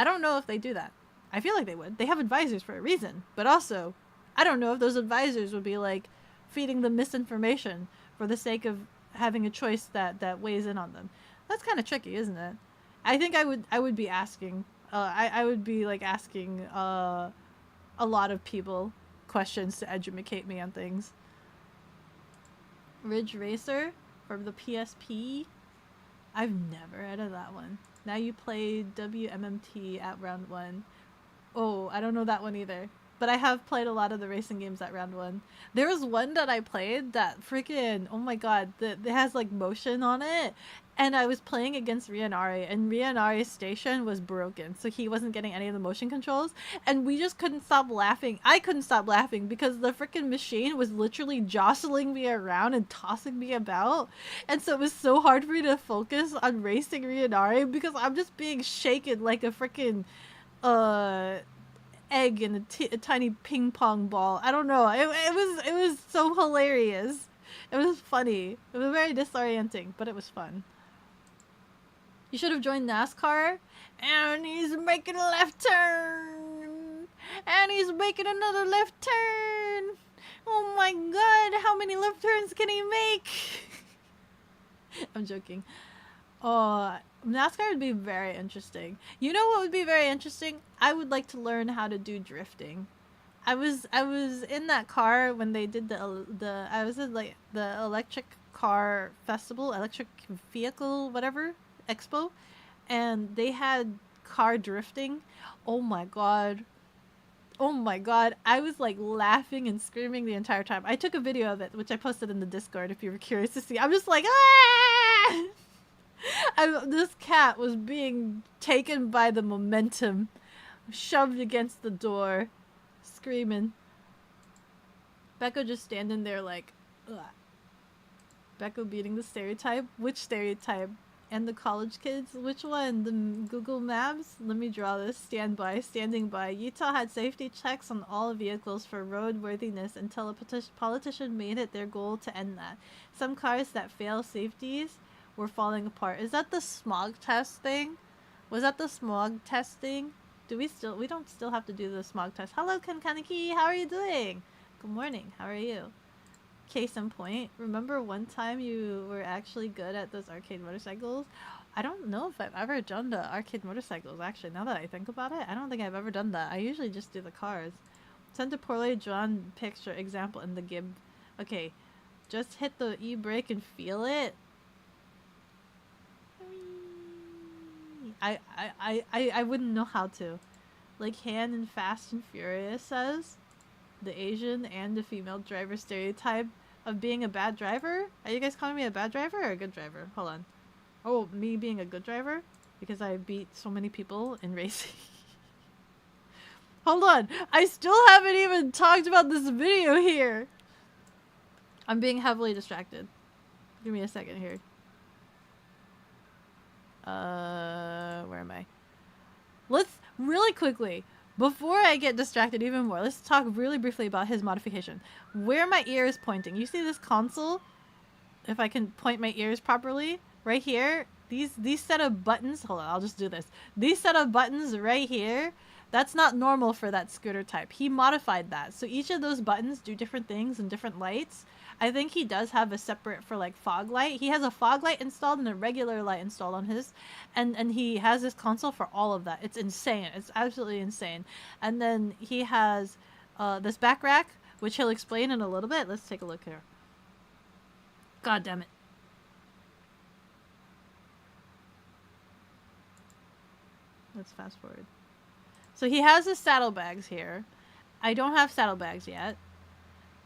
don't know if they do that. I feel like they would. They have advisors for a reason, but also, I don't know if those advisors would be like feeding them misinformation for the sake of having a choice that weighs in on them. That's kind of tricky, isn't it? I think I would be asking. I would be like asking a lot of people questions to educate me on things. Ridge Racer from the PSP. I've never heard of that one. Now you play WMMT at round 1. Oh, I don't know that one either. But I have played a lot of the racing games at round 1. There was one that I played that freaking, oh my god, that has like motion on it. And I was playing against Rianari, and Rianari's station was broken, so he wasn't getting any of the motion controls. And we just couldn't stop laughing. I couldn't stop laughing because the freaking machine was literally jostling me around and tossing me about. And so it was so hard for me to focus on racing Rianari because I'm just being shaken like a freaking egg in a tiny ping pong ball. I don't know. It was so hilarious. It was funny. It was very disorienting, but it was fun. You should have joined NASCAR. And he's making a left turn. And he's making another left turn. Oh my god, how many left turns can he make? I'm joking. Oh, NASCAR would be very interesting. You know what would be very interesting? I would like to learn how to do drifting. I was in that car when they did I was in like the electric car festival, electric vehicle, whatever, expo, and they had car drifting. Oh my god. Oh my god, I was like laughing and screaming the entire time. I took a video of it, which I posted in the Discord if you were curious to see. I'm just like, ah! This cat was being taken by the momentum, shoved against the door, screaming. Beko just standing there like, ugh. Beko beating the stereotype? Which stereotype? And the college kids? Which one? The Google Maps? Let me draw this. Standing by. Utah had safety checks on all vehicles for roadworthiness until a politician made it their goal to end that. Some cars that fail safeties were falling apart. Is that the smog test thing? Was that the smog test thing? We don't still have to do the smog test. Hello, Kankaniki, how are you doing? Good morning, how are you? Case in point, remember one time you were actually good at those arcade motorcycles? I don't know if I've ever done the arcade motorcycles, actually, now that I think about it. I don't think I've ever done that. I usually just do the cars. Send a poorly drawn picture example in the GIB. Okay, just hit the e-brake and feel it. I wouldn't know how to. Like Han in Fast and Furious says, the Asian and the female driver stereotype of being a bad driver? Are you guys calling me a bad driver or a good driver? Hold on. Oh, me being a good driver? Because I beat so many people in racing. Hold on. I still haven't even talked about this video here. I'm being heavily distracted. Give me a second here. Where am I? Let's really quickly, before I get distracted even more, let's talk really briefly about his modification. Where my ear is pointing. You see this console? If I can point my ears properly, right here, these set of buttons, hold on, I'll just do this. These set of buttons right here, that's not normal for that scooter type. He modified that. So each of those buttons do different things and different lights. I think he does have a separate for like fog light. He has a fog light installed and a regular light installed on his. And he has this console for all of that. It's insane. It's absolutely insane. And then he has this back rack, which he'll explain in a little bit. Let's take a look here. God damn it. Let's fast forward. So he has his saddlebags here. I don't have saddlebags yet.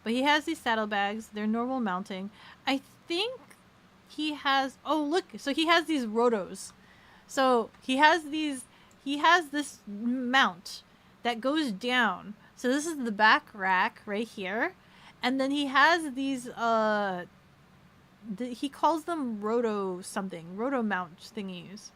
But he has these saddlebags. They're normal mounting. I think he has, oh look, so he has these rotos. So he has this mount that goes down. So this is the back rack right here. And then he has these, he calls them roto mount thingies.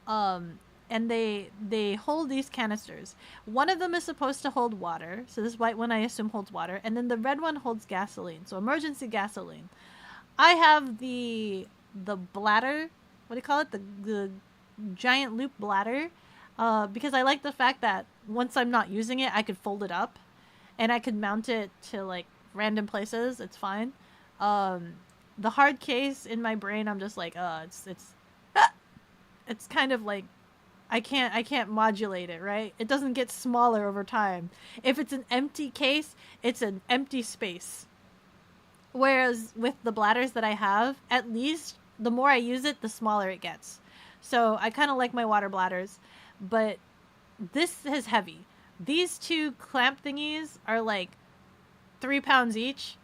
And they hold these canisters. One of them is supposed to hold water. So this white one I assume holds water. And then the red one holds gasoline. So emergency gasoline. I have the bladder. What do you call it? The giant loop bladder. Because I like the fact that once I'm not using it, I could fold it up. And I could mount it to like random places. It's fine. The hard case in my brain, I'm just like, it's kind of like, I can't modulate it, right? It doesn't get smaller over time. If it's an empty case, it's an empty space. Whereas with the bladders that I have, at least the more I use it, the smaller it gets. So I kind of like my water bladders, but this is heavy. These two clamp thingies are like 3 pounds each.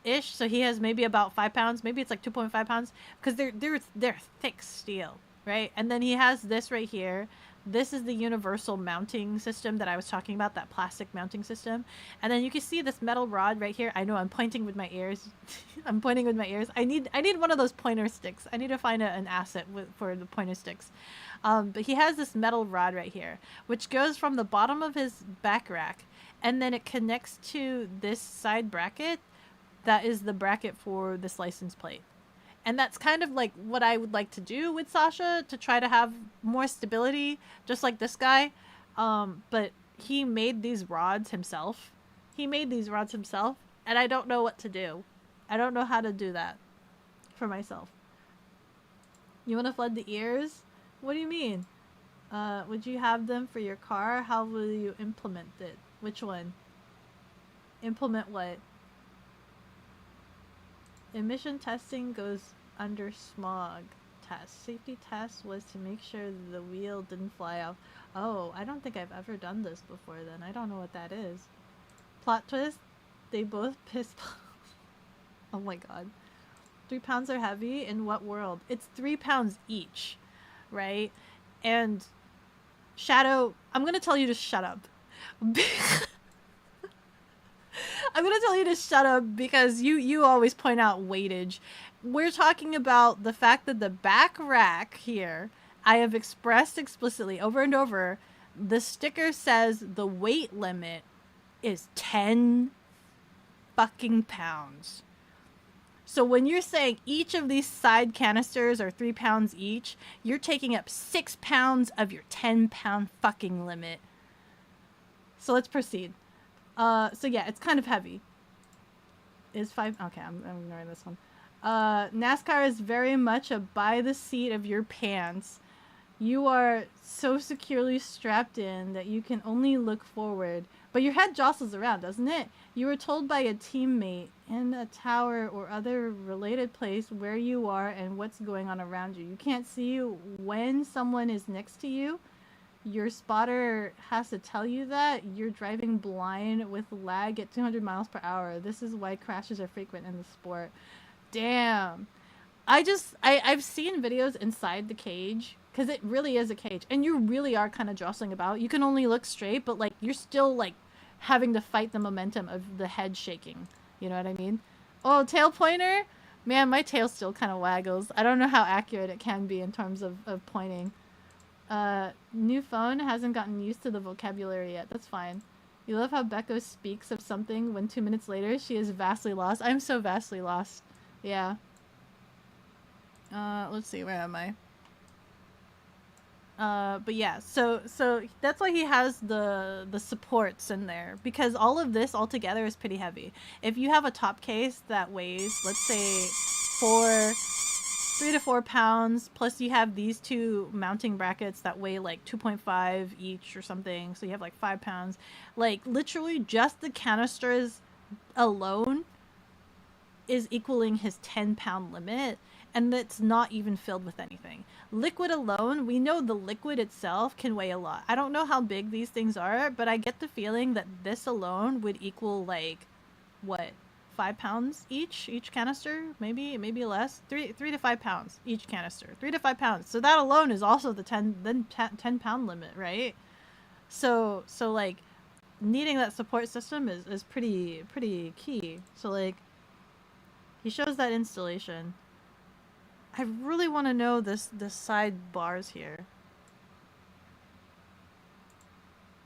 Ish, so he has maybe about 5 pounds, maybe it's like 2.5 pounds, because they're thick steel, right? And then he has this right here. This is the universal mounting system that I was talking about, that plastic mounting system. And then you can see this metal rod right here. I know I'm pointing with my ears. I'm pointing with my ears. I need one of those pointer sticks. I need to find an asset for the pointer sticks. But he has this metal rod right here, which goes from the bottom of his back rack, and then it connects to this side bracket. That is the bracket for this license plate. And that's kind of like what I would like to do with Sasha, to try to have more stability, just like this guy. But he made these rods himself. And I don't know what to do. I don't know how to do that for myself. You want to flood the ears? What do you mean? Would you have them for your car? How will you implement it? Which one? Implement what? Emission testing goes under smog test. Safety test was to make sure the wheel didn't fly off. Oh, I don't think I've ever done this before then. I don't know what that is. Plot twist, they both pissed off. Oh my god. 3 pounds are heavy? In what world? It's 3 pounds each, right? And Shadow, I'm gonna tell you to shut up. I'm gonna tell you to shut up because you always point out weightage. We're talking about the fact that the back rack here, I have expressed explicitly over and over, the sticker says the weight limit is 10 fucking pounds. So when you're saying each of these side canisters are 3 pounds each, you're taking up 6 pounds of your 10-pound fucking limit. So let's proceed. So yeah, it's kind of heavy. Is 5... Okay, I'm ignoring this one. NASCAR is very much a by the seat of your pants. You are so securely strapped in that you can only look forward. But your head jostles around, doesn't it? You were told by a teammate in a tower or other related place where you are and what's going on around you. You can't see when someone is next to you. Your spotter has to tell you that. You're driving blind with lag at 200 miles per hour. This is why crashes are frequent in the sport. Damn. I've seen videos inside the cage, because it really is a cage. And you really are kind of jostling about. You can only look straight, but like you're still like having to fight the momentum of the head shaking. You know what I mean? Oh, tail pointer? Man, my tail still kind of waggles. I don't know how accurate it can be in terms of pointing. New phone hasn't gotten used to the vocabulary yet. That's fine. You love how Beko speaks of something when 2 minutes later she is vastly lost. I'm so vastly lost. Yeah. Let's see, where am I? But yeah, so that's why he has the supports in there, because all of this all together is pretty heavy. If you have a top case that weighs, let's say 3 to 4 pounds, plus you have these two mounting brackets that weigh like 2.5 each or something, so you have like 5 pounds. Like literally just the canisters alone is equaling his 10-pound limit, and it's not even filled with anything. Liquid alone, we know the liquid itself can weigh a lot. I don't know how big these things are, but I get the feeling that this alone would equal like, what, 5 pounds each canister, maybe less, 3 to 5 pounds each canister, 3 to 5 pounds. So that alone is also the 10 pound limit, right? So like needing that support system is pretty key. So like he shows that installation. I really want to know this side bars here.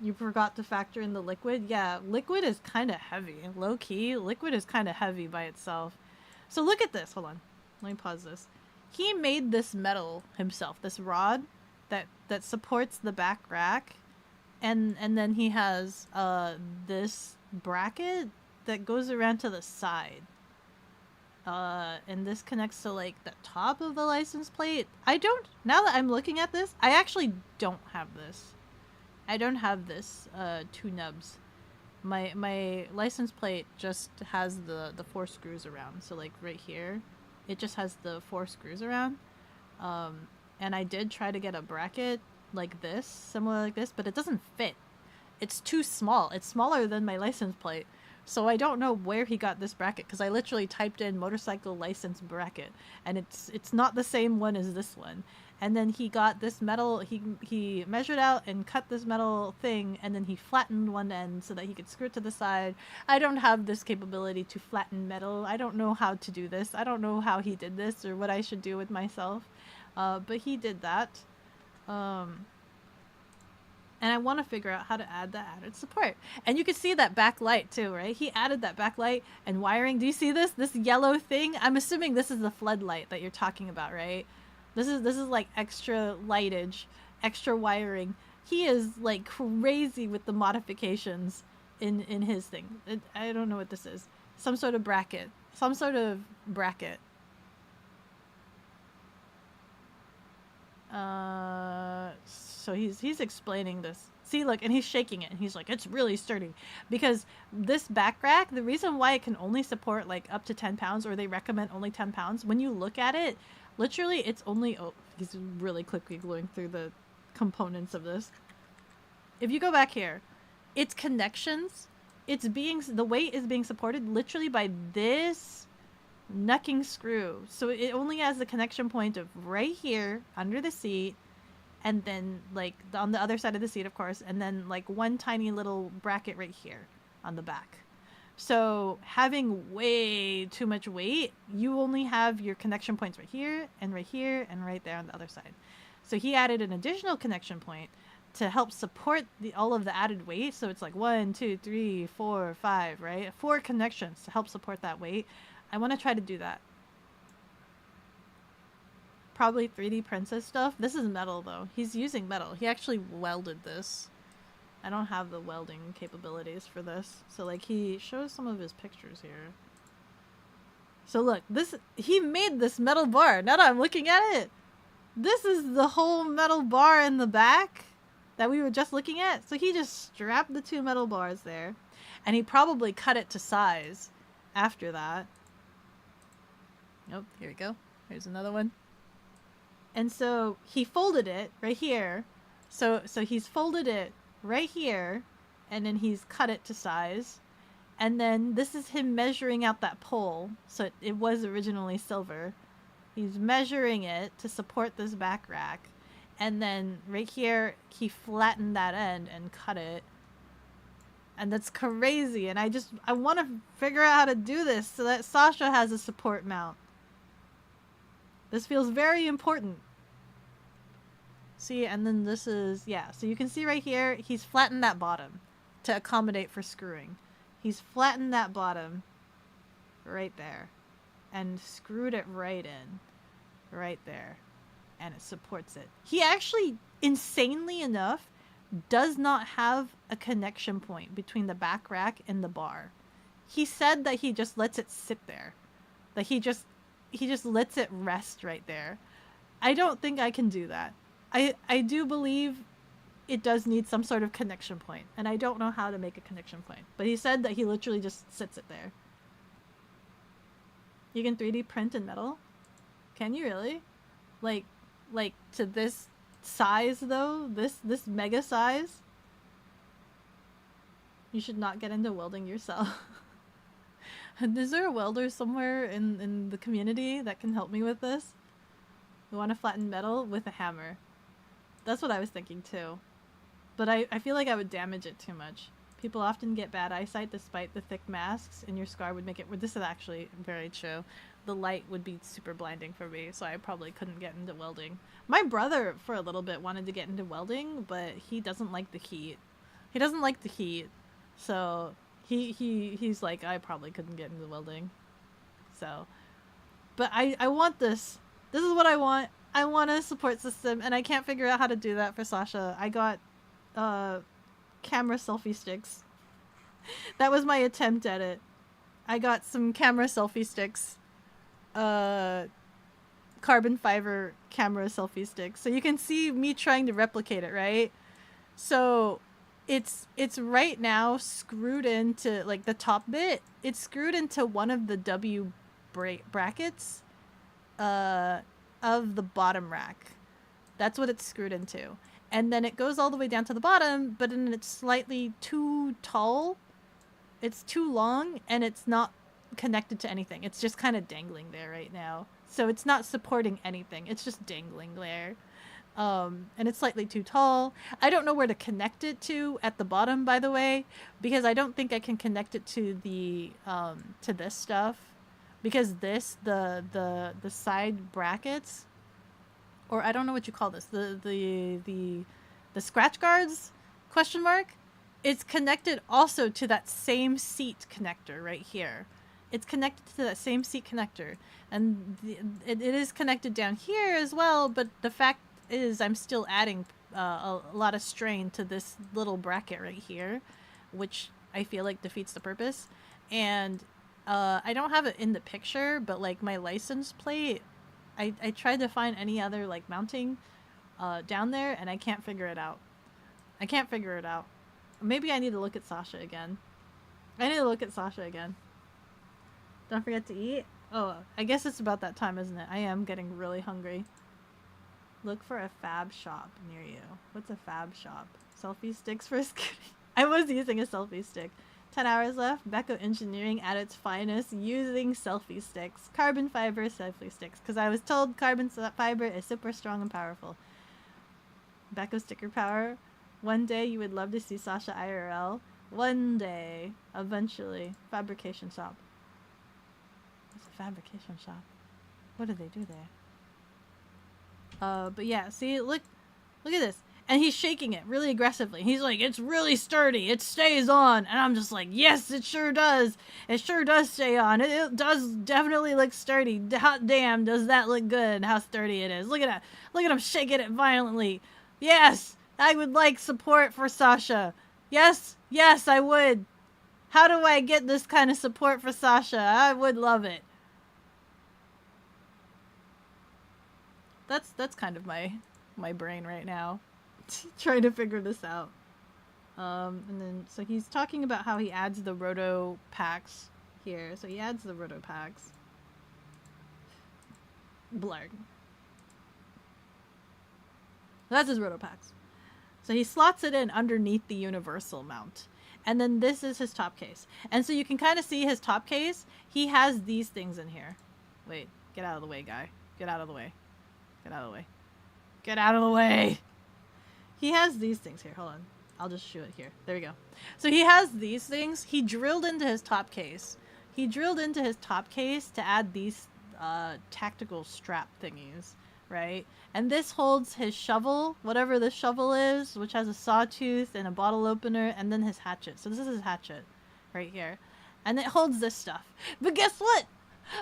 You forgot to factor in the liquid? Yeah, liquid is kind of heavy. Low key, liquid is kind of heavy by itself. So look at this. Hold on. Let me pause this. He made this metal himself, this rod that supports the back rack. And then he has this bracket that goes around to the side. And this connects to like the top of the license plate. Now that I'm looking at this, I actually don't have this. I don't have this 2 nubs. My license plate just has the 4 screws around. So like right here, it just has the 4 screws around. And I did try to get a bracket like this, similar like this, but it doesn't fit. It's too small. It's smaller than my license plate. So I don't know where he got this bracket, because I literally typed in motorcycle license bracket, and it's not the same one as this one. And then he got this metal, he measured out and cut this metal thing, and then he flattened one end so that he could screw it to the side. I don't have this capability to flatten metal. I don't know how to do this. I don't know how he did this or what I should do with myself. But he did that. And I want to figure out how to add the added support. And you can see that backlight too, right? He added that backlight and wiring. Do you see this? This yellow thing? I'm assuming this is the floodlight that you're talking about, right? This is like extra lightage, extra wiring. He is like crazy with the modifications in his thing. I don't know what this is. Some sort of bracket. Some sort of bracket. So he's explaining this. See, look, and he's shaking it, and he's like, it's really sturdy. Because this back rack, the reason why it can only support like up to 10 pounds, or they recommend only 10 pounds, when you look at it, literally it's only, oh, he's really quickly going through the components of this. If you go back here, its connections, the weight is being supported literally by this knucking screw. So it only has the connection point of right here under the seat, and then like on the other side of the seat, of course, and then like one tiny little bracket right here on the back. So having way too much weight, you only have your connection points right here and right here and right there on the other side. So he added an additional connection point to help support all of the added weight. So it's like 1, 2, 3, 4, 5, right? 4 connections to help support that weight. I want to try to do that. Probably 3D printed stuff. This is metal though. He's using metal. He actually welded this. I don't have the welding capabilities for this. So like he shows some of his pictures here. So look, he made this metal bar. Now that I'm looking at it, this is the whole metal bar in the back that we were just looking at. So he just strapped the 2 metal bars there, and he probably cut it to size after that. Nope, here we go. Here's another one. And so he folded it right here. So he's folded it right here, and then he's cut it to size. And then this is him measuring out that pole. So it was originally silver. He's measuring it to support this back rack. And then right here, he flattened that end and cut it. And that's crazy. And I want to figure out how to do this so that Sasha has a support mount. This feels very important. See, and then this is, yeah. So you can see right here, he's flattened that bottom to accommodate for screwing. He's flattened that bottom right there and screwed it right in, right there. And it supports it. He actually, insanely enough, does not have a connection point between the back rack and the bar. He said that he just lets it sit there. That he just lets it rest right there. I don't think I can do that. I do believe it does need some sort of connection point, and I don't know how to make a connection point. But he said that he literally just sits it there. You can 3D print in metal? Can you really? Like to this size though? This mega size? You should not get into welding yourself. Is there a welder somewhere in the community that can help me with this? We want to flatten metal with a hammer. That's what I was thinking too. But I feel like I would damage it too much. People often get bad eyesight despite the thick masks, and your scar would make it... This is actually very true. The light would be super blinding for me, so I probably couldn't get into welding. My brother, for a little bit, wanted to get into welding, but he doesn't like the heat. He doesn't like the heat, so he's like, I probably couldn't get into welding. So, but I want this. This is what I want. I want a support system, and I can't figure out how to do that for Sasha. I got camera selfie sticks. That was my attempt at it. I got some camera selfie sticks. Carbon fiber camera selfie sticks. So you can see me trying to replicate it, right? So it's right now screwed into, like, the top bit. It's screwed into one of the W brackets of the bottom rack. That's what it's screwed into. And then it goes all the way down to the bottom, but then it's slightly too tall. It's too long, and it's not connected to anything. It's just kind of dangling there right now. So it's not supporting anything. It's just dangling there. And it's slightly too tall. I don't know where to connect it to at the bottom, by the way, because I don't think I can connect it to the to this stuff, because the side brackets, or I don't know what you call this, the scratch guards, question mark, it's connected also to that same seat connector right here. It's connected to that same seat connector, and it is connected down here as well, but the fact is I'm still adding a lot of strain to this little bracket right here, which I feel like defeats the purpose. And I don't have it in the picture, but like my license plate, I tried to find any other like mounting down there, and I can't figure it out. I can't figure it out. Maybe I need to look at Sasha again. I need to look at Sasha again. Don't forget to eat. Oh, I guess it's about that time, isn't it? I am getting really hungry. Look for a fab shop near you. What's a fab shop? Selfie sticks for scooting. I was using a selfie stick. 10 hours left. Beko engineering at its finest using selfie sticks. Carbon fiber selfie sticks. Because I was told carbon fiber is super strong and powerful. Beko sticker power. One day you would love to see Sasha IRL. One day. Eventually. Fabrication shop. What's a fabrication shop? What do they do there? But yeah, see, look at this. And he's shaking it really aggressively. He's like, it's really sturdy. It stays on. And I'm just like, yes, it sure does. It sure does stay on. It does definitely look sturdy. Hot damn, does that look good, how sturdy it is. Look at that. Look at him shaking it violently. Yes, I would like support for Sasha. Yes, yes, I would. How do I get this kind of support for Sasha? I would love it. That's kind of my brain right now, trying to figure this out. And then so he's talking about how he adds the roto packs here. So he adds the roto packs. Blurred. That's his roto packs. So he slots it in underneath the universal mount. And then this is his top case. And so you can kind of see his top case. He has these things in here. Wait, get out of the way, guy. Get out of the way. Get out of the way. Get out of the way! He has these things here. Hold on. I'll just show it here. There we go. So he has these things. He drilled into his top case. He drilled into his top case to add these tactical strap thingies, right? And this holds his shovel, whatever this shovel is, which has a sawtooth and a bottle opener, and then his hatchet. So this is his hatchet right here. And it holds this stuff. But guess what?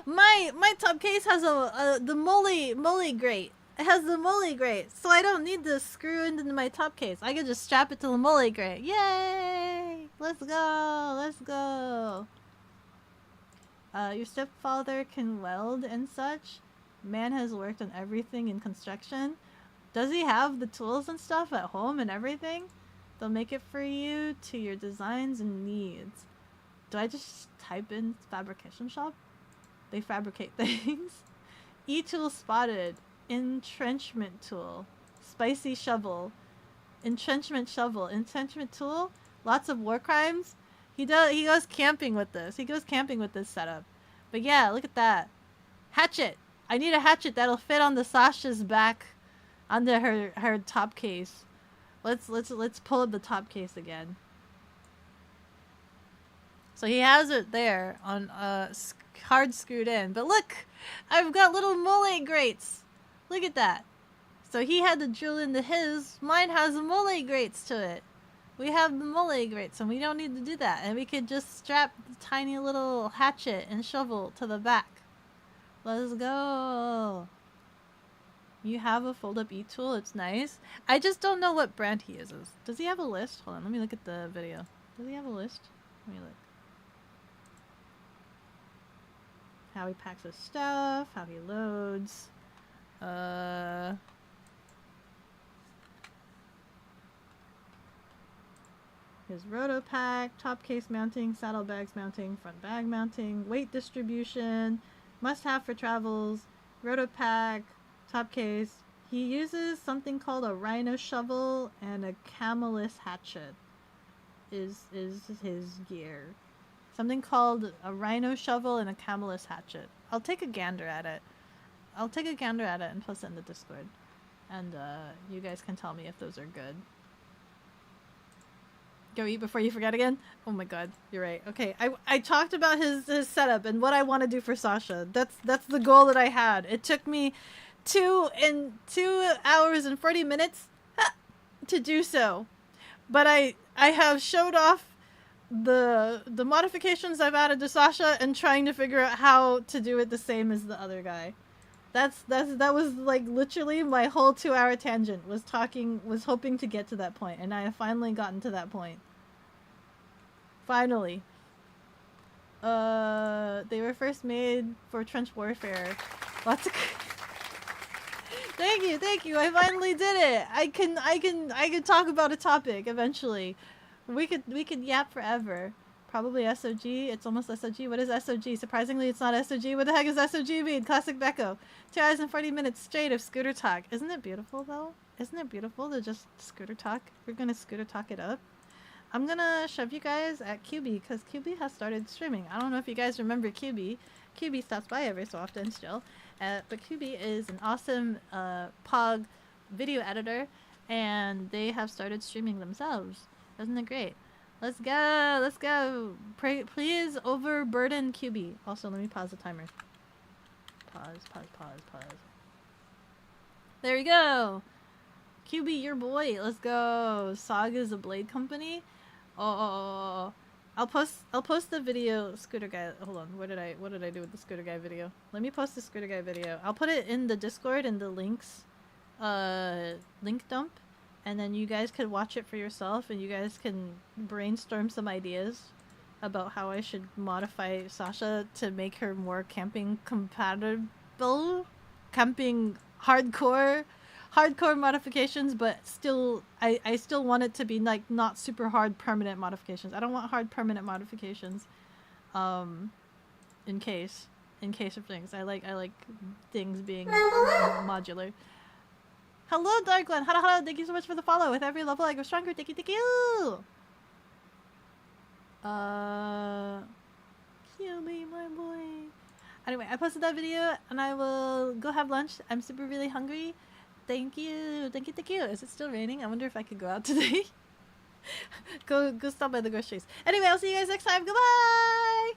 My top case has the moly grate. It has the moly grate, so I don't need to screw it into my top case. I can just strap it to the moly grate. Yay! Let's go! Let's go! Your stepfather can weld and such. Man has worked on everything in construction. Does he have the tools and stuff at home and everything? They'll make it for you to your designs and needs. Do I just type in fabrication shop? They fabricate things. E-tool spotted. Entrenchment tool. Spicy shovel. Entrenchment shovel. Entrenchment tool. Lots of war crimes. He goes camping with this. He goes camping with this setup. But yeah, look at that. Hatchet. I need a hatchet that'll fit on the Sasha's back under her top case. Let's pull up the top case again. So he has it there on hard screwed in. But look, I've got little mole grates. Look at that. So he had to drill into his. Mine has mole grates to it. We have the mole grates, and we don't need to do that. And we could just strap the tiny little hatchet and shovel to the back. Let's go. You have a fold-up e-tool. It's nice. I just don't know what brand he uses. Does he have a list? Hold on. Let me look at the video. Does he have a list? Let me look. How he packs his stuff. How he loads. His roto pack, top case mounting, saddlebags mounting, front bag mounting, weight distribution, must have for travels, roto pack, top case. He uses something called a rhino shovel and a camelus hatchet is his gear. Something called a rhino shovel and a camelus hatchet. I'll take a gander at it. I'll take a gander at it and post it in the Discord. And you guys can tell me if those are good. Go eat before you forget again? Oh my god, you're right. Okay, I talked about his setup and what I want to do for Sasha. That's the goal that I had. It took me 2 hours and 40 minutes to do so. But I have showed off the modifications I've added to Sasha and trying to figure out how to do it the same as the other guy. That was like literally my whole 2-hour tangent was hoping to get to that point, and I have finally gotten to that point. Finally. They were first made for trench warfare. Lots of Thank you. I finally did it. I can talk about a topic eventually. We could yap forever. Probably SOG. It's almost SOG. What is SOG? Surprisingly, it's not SOG. What the heck is SOG mean? Classic Beko. 2 hours and 40 minutes straight of scooter talk. Isn't it beautiful, though? Isn't it beautiful to just scooter talk? We're gonna scooter talk it up. I'm gonna shove you guys at QB, because QB has started streaming. I don't know if you guys remember QB. QB stops by every so often still. But QB is an awesome POG video editor, and they have started streaming themselves. Isn't it great? Let's go! Let's go! Please overburden QB. Also, let me pause the timer. Pause. There we go! QB, your boy. Let's go! Saga's a blade company. Oh. I'll post the video scooter guy. Hold on. What did I do with the scooter guy video? Let me post the scooter guy video. I'll put it in the Discord in the links link dump. And then you guys could watch it for yourself, and you guys can brainstorm some ideas about how I should modify Sasha to make her more camping compatible. Camping hardcore modifications, but still, I still want it to be like not super hard permanent modifications. I don't want hard permanent modifications. In case of things. I like things being modular. Hello, Dark One. Hello. Thank you so much for the follow. With every level, I go stronger. Thank you. QB, my boy. Anyway, I posted that video, and I will go have lunch. I'm really hungry. Thank you. Is it still raining? I wonder if I could go out today. go stop by the groceries. Anyway, I'll see you guys next time. Goodbye!